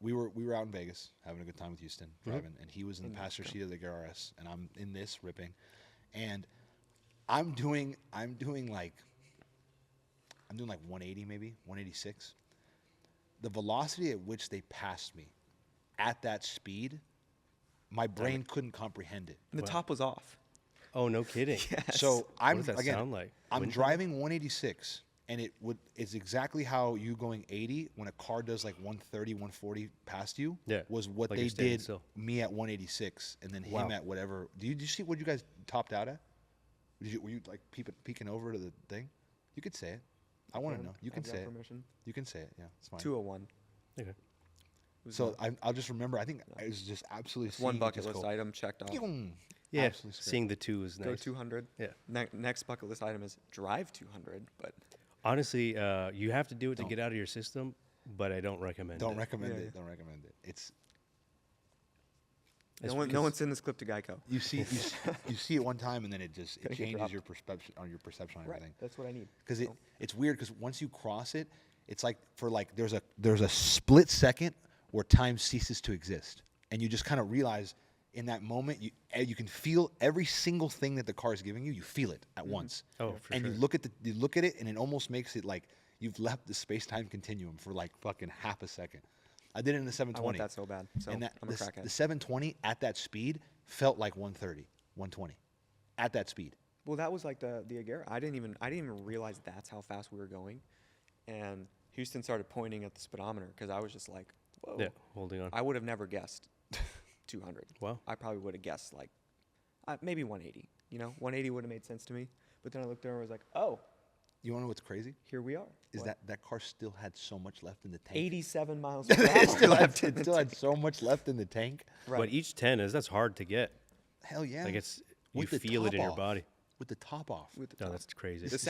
We were out in Vegas having a good time with Houston, driving, and he was in the passenger seat of the GRS, and I'm in this ripping, and I'm doing like 180 maybe, 186. The velocity at which they passed me at that speed, my brain couldn't comprehend it. And the top was off. Oh, no kidding. Yes. So What does that sound like? I'm Wind driving 186, and it's exactly how you going 80 when a car does like 130, 140 past you. Yeah, was what like they you're standing did still. me at 186, and then him Wow. at whatever. Did you see what you guys topped out at? Were you like peeking over to the thing? You could say it. I want to know. You can I've say got it. permission. You can say it. Yeah, it's fine. 201. Okay. It was So I'll just remember. I think it was just absolutely it's one seeing it bucket just list go, item checked off. "Pew!" Yeah. Absolutely scary. Seeing the two is Go nice. 200. Yeah. Next bucket list item is drive 200, but Honestly, you have to do it to Don't. get out of your system, but I don't recommend Don't it. recommend Yeah, it. yeah. Don't recommend it. It's no one send this clip to Geico. you see you see it one time, and then it Gonna get changes dropped. your perception on Right. everything. That's what I need. Because So, it's weird because once you cross it, it's like there's a split second where time ceases to exist, and you just kind of realize in that moment you can feel every single thing that the car is giving you. You feel it at once. Oh, for and sure. you look at it, and it almost makes it like you've left the space-time continuum for like fucking half a second. I did it in the I 720. want that so bad. So and I'm a crackhead. the 720 at that speed felt like 130, 120 at that speed. Well, that was like the Agera. I didn't even realize that's how fast we were going, and Houston started pointing at the speedometer because I was just like, whoa. Yeah, holding on. I would have never guessed 200. Wow. I probably would have guessed like maybe 180. 180 would have made sense to me. But then I looked over and was like, oh, You want to know what's crazy? here we are. Is What? that car still had so much left in the tank? 87 miles per hour it still, had, left in it the still had so much left in the tank. Right. But each 10 that's hard to get. Hell yeah. Like you With the feel it top in your off. body. With the top off. With the No, top. that's crazy. The It's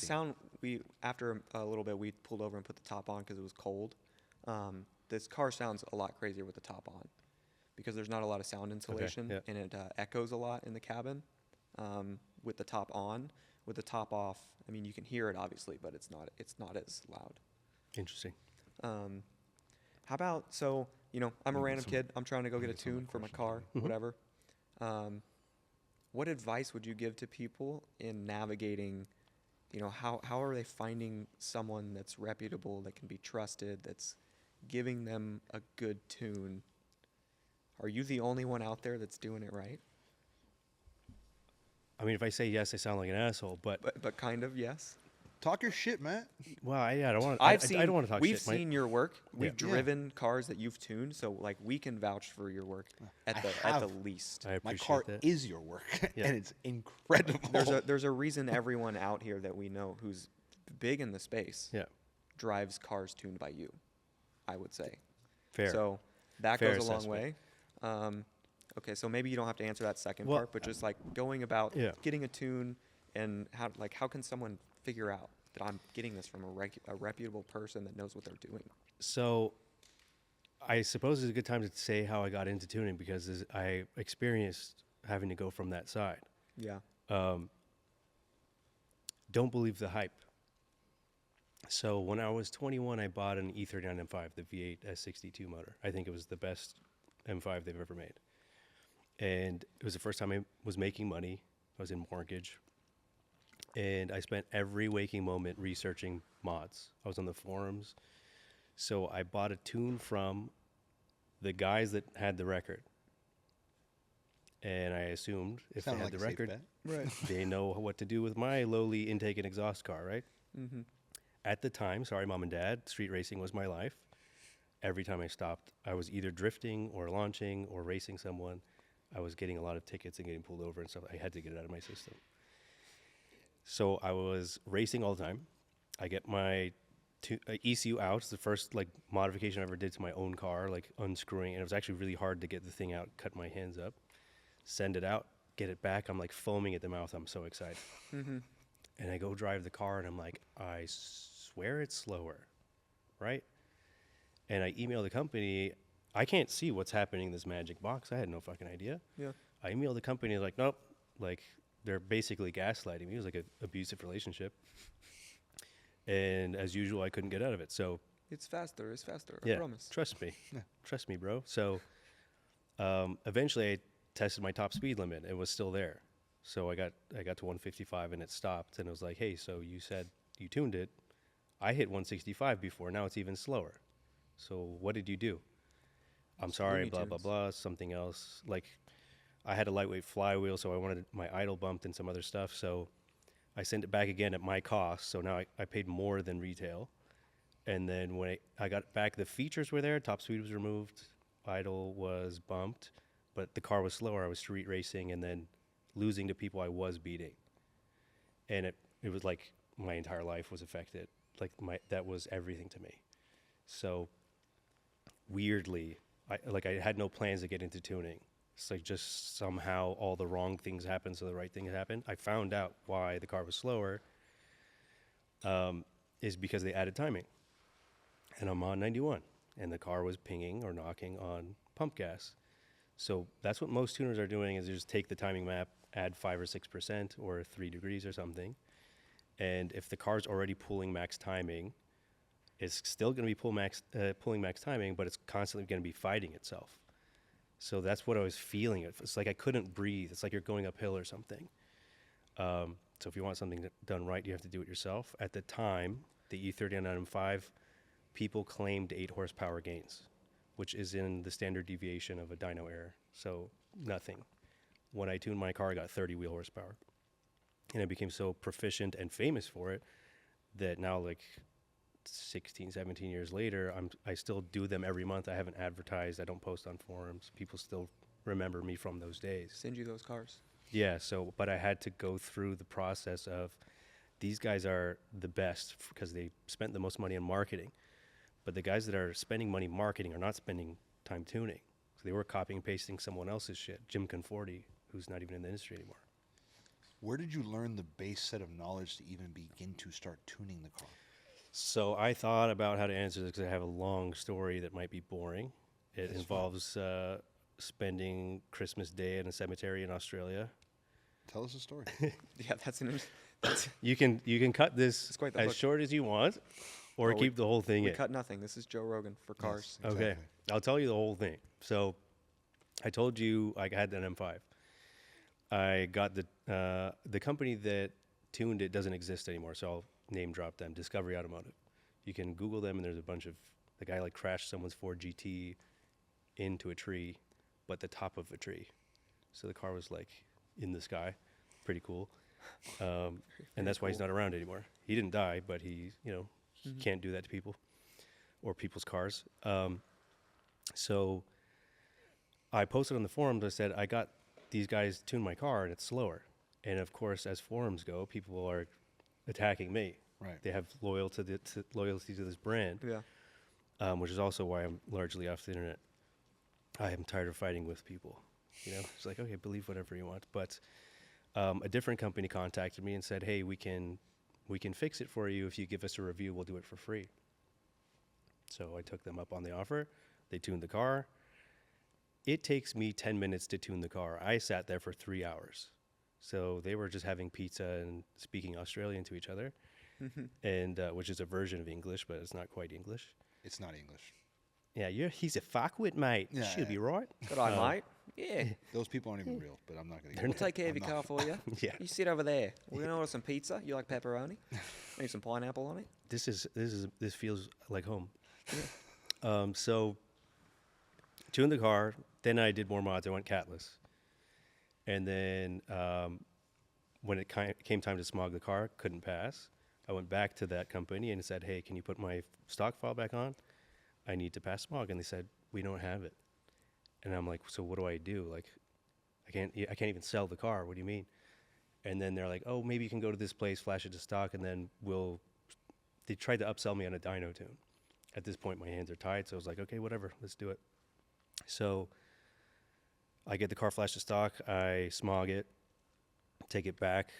sound we after a little bit we pulled over and put the top on because it was cold. This car sounds a lot crazier with the top on because there's not a lot of sound insulation yeah. and it echoes a lot in the cabin. With the top on, with the top off, I mean you can hear it obviously, but it's not as loud. Interesting. How about I'm a random kid. I'm trying to go get a get some of the tune for my questions car, whatever. What advice would you give to people in navigating? How are they finding someone that's reputable, that can be trusted, that's giving them a good tune? Are you the only one out there that's doing it right? I mean, if I say yes, I sound like an asshole, but But kind of, yes. Talk your shit, man. well, I don't want. I don't want to talk We've shit. seen your work. We've Yeah. driven cars that you've tuned, so like we can vouch for your work at I the have. least. I My appreciate car that. is your work, Yeah. and it's incredible. There's a reason everyone out here that we know who's big in the space Yeah. drives cars tuned by you, I would say. Fair. So that Fair goes a long way. assessment. Okay, so maybe you don't have to answer that second Well, part, but just like going about Yeah. getting a tune and how can someone figure out that I'm getting this from a reputable person that knows what they're doing? So I suppose it's a good time to say how I got into tuning because I experienced having to go from that side. Yeah. Don't believe the hype. So when I was 21, I bought an E39 M5, the V8 S62 motor. I think it was the best M5 they've ever made. And it was the first time I was making money. I was in mortgage. And I spent every waking moment researching mods. I was on the forums. So I bought a tune from the guys that had the record. And I assumed if they Sounded had like the a safe record, bet. Right. they know what to do with my lowly intake and exhaust car, right? Mm-hmm. At the time, sorry, mom and dad, street racing was my life. Every time I stopped, I was either drifting or launching or racing someone. I was getting a lot of tickets and getting pulled over and stuff. I had to get it out of my system. So I was racing all the time. I get my ECU out. It's the first like modification I ever did to my own car, like unscrewing. And it was actually really hard to get the thing out, cut my hands up, send it out, get it back. I'm like foaming at the mouth. I'm so excited. Mm-hmm. And I go drive the car and I'm like, I swear it's slower, right? And I email the company. I can't see what's happening in this magic box. I had no fucking idea. Yeah. I emailed the company like, nope, like they're basically gaslighting me. It was like an abusive relationship. And as usual, I couldn't get out of it. So It's faster. It's faster. yeah, I promise. trust me. Yeah. Trust me, bro. So eventually I tested my top speed limit. It was still there. So I got to 155 and it stopped. And it was like, hey, so you said you tuned it. I hit 165 before. Now it's even slower. So what did you do? I'm sorry, Looney blah, blah, Tunes. blah, something else. Like I had a lightweight flywheel, so I wanted my idle bumped and some other stuff. So I sent it back again at my cost. So now I paid more than retail. And then when I got back, the features were there. Top speed was removed. Idle was bumped. But the car was slower. I was street racing and then losing to people I was beating. And it was like my entire life was affected. Like that was everything to me. So weirdly, I had no plans to get into tuning. It's like just somehow all the wrong things happened, so the right thing happened. I found out why the car was slower is because they added timing. And I'm on 91, and the car was pinging or knocking on pump gas. So that's what most tuners are doing is they just take the timing map, add 5 or 6% or 3 degrees or something. And if the car's already pulling max timing, it's still going to be pulling max timing, but it's constantly going to be fighting itself. So that's what I was feeling. It's like I couldn't breathe. It's like you're going uphill or something. So if you want something done right, you have to do it yourself. At the time, the E39 M5, people claimed 8 horsepower gains, which is in the standard deviation of a dyno error. So nothing. When I tuned my car, I got 30 wheel horsepower. And I became so proficient and famous for it that now, like 16, 17 years later, I still do them every month. I haven't advertised. I don't post on forums. People still remember me from those days. Send you those cars. Yeah, so, but I had to go through the process of these guys are the best because they spent the most money on marketing. But the guys that are spending money marketing are not spending time tuning. So they were copying and pasting someone else's shit. Jim Conforti, who's not even in the industry anymore. Where did you learn the base set of knowledge to even begin to start tuning the car? So I thought about how to answer this because I have a long story that might be boring. It involves spending Christmas Day in a cemetery in Australia. Tell us a story. Yeah, that's You can cut this It's quite the as book. short as you want, or Well, keep the whole thing we in. cut nothing. This is Joe Rogan for cars. Yes. Okay, Exactly. I'll tell you the whole thing. So I told you I had an M5. I got the company that tuned it doesn't exist anymore, so I'll name drop them. Discovery Automotive. You can Google them, and there's a bunch of the guy like crashed someone's Ford GT into a tree, but the top of a tree, so the car was like in the sky, pretty cool. And that's why he's not around anymore. He didn't die, but he can't do that to people or people's cars. So I posted on the forums. I said I got these guys tune my car and it's slower. And of course, as forums go, people are attacking me. Right. They have loyalty to this brand, Yeah. which is also why I'm largely off the internet. I am tired of fighting with people. It's like, okay, believe whatever you want. But a different company contacted me and said, hey, we can fix it for you. If you give us a review, we'll do it for free. So I took them up on the offer. They tuned the car. It takes me 10 minutes to tune the car. I sat there for 3 hours. So they were just having pizza and speaking Australian to each other, and which is a version of English, but it's not quite English. It's not English. Yeah, he's a fuckwit, mate. Yeah, She'll be yeah. right. Good eye, mate. Yeah. Those people aren't even real, but I'm not gonna. We'll take care of your car for you. Yeah. You sit over there. We're gonna order some pizza. You like pepperoni? Need some pineapple on it? This feels like home. So tuned the car. Then I did more mods. I went catless. And then when it came time to smog the car, couldn't pass. I went back to that company and said, hey, can you put my stock file back on? I need to pass smog. And they said, we don't have it. And I'm like, so what do I do? Like, I can't even sell the car. What do you mean? And then they're like, oh, maybe you can go to this place, flash it to stock, and then they tried to upsell me on a dyno tune. At this point, my hands are tied. So I was like, okay, whatever, let's do it. So I get the car flashed to stock, I smog it, take it back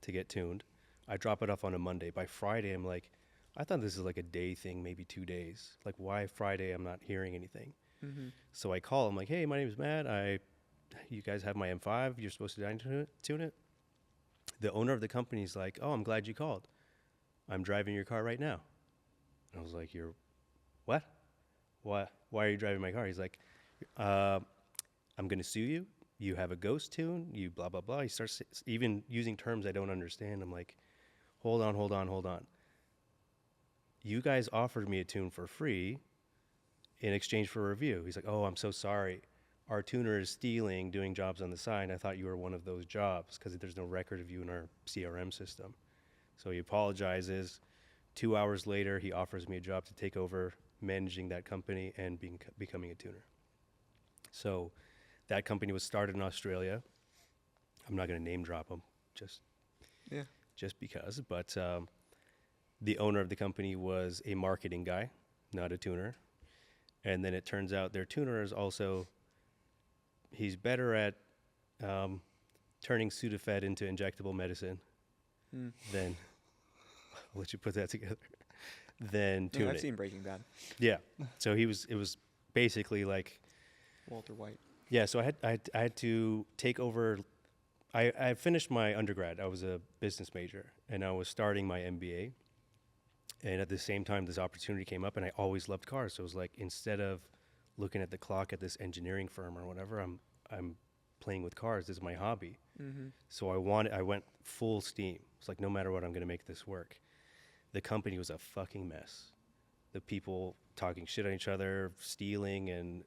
to get tuned. I drop it off on a Monday. By Friday, I'm like, I thought this is like a day thing, maybe 2 days. Like, why Friday I'm not hearing anything? So I call him like, hey, my name is Matt. You guys have my M5. You're supposed to tune it. The owner of the company is like, oh, I'm glad you called. I'm driving your car right now. And I was like, you're what? Why are you driving my car? He's like, I'm going to sue you. You have a ghost tune. You blah, blah, blah. He starts even using terms I don't understand. I'm like, hold on. You guys offered me a tune for free in exchange for a review. He's like, oh, I'm so sorry. Our tuner is stealing, doing jobs on the side. I thought you were one of those jobs because there's no record of you in our CRM system. So he apologizes. 2 hours later, he offers me a job to take over managing that company and becoming a tuner. So that company was started in Australia. I'm not going to name drop them, just because. But the owner of the company was a marketing guy, not a tuner. And then it turns out their tuner is also, he's better at turning Sudafed into injectable medicine than, I'll let you put that together, than tuning. Yeah, I've seen Breaking Bad. Yeah. So it was basically like, Walter White. yeah, so I had to take over. I finished my undergrad. I was a business major, and I was starting my MBA. And at the same time, this opportunity came up, and I always loved cars. So it was like, instead of looking at the clock at this engineering firm or whatever, I'm playing with cars. This is my hobby. So I went full steam. It's like, no matter what, I'm going to make this work. The company was a fucking mess. The people talking shit on each other, stealing, and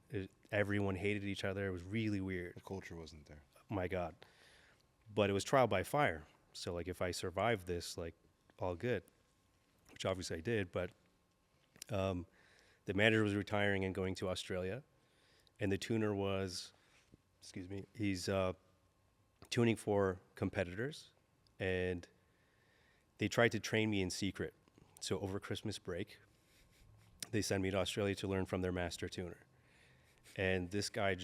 everyone hated each other. It was really weird. The culture wasn't there. My God. But it was trial by fire. So like, if I survived this, like, all good, which obviously I did. But the manager was retiring and going to Australia, and the tuner was, he's tuning for competitors, and they tried to train me in secret. So over Christmas break, they sent me to Australia to learn from their master tuner. And this guy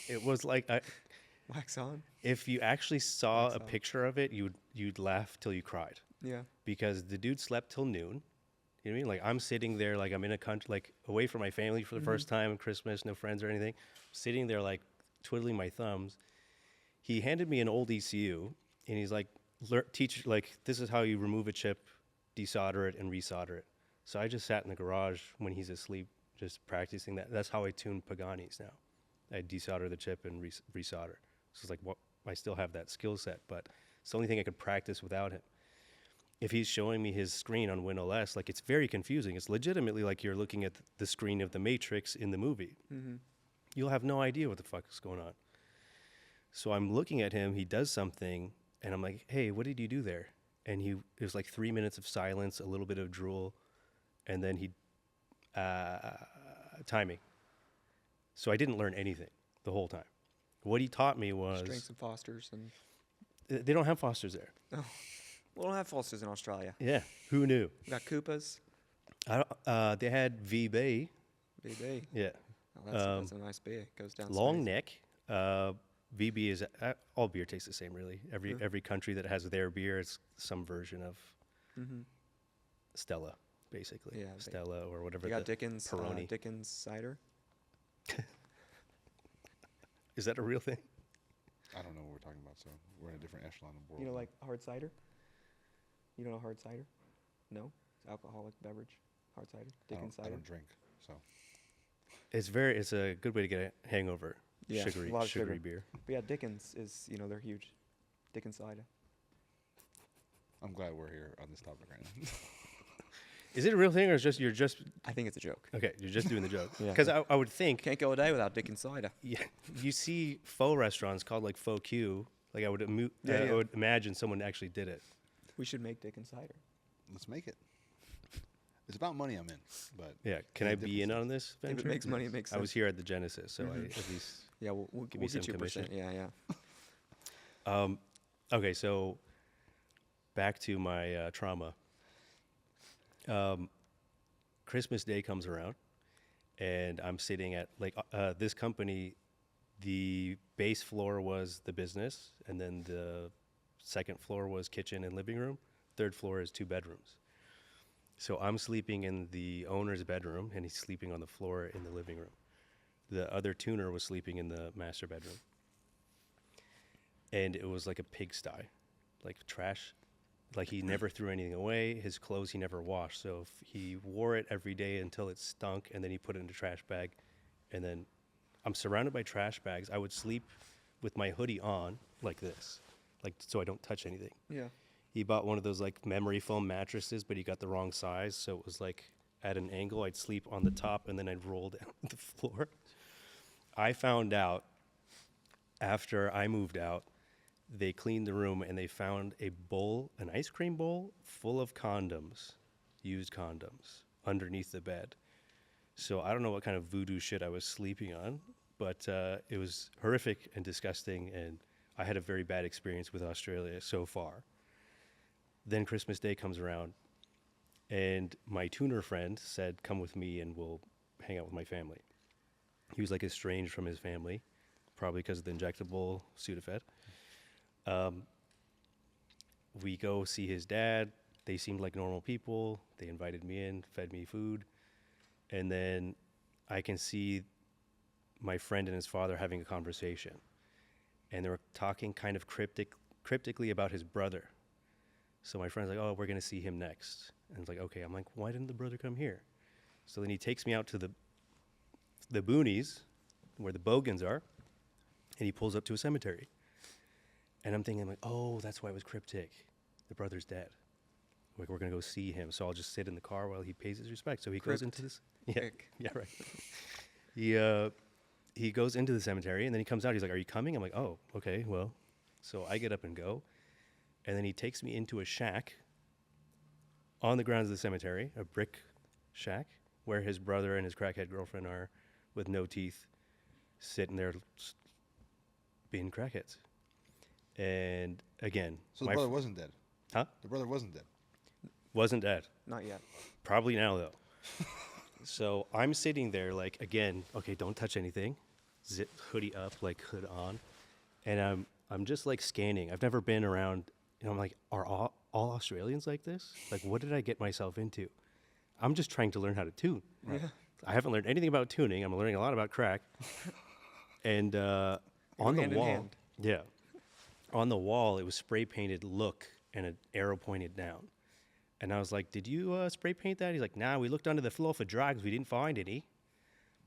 it was like, Wax on. if you actually saw Wax a on. picture of it, you'd laugh till you cried. Yeah. Because the dude slept till noon. You know what I mean? Like, I'm sitting there, like, I'm in a country, like, away from my family for the first time, Christmas, no friends or anything. Sitting there, like, twiddling my thumbs. He handed me an old ECU, and he's like, teach, like, this is how you remove a chip, desolder it, and resolder it. So I just sat in the garage when he's asleep, just practicing that. That's how I tune Paganis now. I desolder the chip and resolder. So it's like, what? I still have that skill set, but it's the only thing I could practice without him. If he's showing me his screen on WinOS, like, it's very confusing. It's legitimately like you're looking at the screen of the Matrix in the movie. You'll have no idea what the fuck is going on. So I'm looking at him, he does something, and I'm like, hey, what did you do there? And it was like 3 minutes of silence, a little bit of drool, and then timing. So I didn't learn anything the whole time. What he taught me was... Strengths and Fosters. And they don't have Fosters there. oh, we don't have Fosters in Australia. Yeah, who knew? We got Coopers. They had VB. VB. Yeah. Oh, that's a nice beer. Goes down Long smooth. neck. VB is all beer tastes the same, really. Every country that has their beer, it's some version of Stella, basically. Yeah, Stella or whatever. You got the Dickens, Peroni. Dickens cider. Is that a real thing? I don't know what we're talking about, so we're in a different echelon of world. You know, now. like hard cider. You don't know hard cider? No, it's alcoholic beverage. Hard cider, Dickens I cider. don't drink, so It's a good way to get a hangover. Yeah, Sugary, a lot of sugary sugar. beer. But yeah, Dickens is, they're huge. Dickens cider. I'm glad we're here on this topic right now. Is it a real thing, or is you're just I think it's a joke. okay? You're just doing the joke. Yeah. Because I would think, Can't go a day without Dickens cider. yeah, you see faux restaurants called like faux Q. Like I would, Yeah, I would imagine someone actually did it. We should make Dickens cider. Let's make it. It's about money I'm in, but Yeah, can I be in on this If venture? it makes money, it makes I sense. was here at the Genesis, so I at least. Yeah, we'll Give me get some you a percent. commission. Yeah. Okay, so back to my trauma. Christmas Day comes around, and I'm sitting at this company. The base floor was the business, and then the second floor was kitchen and living room. Third floor is 2 bedrooms. So I'm sleeping in the owner's bedroom, and he's sleeping on the floor in the living room. The other tuner was sleeping in the master bedroom. And it was like a pigsty, like trash. Like he never threw anything away. His clothes he never washed. So if he wore it every day until it stunk, and then he put it in a trash bag. And then I'm surrounded by trash bags. I would sleep with my hoodie on like this, like so I don't touch anything. Yeah. He bought one of those like memory foam mattresses, but he got the wrong size. So it was like at an angle. I'd sleep on the top, and then I'd roll down the floor. I found out after I moved out, they cleaned the room and they found a bowl, an ice cream bowl full of condoms, used condoms, underneath the bed. So I don't know what kind of voodoo shit I was sleeping on, but it was horrific and disgusting, and I had a very bad experience with Australia so far. Then Christmas Day comes around, and my tuner friend said, come with me and we'll hang out with my family. He was like estranged from his family, probably because of the injectable Sudafed. We go see his dad. They seemed like normal people. They invited me in, fed me food. And then I can see my friend and his father having a conversation. And they were talking kind of cryptically about his brother. So my friend's like, oh, we're going to see him next. And it's like, okay. I'm like, why didn't the brother come here? So then he takes me out to the boonies where the bogans are, and he pulls up to a cemetery. And I'm thinking, like, oh, that's why it was cryptic. The brother's dead. Like, we're going to go see him. So I'll just sit in the car while he pays his respects. So he goes into this. Yeah, yeah, right. He goes into the cemetery, and then he comes out. He's like, are you coming? I'm like, oh, okay, well. So I get up and go. And then he takes me into a shack on the grounds of the cemetery, a brick shack, where his brother and his crackhead girlfriend are with no teeth, sitting there being crackheads. And again, So the brother wasn't dead. Huh? The brother wasn't dead. Wasn't dead. Not yet. Probably now, though. So I'm sitting there, like, again, okay, don't touch anything. Zip, hoodie up, like, hood on. And I'm just, like, scanning. I've never been around, I'm like, are all Australians like this? Like, what did I get myself into? I'm just trying to learn how to tune. Yeah. I haven't learned anything about tuning. I'm learning a lot about crack. And on the hand in wall, hand. yeah, on the wall, it was spray painted "look" and an arrow pointed down. And I was like, "Did you spray paint that?" He's like, "Nah, we looked under the floor for drugs. We didn't find any."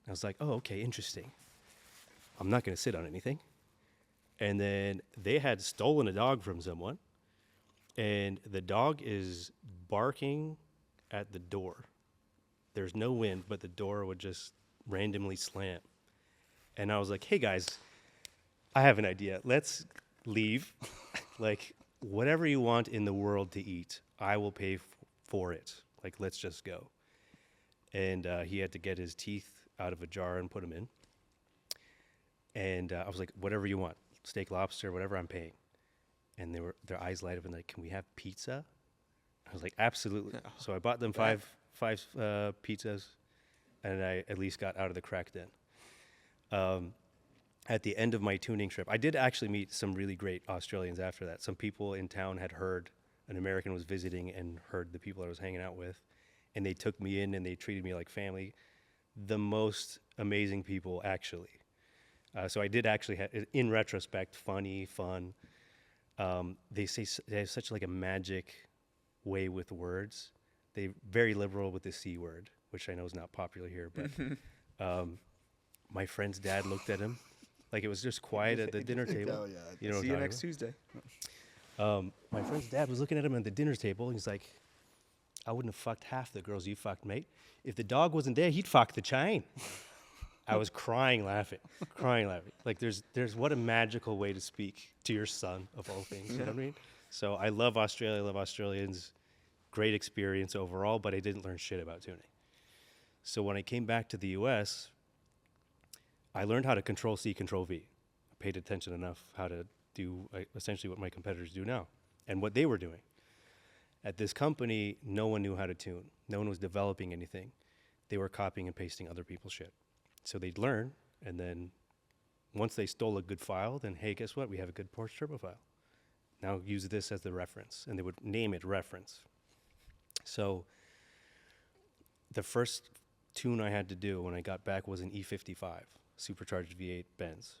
I was like, "Oh, okay, interesting. I'm not gonna sit on anything." And then they had stolen a dog from someone, and the dog is barking at the door. There's no wind, but the door would just randomly slam. And I was like, hey guys, I have an idea. Let's leave. Like, whatever you want in the world to eat, I will pay for it. Like, let's just go. And he had to get his teeth out of a jar and put them in. And I was like, whatever you want, steak, lobster, whatever, I'm paying. And their eyes light up and like, can we have pizza? I was like, absolutely. So I bought them five pizzas, and I at least got out of the crack den. At the end of my tuning trip, I did actually meet some really great Australians after that. Some people in town had heard an American was visiting and heard the people I was hanging out with, and they took me in and they treated me like family. The most amazing people, actually. So I did actually have, in retrospect, fun. They say they have such like a magic way with words. They very liberal with the C word, which I know is not popular here, but my friend's dad looked at him like it was just quiet at the dinner table. Oh, yeah. You know what See I'm you talking next about? Tuesday. My friend's dad was looking at him at the dinner table. And he's like, I wouldn't have fucked half the girls you fucked, mate. If the dog wasn't there, he'd fuck the chain. I was crying, laughing. Like there's what a magical way to speak to your son of all things. You know what I mean? So I love Australia. I love Australians. Great experience overall, but I didn't learn shit about tuning. So when I came back to the US, I learned how to control C, control V. I paid attention enough how to do essentially what my competitors do now and what they were doing. At this company, no one knew how to tune. No one was developing anything. They were copying and pasting other people's shit. So they'd learn, and then once they stole a good file, then hey, guess what? We have a good Porsche turbo file. Now use this as the reference, and they would name it reference. So the first tune I had to do when I got back was an E55, supercharged V8 Benz.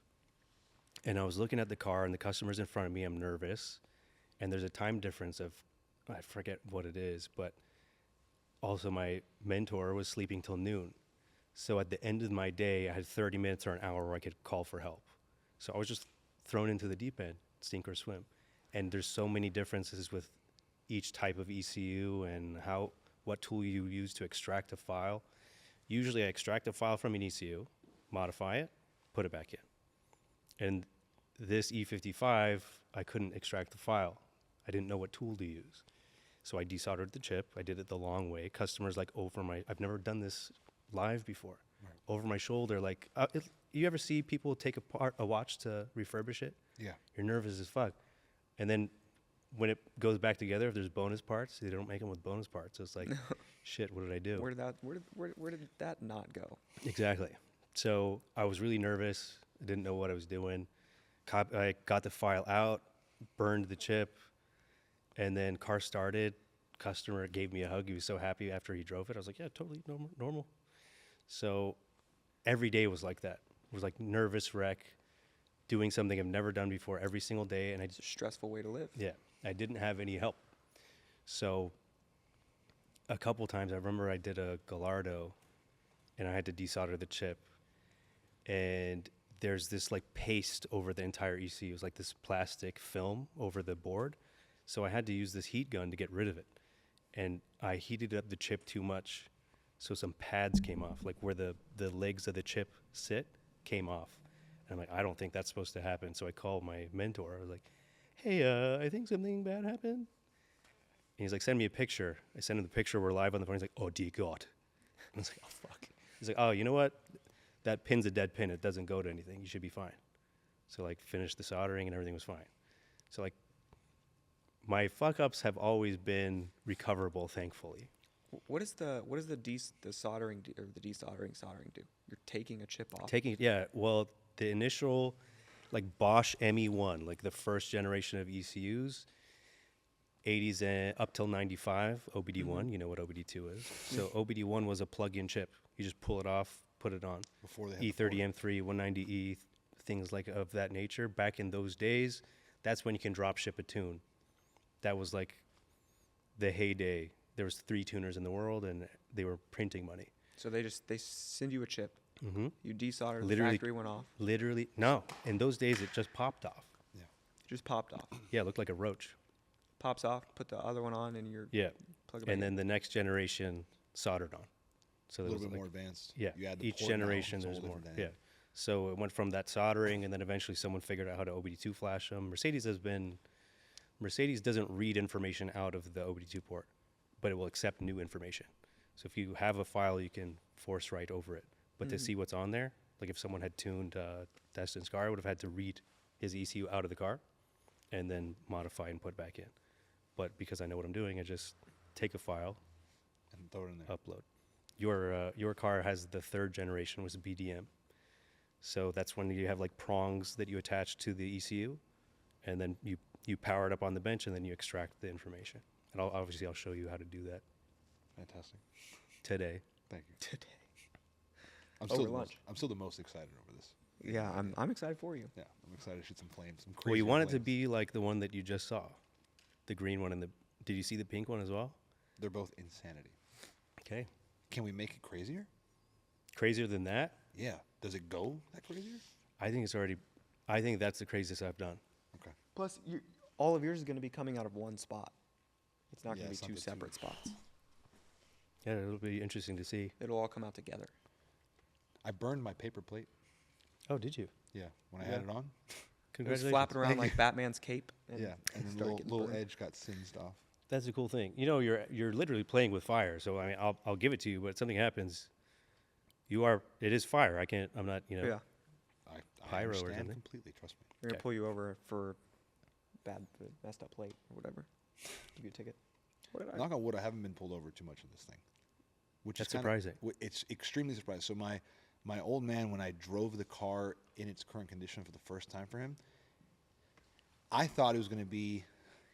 And I was looking at the car, and the customer's in front of me. I'm nervous, and there's a time difference of, I forget what it is, but also my mentor was sleeping till noon. So at the end of my day, I had 30 minutes or an hour where I could call for help. So I was just thrown into the deep end, sink or swim. And there's so many differences with each type of ECU and what tool you use to extract a file. Usually I extract a file from an ECU, modify it, put it back in. And this E55, I couldn't extract the file. I didn't know what tool to use. So I desoldered the chip. I did it the long way. Customers like I've never done this live before. Right. Over my shoulder, like, you ever see people take apart a watch to refurbish it? Yeah. You're nervous as fuck. And then when it goes back together, if there's bonus parts, they don't make them with bonus parts. So it's like, shit, what did I do? Where did that not go? Exactly. So I was really nervous. I didn't know what I was doing. I got the file out, burned the chip, and then car started. Customer gave me a hug. He was so happy after he drove it. I was like, yeah, totally normal. So every day was like that. It was like nervous wreck, doing something I've never done before every single day. And It's a stressful way to live. yeah, I didn't have any help. So a couple times I remember I did a Gallardo and I had to desolder the chip. And there's this like paste over the entire ECU. It was like this plastic film over the board. So I had to use this heat gun to get rid of it. And I heated up the chip too much. So some pads came off, like where the legs of the chip sit came off. And I'm like, I don't think that's supposed to happen. So I called my mentor. I was like, hey, I think something bad happened. And he's like, send me a picture. I sent him the picture. We're live on the phone. He's like, oh, dear God. And I was like, oh, fuck. He's like, oh, you know what? That pin's a dead pin. It doesn't go to anything. You should be fine. So like finished the soldering and everything was fine. So like my fuck ups have always been recoverable, thankfully. What does the soldering or the desoldering do? You're taking a chip off. Well, the initial like Bosch ME1, like the first generation of ECUs, 80s and up till 95, OBD1, you know what OBD2 is. So OBD1 was a plug-in chip. You just pull it off, put it on. Before they had E30 M3, 190E, things like of that nature. Back in those days, that's when you can drop ship a tune. That was like the heyday. There was 3 tuners in the world, and they were printing money. So they send you a chip. Mm-hmm. You desolder. The Literally- factory went off. Literally, no. In those days, it just popped off. Yeah. Just popped off. Yeah, it looked like a roach. Pops off. Put the other one on, and you're Yeah. plug it back And in. then the next generation soldered on. So A there little was bit like, more advanced. yeah, You add the each port now, generation it's a there's whole more. different Yeah. dynamic. So it went from that soldering, and then eventually someone figured out how to OBD2 flash them. Mercedes doesn't read information out of the OBD2 port, but it will accept new information. So if you have a file, you can force write over it. But to see what's on there, like if someone had tuned Destin's car, I would have had to read his ECU out of the car and then modify and put back in. But because I know what I'm doing, I just take a file, And throw it in there. upload. Your car has the 3rd generation, was BDM. So that's when you have like prongs that you attach to the ECU, and then you You power it up on the bench, and then you extract the information. And I'll show you how to do that Fantastic. today. Thank you. Today. I'm Over still, lunch. I'm still the most excited over this. Yeah, I'm excited for you. Yeah, I'm excited to shoot some flames. Some crazy Well, you want it to flames. be like the one that you just saw, the green one and the. Did you see the pink one as well? They're both insanity. Okay. Can we make it crazier? Crazier than that? Yeah. Does it go that crazier? I think it's already. I think that's the craziest I've done. Okay. Plus, all of yours is going to be coming out of one spot. It's not Yeah, going it's to not be two the two. separate spots. Yeah, it'll be interesting to see. It'll all come out together. I burned my paper plate. Oh, did you? Yeah. When I Yeah. had it on. It was Congratulations. flapping around Thank like you. Batman's cape. And Yeah. And then the started getting little burned. edge got singed off. That's a cool thing. You know, you're literally playing with fire. So I mean, I'll give it to you. But if something happens, it is fire. I'm not. You know. Yeah. I Pyro or understand something. completely. Trust me. They're going to Okay. pull you over for messed up plate or whatever. Give you a ticket. What did I? Knock on wood, I haven't been pulled over too much in this thing. Which That's is kinda- surprising. It's extremely surprising. So my old man, when I drove the car in its current condition for the first time for him, I thought it was going to be,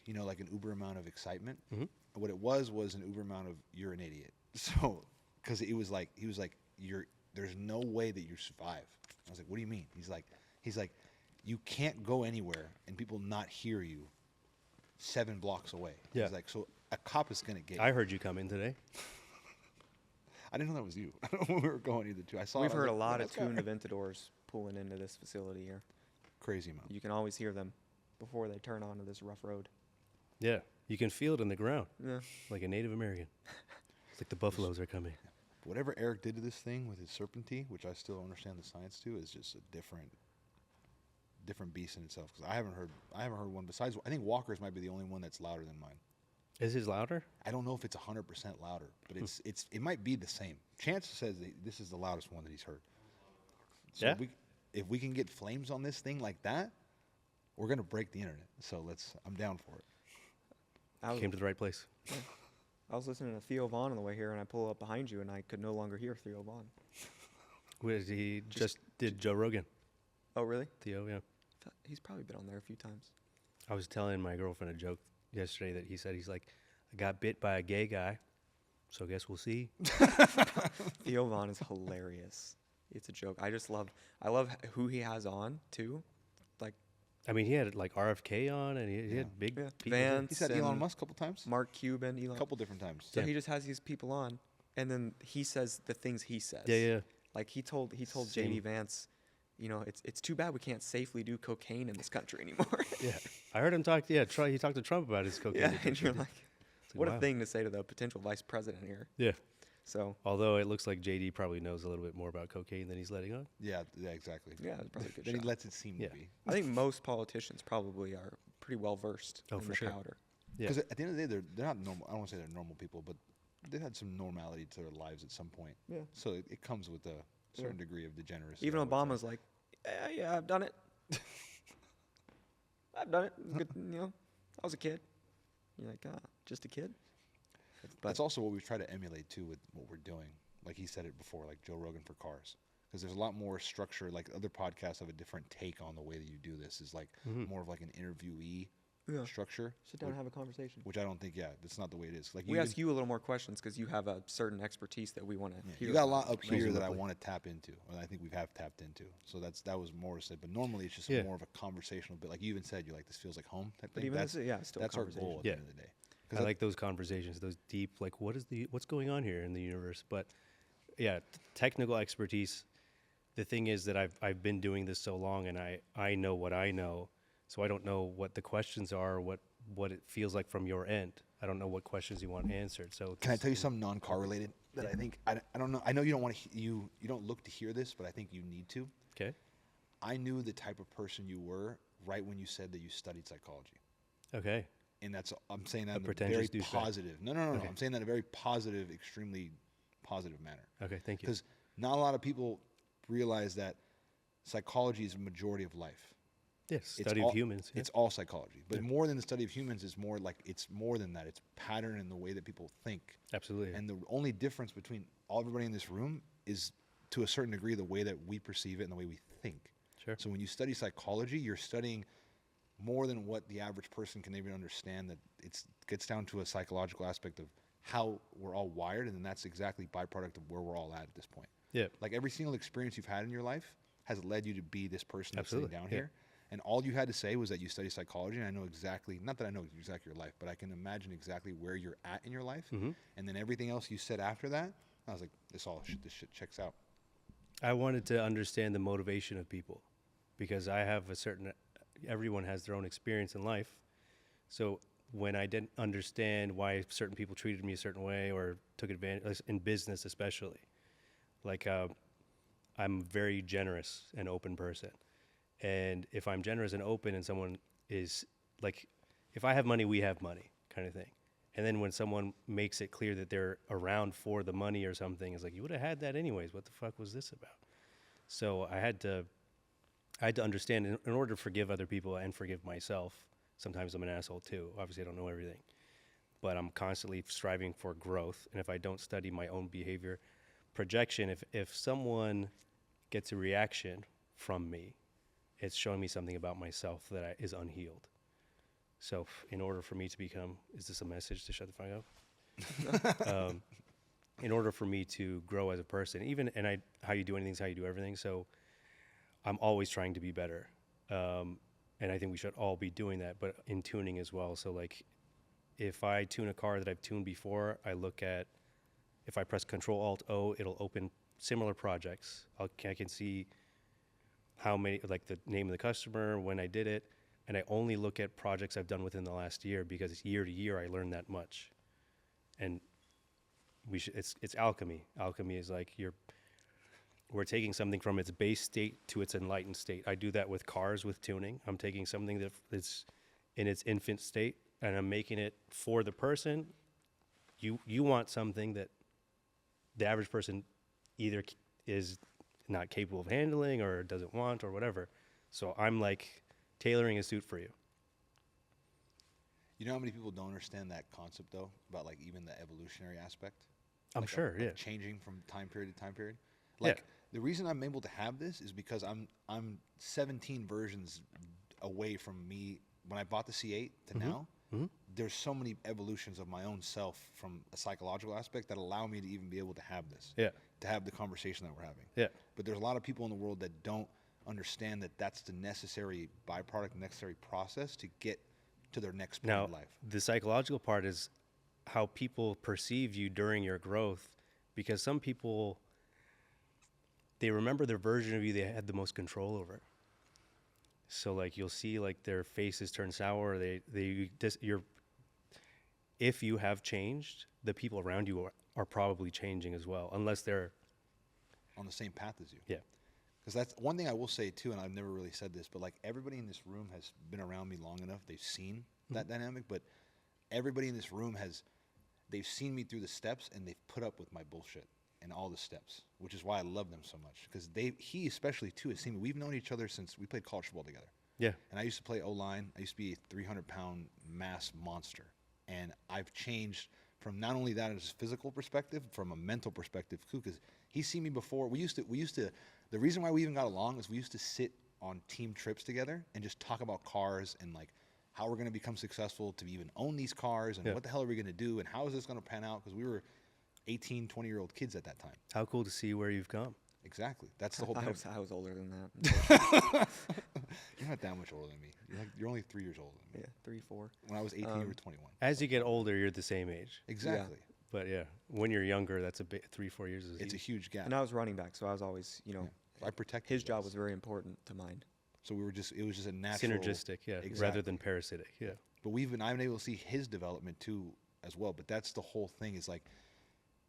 you know, like an uber amount of excitement. Mhm. What it was an uber amount of you're an idiot. So, because he was like, there's no way that you survive. I was like, what do you mean? He's like, you can't go anywhere and people not hear you 7 blocks away. Yeah. He's like, so a cop is going to get you. I heard you come in today. I didn't know that was you. I don't know where we were going either two. I saw. We've it, I was heard a like, lot of "That's kinda tuned Aventadors pulling into this facility here. crazy amount. You can always hear them before they turn onto this rough road. Yeah, you can feel it in the ground, Yeah. like a Native American. It's like the buffaloes are coming. Whatever Eric did to this thing with his serpentine, which I still don't understand the science to, is just a different beast in itself. Because I haven't heard one besides. I think Walker's might be the only one that's louder than mine. Is his louder? I don't know if it's 100% louder, but it might be the same. Chance says that this is the loudest one that he's heard. So Yeah? if we can get flames on this thing like that, we're gonna break the internet. So I'm down for it. I was, Came to the right place. I was listening to Theo Vaughn on the way here, and I pull up behind you, and I could no longer hear Theo Vaughn. He just did Joe Rogan. Oh, really? Theo, yeah. He's probably been on there a few times. I was telling my girlfriend a joke yesterday that he's like, I got bit by a gay guy, so I guess we'll see. Theo Vaughn is hilarious. It's a joke. I love who he has on too. Like I mean, he had like RFK on, and he had big Yeah. people. Vance. He said Elon And Musk a couple times. Mark Cuban, A Elon. couple different times. So Yeah. he just has these people on, and then he says the things he says. Yeah, yeah. Like he told Same. JD Vance, you know, it's too bad we can't safely do cocaine in this country anymore. Yeah, I heard him talk. Yeah, he talked to Trump about his cocaine. yeah, addiction. and you're like, It's like, what wow. a thing to say to the potential vice president here. Yeah. So Although it looks like JD probably knows a little bit more about cocaine than he's letting on. Yeah, exactly. yeah, it's probably a good Then he shot. lets it seem Yeah. to be. I think most politicians probably are pretty well versed Oh, in for the sure. powder. Yeah. Because at the end of the day, they're not normal. I don't want to say they're normal people, but they've had some normality to their lives at some point. Yeah. So it comes with a certain degree of degeneracy. Even I would say. Obama's like, yeah, I've done it. I've done it. Good, you know, I was a kid. You're like, just a kid. That's also what we try to emulate too with what we're doing. Like he said it before, like Joe Rogan for cars. Because there's a lot more structure. Like other podcasts have a different take on the way that you do this. Is like more of like an interviewee Yeah. structure. Sit down and have a conversation. Which I don't think. Yeah, that's not the way it is. Like We ask you a little more questions because you have a certain expertise that we want to hear. You got a about. lot up here that I Presumably. want to tap into, and I think we have tapped into. So that was more to say. But normally it's just Yeah. more of a conversational bit. Like you even said, you're like, this feels like home. Type But thing. even That's this, it's still a that's our conversation. goal at Yeah. the end of the day. I like those conversations, those deep, like what's going on here in the universe. But yeah, technical expertise. The thing is that I've been doing this so long, and I know what I know, so I don't know what the questions are, what it feels like from your end. I don't know what questions you want answered. So Can I tell you something non-car related that I think I don't know? I know you don't want to you don't look to hear this, but I think you need to. Okay. I knew the type of person you were right when you said that you studied psychology, Okay. and I'm saying that A in a very pretentious douchebag. positive. No. Okay. I'm saying that in a very positive, extremely positive manner. Okay. Thank you. Because not a lot of people realize that psychology is a majority of life. Yes. It's Study all- of humans. Yeah. It's all psychology, but Yeah. more than the study of humans is more like it's more than that. It's pattern in the way that people think, Absolutely. and the only difference between everybody in this room is, to a certain degree, the way that we perceive it and the way we think. Sure. So when you study psychology, you're studying more than what the average person can even understand, that it gets down to a psychological aspect of how we're all wired, and then that's exactly byproduct of where we're all at this point. Yeah. Like every single experience you've had in your life has led you to be this person that's sitting Absolutely. down here. And all you had to say was that you study psychology, and I know exactly, not that I know exactly your life, but I can imagine exactly where you're at in your life. Mm-hmm. And then everything else you said after that, I was like, this shit checks out. I wanted to understand the motivation of people, because I have everyone has their own experience in life. So when I didn't understand why certain people treated me a certain way or took advantage, in business especially, like I'm a very generous and open person. And if I'm generous and open and someone is like, if I have money, we have money kind of thing. And then when someone makes it clear that they're around for the money or something, it's like, you would have had that anyways. What the fuck was this about? So I had to understand in order to forgive other people and forgive myself. Sometimes I'm an asshole too. Obviously I don't know everything, but I'm constantly striving for growth. And if I don't study my own behavior projection, if someone gets a reaction from me, it's showing me something about myself that is unhealed. So in order for me to become, is this a message to shut the fuck up? In order for me to grow as a person, how you do anything is how you do everything. So I'm always trying to be better. And I think we should all be doing that, but in tuning as well. So like if I tune a car that I've tuned before, I look at, if I press Control-Alt-O, it'll open similar projects. I can see how many, like the name of the customer, when I did it, and I only look at projects I've done within the last year, because it's year to year I learn that much. And it's alchemy. Alchemy is like we're taking something from its base state to its enlightened state. I do that with cars, with tuning. I'm taking something that's in its infant state, and I'm making it for the person. You want something that the average person either is not capable of handling or doesn't want or whatever. So I'm like tailoring a suit for you. You know how many people don't understand that concept though, about like even the evolutionary aspect? I'm Like sure, of yeah. changing from time period to time period. Like Yeah. the reason I'm able to have this is because I'm 17 versions away from me when I bought the C8 to now. Mm-hmm. There's so many evolutions of my own self from a psychological aspect that allow me to even be able to have this. Yeah. To have the conversation that we're having. Yeah. But there's a lot of people in the world that don't understand that that's the necessary byproduct, necessary process to get to their next point Now, of life. the psychological part is how people perceive you during your growth, because some people, they remember their version of you they had the most control over. So like you'll see like their faces turn sour. If you have changed, the people around you are probably changing as well, unless they're On the same path as you. yeah. Because that's one thing I will say too, and I've never really said this, but like everybody in this room has been around me long enough. They've seen that dynamic, but everybody in this room they've seen me through the steps, and they've put up with my bullshit and all the steps, which is why I love them so much. Because he especially too has seen me. We've known each other since we played college football together. Yeah. And I used to play O-line. I used to be a 300-pound mass monster. And I've changed from not only that as a physical perspective, from a mental perspective too, because he's seen me before. We used to, the reason why we even got along is we used to sit on team trips together and just talk about cars and like how we're going to become successful to even own these cars and what the hell are we going to do and how is this going to pan out, because we were 18, 20-year-old kids at that time. How cool to see where you've come. Exactly. That's the whole thing. I was older than that. You're not that much older than me. You're only 3 years older than me. Yeah, 3, 4. When I was 18, you were 21. As you get older, you're the same age. Exactly. But yeah, when you're younger, that's a bit 3-4 years is It's a huge. huge gap. And I was running back, so I was always, So I protected his you job guys. was very important to mine. So it was just a natural. Synergistic, yeah, rather Exactly. than parasitic, yeah. But I've been able to see his development too as well. But that's the whole thing, is like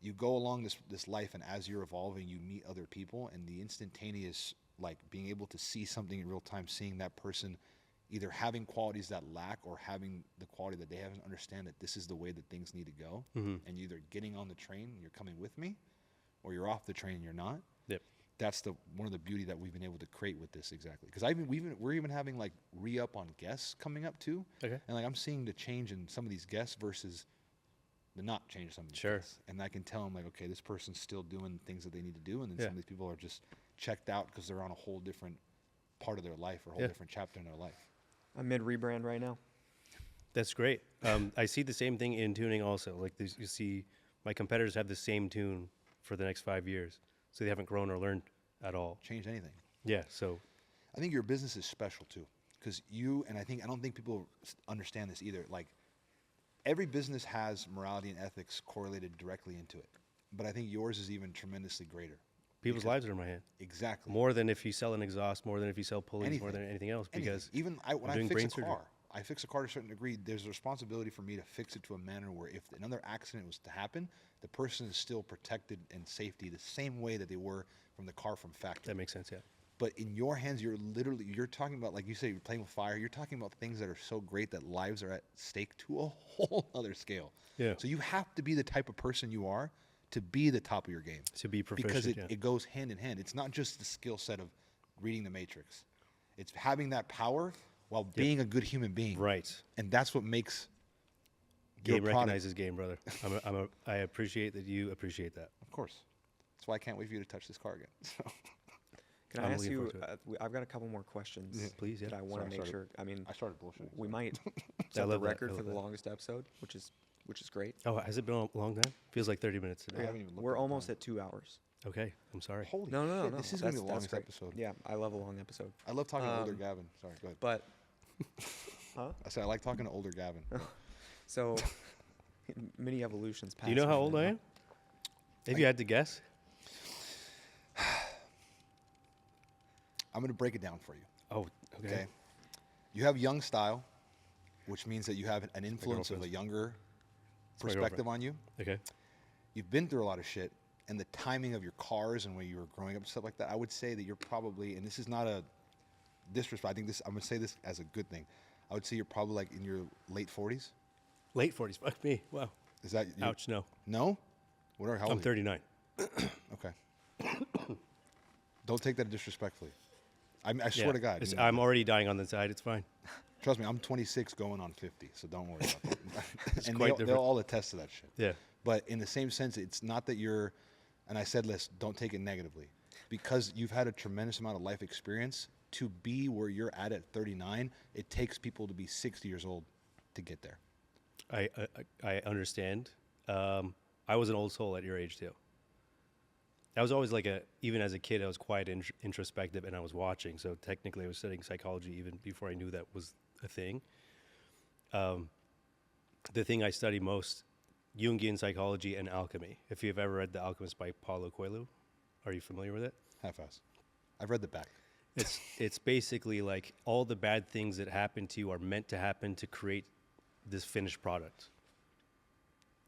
you go along this life, and as you're evolving, you meet other people, and the instantaneous, like being able to see something in real time, seeing that person either having qualities that lack or having the quality that they haven't, understand that this is the way that things need to go, and you're either getting on the train and you're coming with me, or you're off the train and you're not. Yep. That's one of the beauty that we've been able to create with this, exactly. Because we're even having like re-up on guests coming up too. Okay. And like I'm seeing the change in some of these guests versus the not change of some of these Sure. guests. And I can tell them like, okay, this person's still doing things that they need to do, and then Yeah. some of these people are just checked out because they're on a whole different part of their life or a whole Yeah. different chapter in their life. I'm mid rebrand right now. That's great. I see the same thing in tuning also. Like you see, my competitors have the same tune for the next 5 years, so they haven't grown or learned at all. Change anything. Yeah. So I think your business is special too, because I don't think people understand this either. Like, every business has morality and ethics correlated directly into it, but I think yours is even tremendously greater. people's lives are in my hand. Exactly. More than if you sell an exhaust, more than if you sell pulleys, more than anything else. Anything. Because even when I'm I doing fix brain a surgery. car, I fix a car to a certain degree. There's a responsibility for me to fix it to a manner where if another accident was to happen, the person is still protected and safety the same way that they were from the car from factory. That makes sense, yeah. But in your hands, you're talking about, like you say, you're playing with fire. You're talking about things that are so great that lives are at stake to a whole other scale. Yeah. So you have to be the type of person you are to be the top of your game. To be proficient, because yeah. it goes hand in hand. It's not just the skill set of reading the matrix. It's having that power while being a good human being. Right. And that's what makes your Game product. recognizes game, brother. I appreciate that you appreciate that. Of course. That's why I can't wait for you to touch this car again. So. Can I'm I ask looking you? forward to I've got a couple more questions. Yeah. Please, yeah. That I want to make sure. I mean, I started bullshitting. we might I set the love that. record I for love the that. longest episode, which is great. Oh, has it been a long time? Feels like 30 minutes I today. haven't even looked We're at the almost time. at 2 hours. Okay, I'm sorry. Holy No. shit, This is going to be the That's longest great. episode. Yeah, I love a long episode. I love talking to older Um, Gavin. Sorry, go ahead. But, huh? I said I like talking to older Gavin. So, mini evolutions. Do you know how old I am? If you had to guess. I'm going to break it down for you. Oh, okay. Okay. You have young style, which means that you have an influence of a girlfriend's. younger my perspective on you. Okay. You've been through a lot of shit, and the timing of your cars and when you were growing up and stuff like that, I would say that you're probably, and this is not a disrespect, I think this, I'm going to say this as a good thing. I would say you're probably like in your late 40s. Late 40s. Fuck me. Wow. Is that you? Ouch, no. No? What are, how I'm old are you? 39. Okay. Don't take that disrespectfully. I swear to God. It's- you know, I'm already dying on the side. It's fine. trust me, I'm 26 going on 50, so don't worry about that. And quite they'll different. all attest to that shit. Yeah. But in the same sense, it's not that you're, and I said this, don't take it negatively. Because you've had a tremendous amount of life experience, to be where you're at 39, it takes people to be 60 years old to get there. I understand. I was an old soul at your age too. I was always like even as a kid, I was quite introspective and I was watching. So technically I was studying psychology even before I knew that was a thing. The thing I study most, Jungian psychology and alchemy. If you've ever read The Alchemist by Paulo Coelho, are you familiar with it? Half-ass. I've read the back. It's basically like all the bad things that happen to you are meant to happen to create this finished product.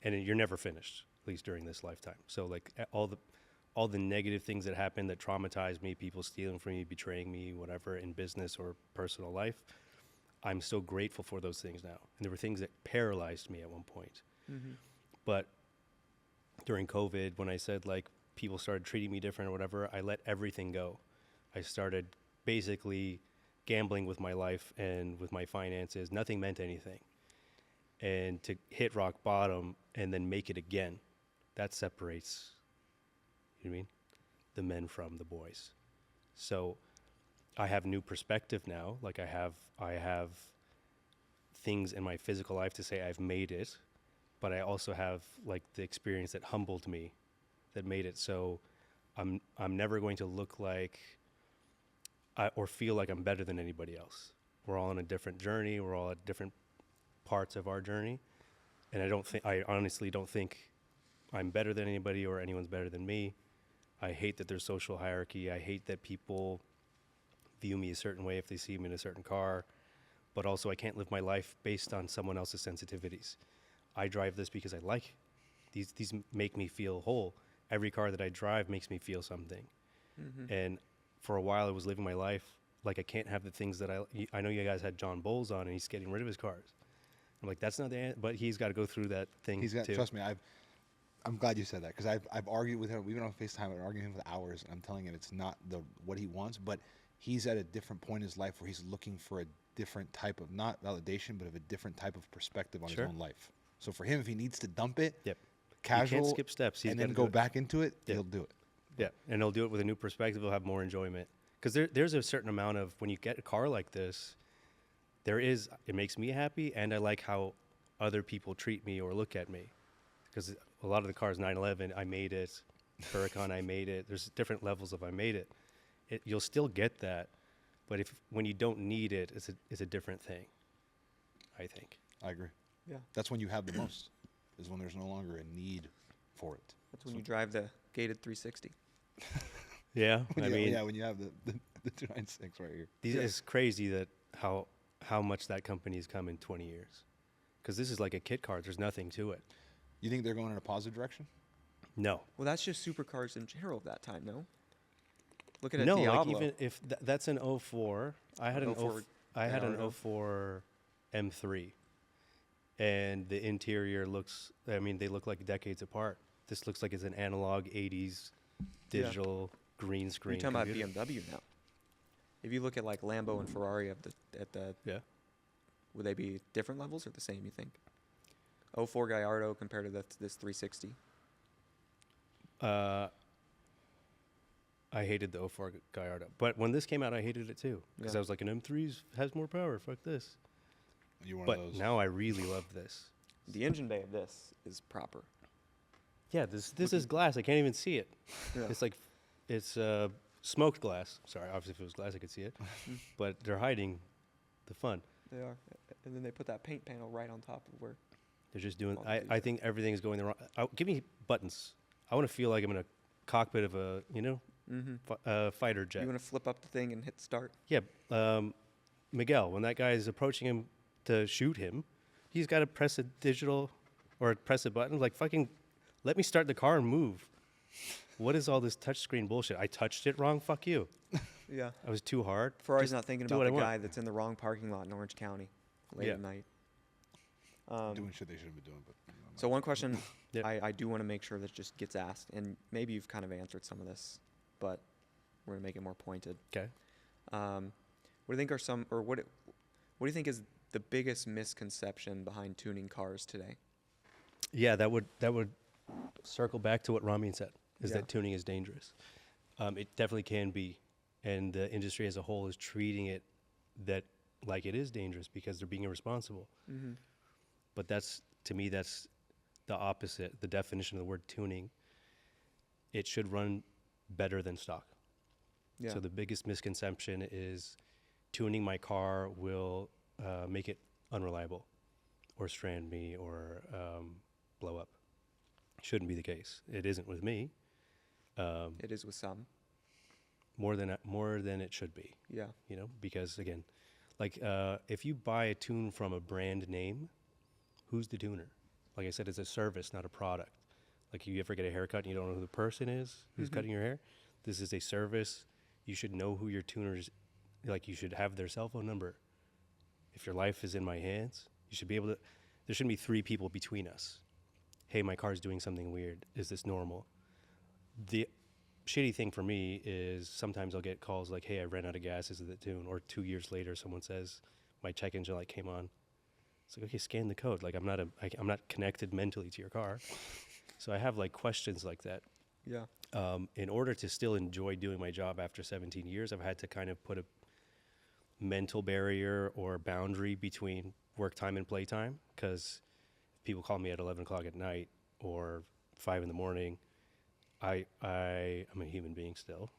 And you're never finished, at least during this lifetime. So like all the negative things that happen that traumatize me, people stealing from me, betraying me, whatever, in business or personal life, I'm so grateful for those things now. And there were things that paralyzed me at one point. But during COVID, when I said like people started treating me different or whatever, I let everything go. I started basically gambling with my life and with my finances. Nothing meant anything. And to hit rock bottom and then make it again, that separates, you know what I mean, the men from the boys. So I have new perspective now. Like I have things in my physical life to say I've made it, but I also have like the experience that humbled me, that made it so I'm never going to look like or feel like I'm better than anybody else. We're all on a different journey. We're all at different parts of our journey. And I honestly don't think I'm better than anybody or anyone's better than me. I hate that there's social hierarchy. I hate that people view me a certain way if they see me in a certain car. But also I can't live my life based on someone else's sensitivities. I drive this because I like it. These make me feel whole. Every car that I drive makes me feel something. And for a while I was living my life like I can't have the things that I know you guys had John Bowles on and he's getting rid of his cars. I'm like, that's not the end, but he's got to go through that thing too. Trust me, I'm glad you said that, because I've argued with him. We've been on FaceTime and arguing with him for hours, and I'm telling him it's not what he wants, but he's at a different point in his life where he's looking for a different type of, not validation, but of a different type of perspective on Sure. his own life. So for him, if he needs to dump it, Yep. casual, He can't skip steps. He's and then gotta go do it. back into it, Yeah. he'll do it. Yeah, and he'll do it with a new perspective. He'll have more enjoyment. Because there's a certain amount of, when you get a car like this, it makes me happy, and I like how other people treat me or look at me. Because a lot of the cars, 911, I made it. Huracan, I made it. There's different levels of I made it. You'll still get that, but when you don't need it, it's a different thing, I think. I agree. Yeah. That's when you have the most, is when there's no longer a need for it. That's when you drive the gated 360. Yeah, I mean, yeah, when you have the 296 right here. it's crazy that how much that company's come in 20 years. Because this is like a kit car. There's nothing to it. You think they're going in a positive direction? No. Well, that's just supercars in general of that time, no? Look at a No, Diablo. like even if that's an 04, I had an 04 I had an Gallardo. 04 M3, and the interior looks. I mean, they look like decades apart. This looks like it's an analog 80s digital green screen. You're talking computer. about BMW now. If you look at like Lambo and Ferrari at the Yeah. would they be different levels or the same, you think? 04 Gallardo compared to this 360. I hated the 04 Gallardo, but when this came out, I hated it too because Yeah. I was like, an M3 has more power. Fuck this. You're one But of those. now I really love this. The engine bay of this is proper. Yeah, this is glass. I can't even see it. Yeah. It's like it's smoked glass. Sorry, obviously if it was glass, I could see it, but they're hiding the fun. They are. And then they put that paint panel right on top of where. They're just doing. All the I detail. think everything's going the wrong. Give me buttons. I want to feel like I'm in a cockpit of a fighter jet. You want to flip up the thing and hit start? Yeah, Miguel. When that guy is approaching him to shoot him, he's got to press a digital or press a button. Like fucking, let me start the car and move. What is all this touchscreen bullshit? I touched it wrong. Fuck you. Yeah. I was too hard. Ferrari's Just not thinking do about what I the want. guy that's in the wrong parking lot in Orange County late Yeah. at night. doing shit they shouldn't be doing. But So one question Yep. I do want to make sure that just gets asked, and maybe you've kind of answered some of this, but we're gonna make it more pointed. Okay. What do you think are some, or what do you think is the biggest misconception behind tuning cars today? Yeah, that would circle back to what Ramin said, is Yeah. that tuning is dangerous. It definitely can be, and the industry as a whole is treating it that like it is dangerous because they're being irresponsible. Mm-hmm. But to me, that's the opposite, the definition of the word tuning. It should run better than stock. Yeah. So the biggest misconception is tuning my car will make it unreliable or strand me or blow up. Shouldn't be the case. It isn't with me. It is with some. More than it should be. Yeah. You know, because again, like if you buy a tune from a brand name, who's the tuner? Like I said, it's a service, not a product. Like you ever get a haircut and you don't know who the person is who's cutting your hair? This is a service. You should know who your tuners, like you should have their cell phone number. If your life is in my hands, you should be able to, there shouldn't be three people between us. Hey, my car's doing something weird. Is this normal? The shitty thing for me is sometimes I'll get calls like, hey, I ran out of gas. Is it the tune? Or 2 years later, someone says, my check engine light came on. It's like, okay, scan the code. Like I'm not connected mentally to your car. So I have like questions like that. Yeah. In order to still enjoy doing my job after 17 years, I've had to kind of put a mental barrier or boundary between work time and play time. Because people call me at 11 o'clock at night or 5 in the morning. I'm a human being still.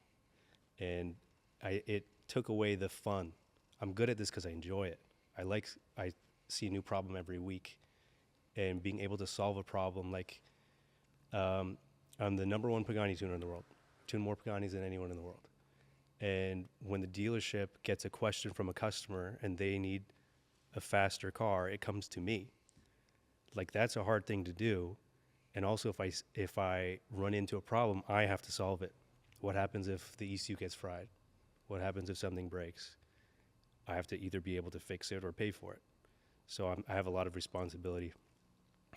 And it took away the fun. I'm good at this because I enjoy it. I see a new problem every week. And being able to solve a problem like... I'm the number one Pagani tuner in the world. Tune more Paganis than anyone in the world. And when the dealership gets a question from a customer and they need a faster car, it comes to me. Like that's a hard thing to do. And also if I run into a problem, I have to solve it. What happens if the ECU gets fried? What happens if something breaks? I have to either be able to fix it or pay for it. So I have a lot of responsibility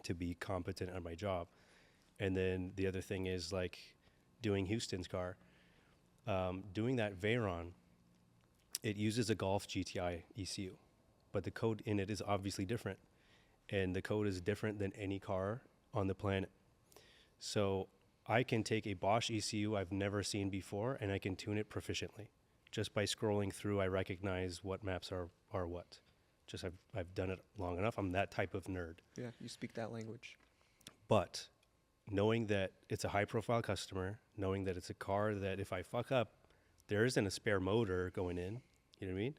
to be competent at my job. And then the other thing is like doing Houston's car. Doing that Veyron, it uses a Golf GTI ECU, but the code in it is obviously different. And the code is different than any car on the planet. So I can take a Bosch ECU I've never seen before and I can tune it proficiently. Just by scrolling through, I recognize what maps are what. Just I've done it long enough. I'm that type of nerd. Yeah, you speak that language. But knowing that it's a high profile customer, knowing that it's a car that if I fuck up, there isn't a spare motor going in. You know what I mean?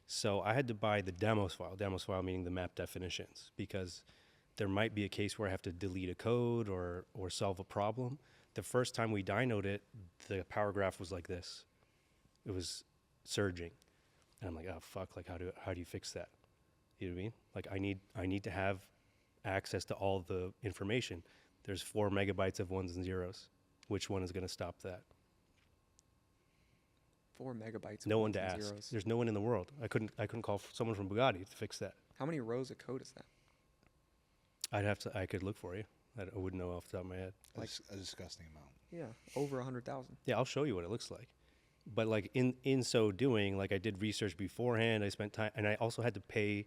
So I had to buy the demos file meaning the map definitions, because there might be a case where I have to delete a code or solve a problem. The first time we dynoed it, the power graph was like this. It was surging. And I'm like, oh fuck, like how do you fix that? You know what I mean? Like I need to have access to all the information. There's 4 megabytes of ones and zeros. Which one is going to stop that? 4 megabytes. No of one to ones and ask. zeros. There's no one in the world. I couldn't call someone from Bugatti to fix that. How many rows of code is that? I could look for you. I wouldn't know off the top of my head. Like- A disgusting amount. Yeah, over 100,000. Yeah, I'll show you what it looks like. But like in so doing, like I did research beforehand. I spent time, and I also had to pay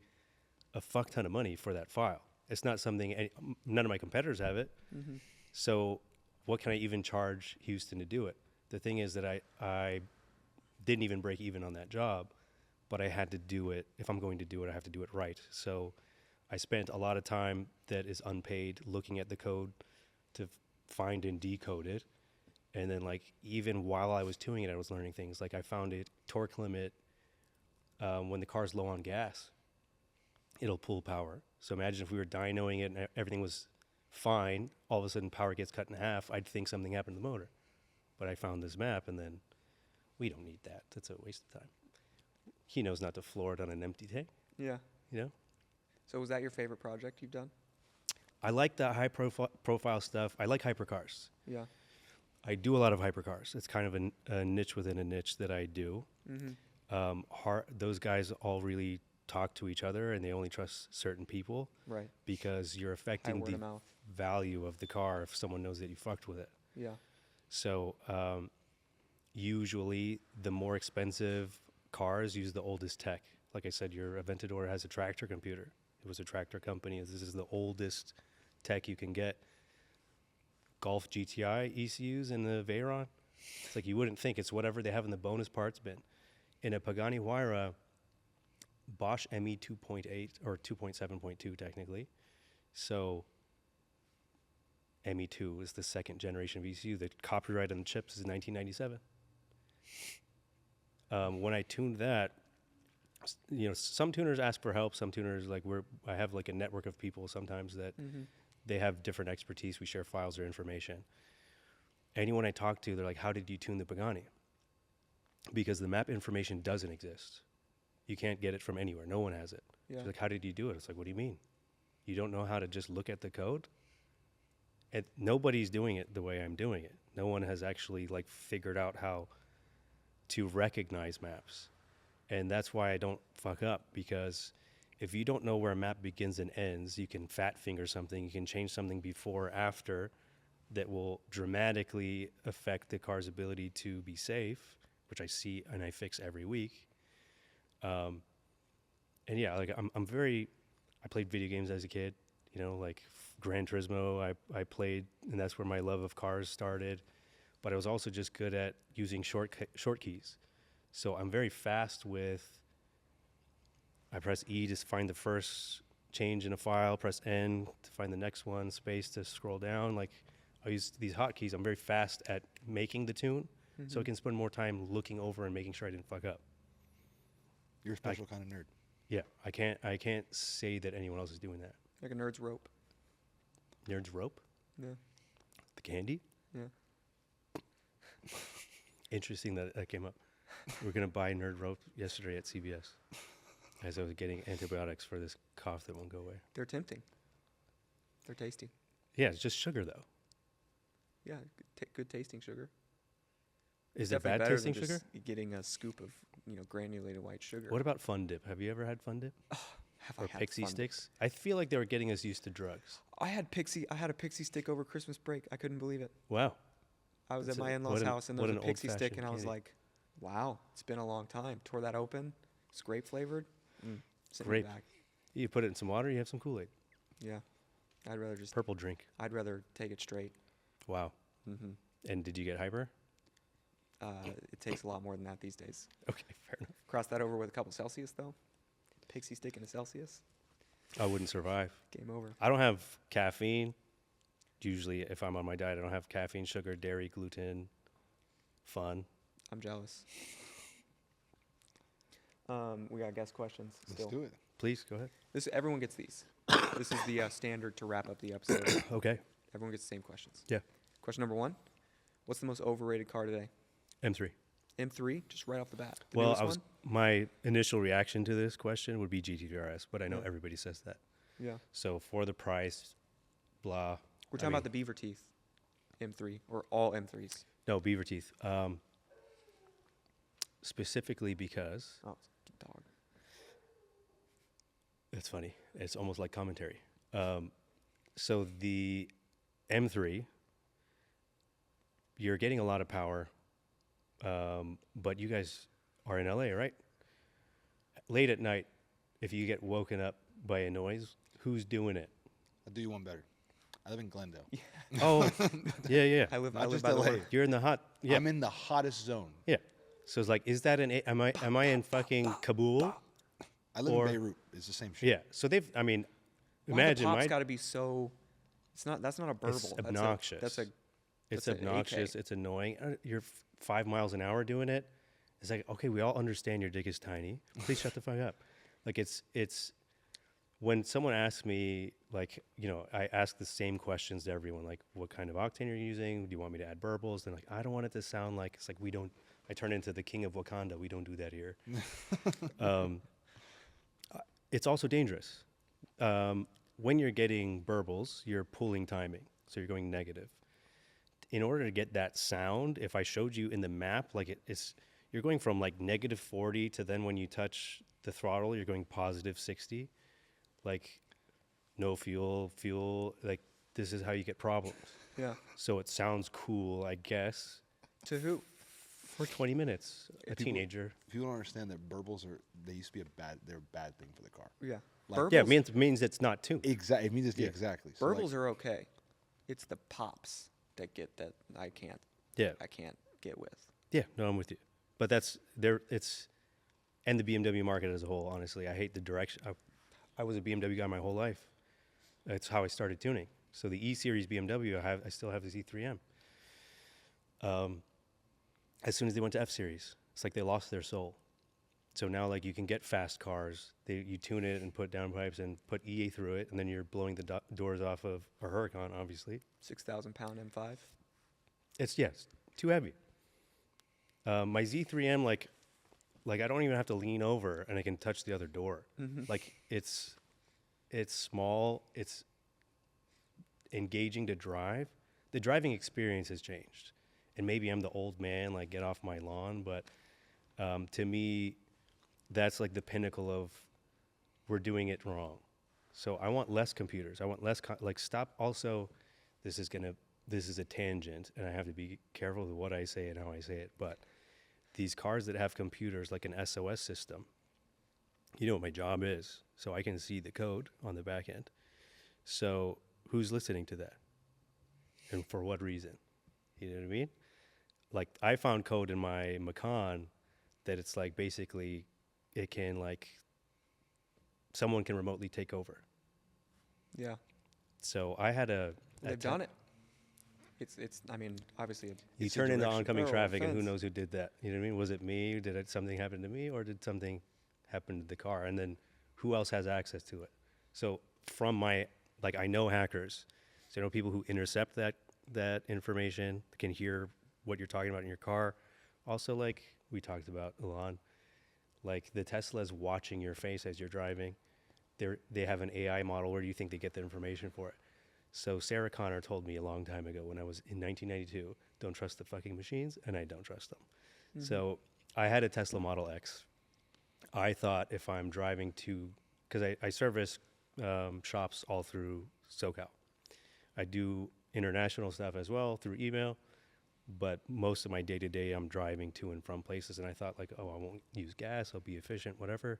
a fuck ton of money for that file. It's not something none of my competitors have it. Mm-hmm. So what can I even charge Houston to do it? The thing is that I didn't even break even on that job, but I had to do it. If I'm going to do it, I have to do it right. So I spent a lot of time that is unpaid looking at the code to find and decode it. And then like even while I was doing it, I was learning things. Like I found a torque limit when the car's low on gas, it'll pull power. So imagine if we were dynoing it and everything was fine, all of a sudden power gets cut in half, I'd think something happened to the motor. But I found this map, and then we don't need that. That's a waste of time. He knows not to floor it on an empty tank, Yeah. you know? So was that your favorite project you've done? I like the high profile stuff. I like hypercars. Yeah. I do a lot of hypercars. It's kind of a niche within a niche that I do. Mm-hmm. Those guys all really talk to each other, and they only trust certain people Right. because you're High affecting word the of mouth. value of the car if someone knows that you fucked with it. Yeah. So usually the more expensive cars use the oldest tech. Like I said, your Aventador has a tractor computer. It was a tractor company. This is the oldest tech you can get. Golf GTI ECUs in the Veyron. It's like you wouldn't think. It's whatever they have in the bonus parts bin. In a Pagani Huayra, Bosch ME 2.8 or 2.7.2 technically. So ME2 is the second generation of ECU. The copyright on the chips is 1997. When I tuned that, you know, some tuners ask for help. Some tuners I have like a network of people sometimes that they have different expertise. We share files or information. Anyone I talk to, they're like, "How did you tune the Pagani?" Because the map information doesn't exist. You can't get it from anywhere. No one has it. Yeah. She's like, "How did you do it?" It's like, "What do you mean? You don't know how to just look at the code?" And nobody's doing it the way I'm doing it. No one has actually like figured out how to recognize maps. And that's why I don't fuck up, because if you don't know where a map begins and ends, you can fat finger something, you can change something before or after that will dramatically affect the car's ability to be safe, which I see and I fix every week. And yeah, like I played video games as a kid, you know, like Gran Turismo, I played, and that's where my love of cars started. But I was also just good at using short keys. So I'm very fast with, I press E to find the first change in a file, press N to find the next one, space to scroll down. Like I use these hotkeys. I'm very fast at making the tune, so I can spend more time looking over and making sure I didn't fuck up. You're a special kind of nerd. Yeah, I can't say that anyone else is doing that. Like a nerd's rope. Nerd's rope, Yeah. the candy. Yeah. Interesting that came up. We were gonna buy nerd rope yesterday at CVS, as I was getting antibiotics for this cough that won't go away. They're tempting. They're tasty. Yeah, it's just sugar though. Yeah. Good tasting sugar. Is it Definitely bad better tasting than sugar? just getting a scoop of granulated white sugar. What about Fun Dip? Have you ever had Fun Dip Have or I had Pixie Fun Dip? Sticks? I feel like they were getting us used to drugs. I had a Pixie stick over Christmas break. I couldn't believe it. Wow. I was That's at my a- in-laws' what an- house and there what was a an Pixie stick, old-fashioned and I was candy. like, "Wow, it's been a long time." Tore that open. It's grape flavored. Send Grape. it back. You put it in some water. You have some Kool-Aid. Yeah, I'd rather just. Purple drink. I'd rather take it straight. Wow. hmm And did you get hyper? It takes a lot more than that these days. Okay, fair enough. Cross that over with a couple Celsius though. pixie stick and a Celsius, I wouldn't survive. game over. I don't have caffeine. Usually, if I'm on my diet, I don't have caffeine, sugar, dairy, gluten, fun. I'm jealous. We got guest questions still. Let's do it. Please, go ahead. Everyone gets these. This is the standard to wrap up the episode. Okay. Everyone gets the same questions. Yeah. Question number 1. What's the most overrated car today? M3. M3, just right off the bat. The Well, newest one? my initial reaction to this question would be GT3RS, but I know Yeah. everybody says that. Yeah. So for the price, blah. We're talking about the beaver teeth M3 or all M3s. No, beaver teeth. Specifically because Oh, dog. it's funny. It's almost like commentary. So the M3, you're getting a lot of power, but you guys are in LA, right? Late at night, if you get woken up by a noise, who's doing it? I'll do you one better. I live in Glendale. Oh, yeah. I live Not just by the LA. water. You're in the hot. Yeah, I'm in the hottest zone. yeah. So it's like, is that am I in fucking Kabul? I live Or- in Beirut. It's the same shit. Yeah. So I mean, Why imagine the pop's my. got to be so. That's not a burble. It's obnoxious. That's It's an AK. obnoxious. It's annoying. You're 5 miles an hour doing it. It's like, okay, we all understand your dick is tiny. Please shut the fuck up. Like it's when someone asks me, like, I ask the same questions to everyone, like, what kind of octane you're using? Do you want me to add burbles? They're like, I don't want it to sound like, it's like we don't. I turn into the king of Wakanda. We don't do that here. It's also dangerous. When you're getting burbles, you're pulling timing, so you're going negative. In order to get that sound, if I showed you in the map, like you're going from like negative 40 to then when you touch the throttle, you're going positive 60. Like no fuel, like this is how you get problems. Yeah. So it sounds cool, I guess, To who? for 20 minutes, a People- teenager. People don't understand that burbles they used to be they're a bad thing for the car. Yeah. Like- Burbles, Yeah, it means it's not tuned. Exactly. It means it's Yeah. exactly. So like, burbles are okay. It's the pops that I can't Yeah. get with. Yeah, no, I'm with you. But and the BMW market as a whole, honestly, I hate the direction. I was a BMW guy my whole life. That's how I started tuning. So the E-Series BMW, I still have this E3M. As soon as they went to F-Series, it's like they lost their soul. So now, like, you can get fast cars. You tune it and put down pipes and put EA through it, and then you're blowing the doors off of a Huracan, obviously. 6,000-pound M5. It's too heavy. My Z3M, like I don't even have to lean over and I can touch the other door. Like it's small. It's engaging to drive. The driving experience has changed, and maybe I'm the old man, like get off my lawn. But to me, that's like the pinnacle of we're doing it wrong. So I want less computers. I want less stop. Also, this is a tangent, and I have to be careful with what I say and how I say it. But these cars that have computers, like an SOS system, you know what my job is, so I can see the code on the back end. So who's listening to that, and for what reason? You know what I mean? Like I found code in my Macan that it's like basically it can like someone can remotely take over. Yeah. So I had They've done it. It's. I mean, obviously. You it's a turn into direction- oncoming oh, traffic, and who offense. knows who did that? You know what I mean? Was it me? Did something happen to me, or did something happen to the car? And then who else has access to it? So from I know hackers. So I know people who intercept that information, can hear what you're talking about in your car. Also, like we talked about, Elon, like the Tesla's watching your face as you're driving. They have an AI model. Where do you think they get the information for it? So Sarah Connor told me a long time ago when I was in 1992, don't trust the fucking machines, and I don't trust them. So I had a Tesla Model X. I thought if I'm driving because I service shops all through SoCal. I do international stuff as well through email, but most of my day-to-day I'm driving to and from places, and I thought like, oh, I won't use gas, I'll be efficient, whatever.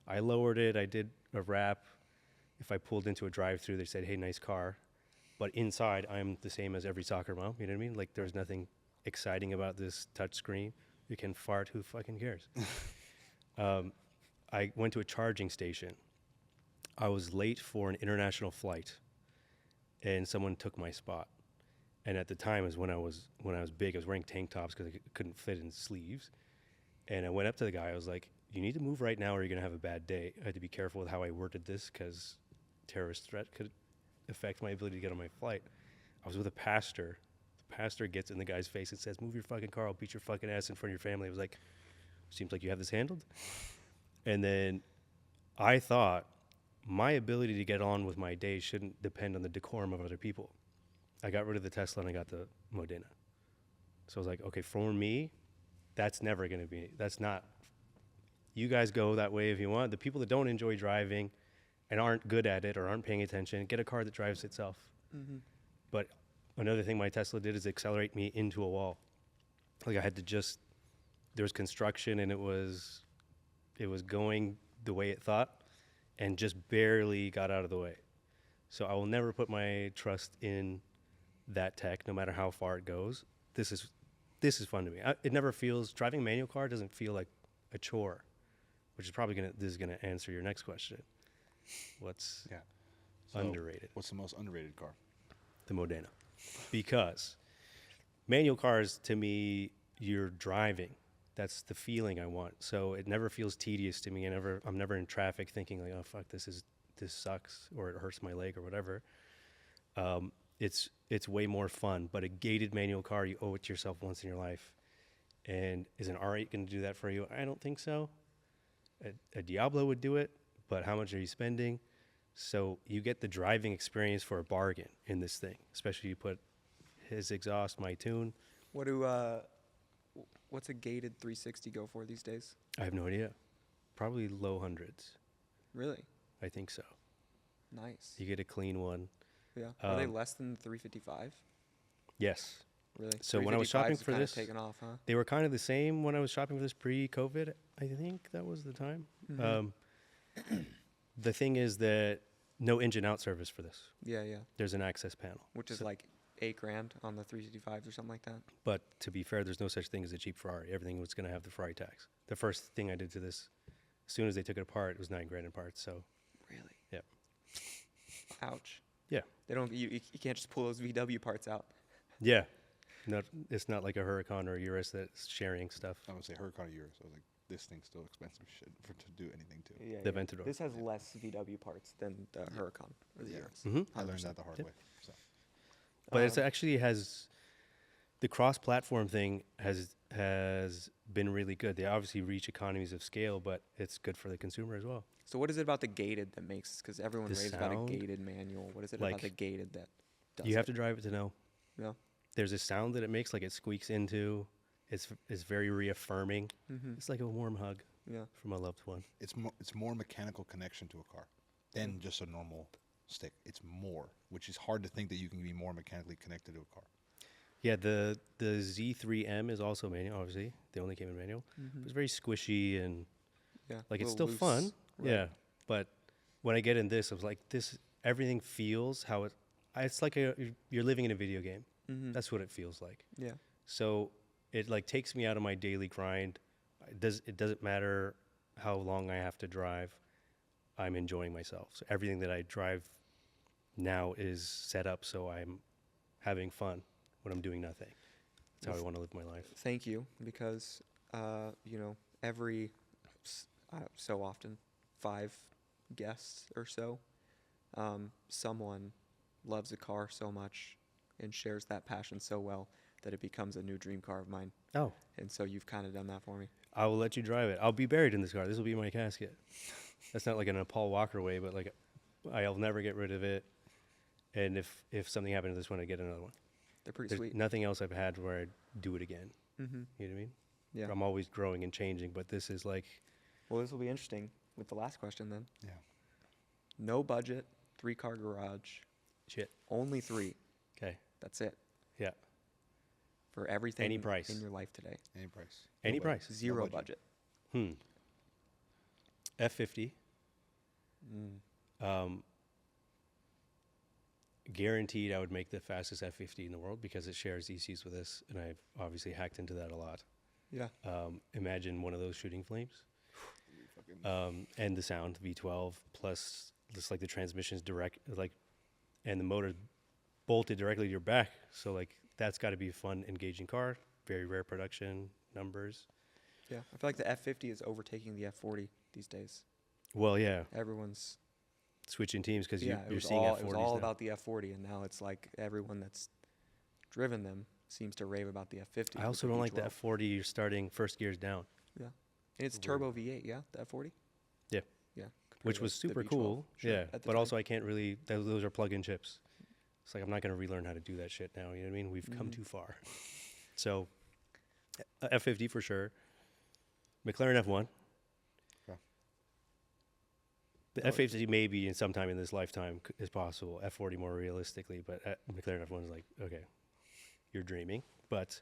I lowered it, I did a wrap. If I pulled into a drive-through, they said, hey, nice car. But inside, I'm the same as every soccer mom. You know what I mean? Like, there's nothing exciting about this touch screen. You can fart. Who fucking cares? I went to a charging station. I was late for an international flight, and someone took my spot. And at the time is when I was big. I was wearing tank tops because I couldn't fit in sleeves. And I went up to the guy. I was like, "You need to move right now, or you're gonna have a bad day." I had to be careful with how I worded this because terrorist threat could affect my ability to get on my flight. I was with a pastor. The pastor gets in the guy's face and says, "Move your fucking car. I'll beat your fucking ass in front of your family." I was like, "Seems like you have this handled." And then I thought my ability to get on with my day shouldn't depend on the decorum of other people. I got rid of the Tesla and I got the Modena. So I was like, okay, for me, that's never going to be, that's not, you guys go that way if you want. The people that don't enjoy driving and aren't good at it or aren't paying attention, get a car that drives itself. But another thing my Tesla did is accelerate me into a wall. Like I had to just, there was construction and it was going the way it thought and just barely got out of the way. So I will never put my trust in that tech, no matter how far it goes. This is fun to me. It never feels, driving a manual car doesn't feel like a chore, which is probably this is gonna answer your next question. What's So underrated? What's the most underrated car? The Modena. Because manual cars, to me, you're driving. That's the feeling I want. So it never feels tedious to me. I'm never in traffic thinking like, oh fuck, this sucks, or it hurts my leg or whatever. It's way more fun. But a gated manual car, you owe it to yourself once in your life. And is an R8 going to do that for you? I don't think so. A Diablo would do it, but how much are you spending? So you get the driving experience for a bargain in this thing, especially you put his exhaust, my tune. What's a gated 360 go for these days? I have no idea. Probably low hundreds. Really? I think so. Nice. You get a clean one. Yeah. Are they less than 355? Yes. Really? So when I was shopping 355's for kinda this, taken off, huh? they were kind of the same when I was shopping for this pre-COVID. I think that was the time. The thing is that no engine out service for this. Yeah, yeah. There's an access panel. Which is So- like $8,000 on the 355s or something like that. But to be fair, there's no such thing as a cheap Ferrari. Everything was going to have the Ferrari tax. The first thing I did to this, as soon as they took it apart, it was $9,000 in parts. So Really? yeah, Ouch. yeah, They don't. You can't just pull those VW parts out. yeah. It's not like a Huracan or a Urus that's sharing stuff. I would say Huracan or Urus. I was like, this thing's still expensive shit to do anything to. Yeah, The Aventador. This has less VW parts than the Huracan or the Yeah. Urus. Mm-hmm. I learned that the hard Yep. way. So But it's actually has the cross-platform thing has been really good. They obviously reach economies of scale, but it's good for the consumer as well. So what is it about the gated that makes? Because everyone The raves about a sound, gated manual. What is it about like, the gated that does You have it? to drive it to know. Yeah. There's a sound that it makes, like it squeaks into. It's very reaffirming. Mm-hmm. It's like a warm hug Yeah. from a loved one. it's more mechanical connection to a car than just a normal stick. It's more, which is hard to think that you can be more mechanically connected to a car. Yeah, the Z3M is also manual. Obviously, they only came in manual. Mm-hmm. It's very swishy and Yeah. like it's little still fun. loose, right. Yeah, but when I get in this, I was like, this everything feels how it. It's like you're living in a video game. Mm-hmm. That's what it feels like. Yeah. So it like takes me out of my daily grind. It doesn't matter how long I have to drive. I'm enjoying myself. So everything that I drive now is set up so I'm having fun when I'm doing nothing. That's how I want to live my life. Thank you, because every so often 5 guests or so, someone loves a car so much and shares that passion so well that it becomes a new dream car of mine. Oh, And so you've kind of done that for me. I will let you drive it. I'll be buried in this car. This will be my casket. That's not like in a Paul Walker way, but like I'll never get rid of it. And if something happened to this one, I'd get another one. They're pretty There's sweet. nothing else I've had where I'd do it again. Mm-hmm. You know what I mean? Yeah. I'm always growing and changing, but this is like, Well, this will be interesting with the last question then. Yeah. No budget, 3-car garage, shit. only 3. Okay. That's it Yeah. for everything Any price. in your life today. Any price. Any No price. budget. Zero No budget. F50. Guaranteed I would make the fastest F50 in the world because it shares ECs with us, and I've obviously hacked into that a lot. Yeah. Imagine one of those shooting flames. And the sound V12 plus just like the transmission's direct, like, and the motor bolted directly to your back. So like that's got to be a fun, engaging car. Very rare production numbers. Yeah, I feel like the F50 is overtaking the F40 these days. Well, yeah, Everyone's switching teams because yeah, you're seeing it F40s was all now. about the F40, and now it's like everyone that's driven them seems to rave about the F50. I also don't like the F40. You're starting first gears down, Yeah, and it's turbo V8. Yeah, the F40. Yeah. Yeah, which compared to was the super V12, cool. sure, Yeah, at the but time. also I can't really. Those are plug-in chips. It's like I'm not going to relearn how to do that shit now. You know what I mean? We've come too far. So F50 for sure. McLaren F1. Okay. The F50 maybe in sometime in this lifetime is possible. F40 more realistically, but McLaren F1 is like, okay, you're dreaming. But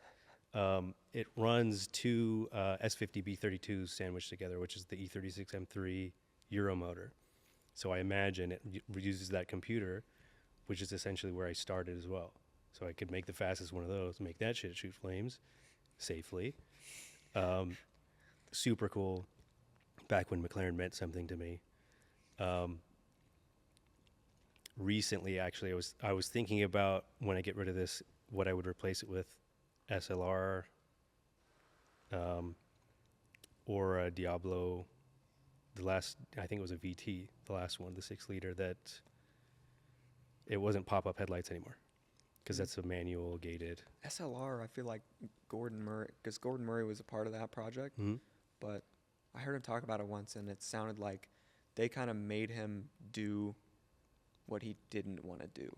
it runs two S50 B32s sandwiched together, which is the E36 M3 Euro motor. So I imagine it uses that computer, which is essentially where I started as well. So I could make the fastest one of those, make that shit shoot flames safely. Super cool. Back when McLaren meant something to me. Recently, actually, I was thinking about when I get rid of this, what I would replace it with, SLR, or a Diablo. The last, I think it was a VT, the last one, the 6-liter, that it wasn't pop-up headlights anymore because that's a manual gated. SLR. I feel like Gordon Murray, because Gordon Murray was a part of that project, but I heard him talk about it once, and it sounded like they kind of made him do what he didn't want to do.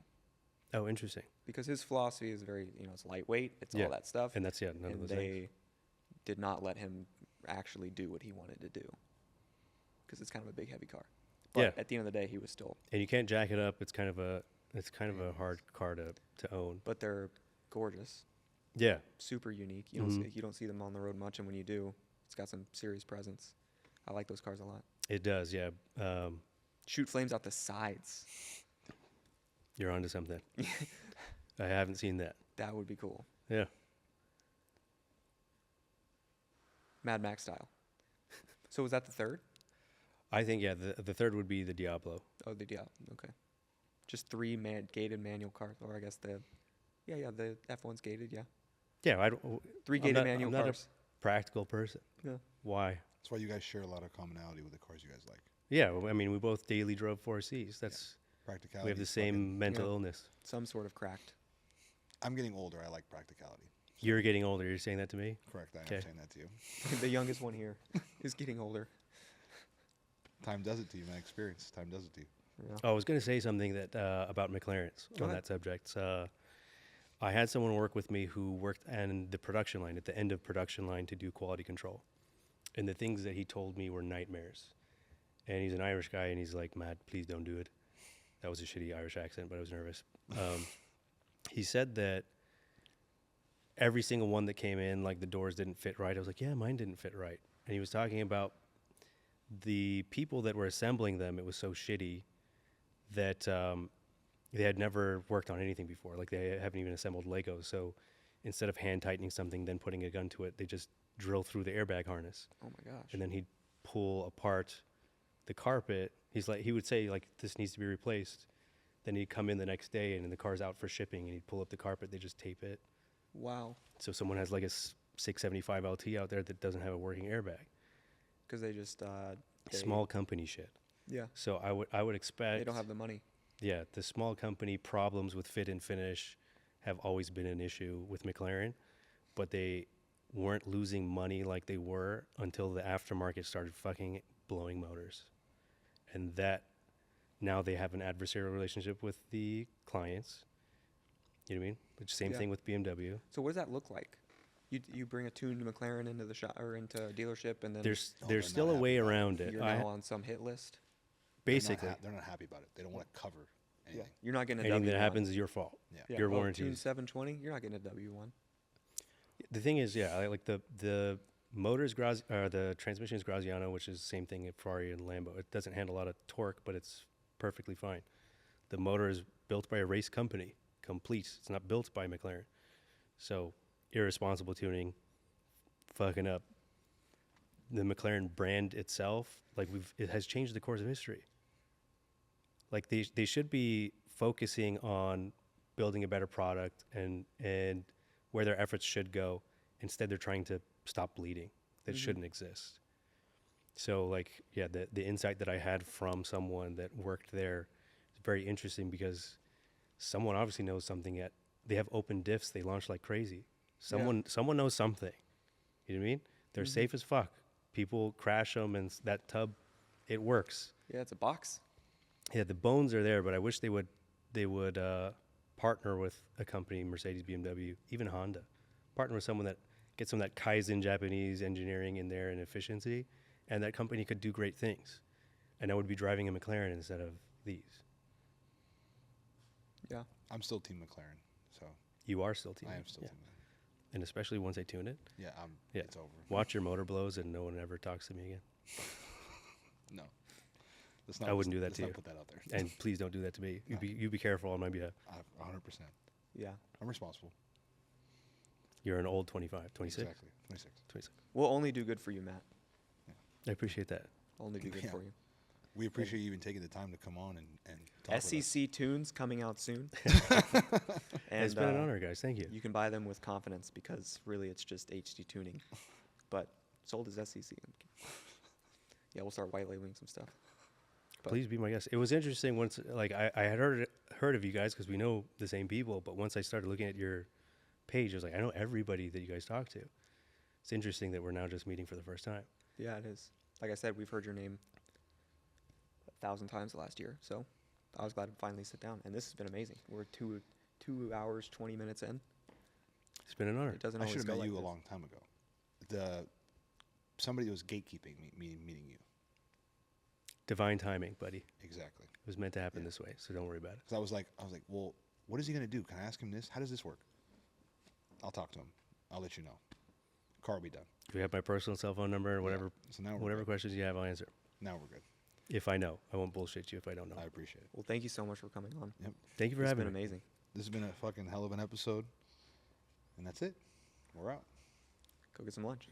Oh, interesting. Because his philosophy is very, it's lightweight, it's Yeah. all that stuff. And that's, none of And those they things. did not let him actually do what he wanted to do. Because it's kind of a big, heavy car. But Yeah. at the end of the day, he was still. And you can't jack it up. It's kind of a hard car to own. But they're gorgeous, Yeah. super unique. You don't see them on the road much, and when you do, it's got some serious presence. I like those cars a lot. It does, yeah. Shoot flames out the sides. You're onto something. I haven't seen that. That would be cool. Yeah. Mad Max style. So was that the third? I think, yeah, the third would be the Diablo. Oh, the Diablo. Okay. Just three gated manual cars, or I guess the F1's gated. Yeah, Yeah, I don't. three I'm gated not- manual I'm not cars. a practical person. Yeah. Why? That's why you guys share a lot of commonality with the cars you guys like. Yeah, well, I mean, we both daily drove 4Cs. That's Practicality. we have the is same fucking- mental Yeah. illness. Some sort of cracked. I'm getting older. I like practicality. You're getting older. You're saying that to me? Correct. I am Okay. saying that to you. The youngest one here is getting older. Time does it to you, man. Experience. Time does it to you. Yeah. Oh, I was going to say something that about McLarens Go on ahead. that subject. I had someone work with me who worked on the production line, at the end of production line, to do quality control. And the things that he told me were nightmares. And he's an Irish guy, and he's like, Matt, please don't do it. That was a shitty Irish accent, but I was nervous. He said that every single one that came in, like the doors didn't fit right. I was like, yeah, mine didn't fit right. And he was talking about the people that were assembling them. It was so shitty that they had never worked on anything before. Like they haven't even assembled Legos. So instead of hand tightening something, then putting a gun to it, they just drill through the airbag harness. Oh my gosh. And then he'd pull apart the carpet. He would say, like, this needs to be replaced. Then he'd come in the next day and the car's out for shipping, and he'd pull up the carpet. They just tape it. Wow. So someone has like a 675 LT out there that doesn't have a working airbag. Because they just Small company shit. Yeah. So I would expect They don't have the money. Yeah, the small company problems with fit and finish have always been an issue with McLaren, but they weren't losing money like they were until the aftermarket started fucking blowing motors. And that now they have an adversarial relationship with the clients. You know what I mean? Which same Yeah. thing with BMW. So what does that look like? You bring a tuned McLaren into the shop or into a dealership, and then There's they're still not a way happy about it. around it. you're now on some hit list. Basically, They're not happy about it. They don't want to cover anything. You're not getting a anything W1. that happens is your fault. Yeah. Your Tuned warranties. 720. You're not getting a W1. The thing is, yeah, like the motor's the transmission is Graziano, which is the same thing at Ferrari and Lambo. It doesn't handle a lot of torque, but it's perfectly fine. The motor is built by a race company, complete. It's not built by McLaren. So irresponsible tuning, fucking up the McLaren brand itself, like it has changed the course of history. Like they should be focusing on building a better product and where their efforts should go. Instead, they're trying to stop bleeding. That shouldn't exist. So like, yeah, the insight that I had from someone that worked there is very interesting because someone obviously knows something. They have open diffs. They launch like crazy. Someone knows something. You know what I mean? They're safe as fuck. People crash them, and that tub, it works. Yeah, it's a box. Yeah, the bones are there, but I wish they would partner with a company, Mercedes, BMW, even Honda. Partner with someone that gets some of that Kaizen Japanese engineering in there and efficiency, and that company could do great things. And I would be driving a McLaren instead of these. Yeah. I'm still Team McLaren, so You are still team. I am still yeah. Team McLaren. And especially once I tune it. Yeah, Yeah. it's over. Watch your motor blows and no one ever talks to me again. No. I wouldn't do that let's to not you. put that out there. And please don't do that to me. No. You be careful on my behalf. 100%. Yeah. I'm responsible. You're an old 25, 26? Exactly. 26. 26. We'll only do good for you, Matt. I appreciate that. Only do good Yeah. for you. We appreciate you even taking the time to come on and talk with us. SCC tunes coming out soon. And It's been an honor, guys. Thank you. you can buy them with confidence because really it's just HD tuning, but sold as SCC. Yeah, we'll start white labeling some stuff. But Please be my guest. It was interesting once, like I had heard of you guys because we know the same people, but once I started looking at your page, I was like, I know everybody that you guys talk to. It's interesting that we're now just meeting for the first time. yeah, it is. Like I said, we've heard your name 1,000 times last year, so I was glad to finally sit down. And this has been amazing. We're 2 hours 20 minutes in. It's been an honor. It doesn't I always should have go met like you a this. long time ago. Somebody was gatekeeping meeting you. Divine timing, buddy. Exactly. It was meant to happen Yeah. this way, so don't worry about it. Because I was like, well, what is he gonna do? Can I ask him this? How does this work? I'll talk to him. I'll let you know. Car will be done. If you have my personal cell phone number, Yeah. whatever So now we're whatever good. questions you have, I'll answer. Now we're good. If I know. I won't bullshit you if I don't know. I appreciate it. Well, thank you so much for coming on. Yep. Thank you for It's having been me. amazing. This has been a fucking hell of an episode. And that's it. We're out. Go get some lunch.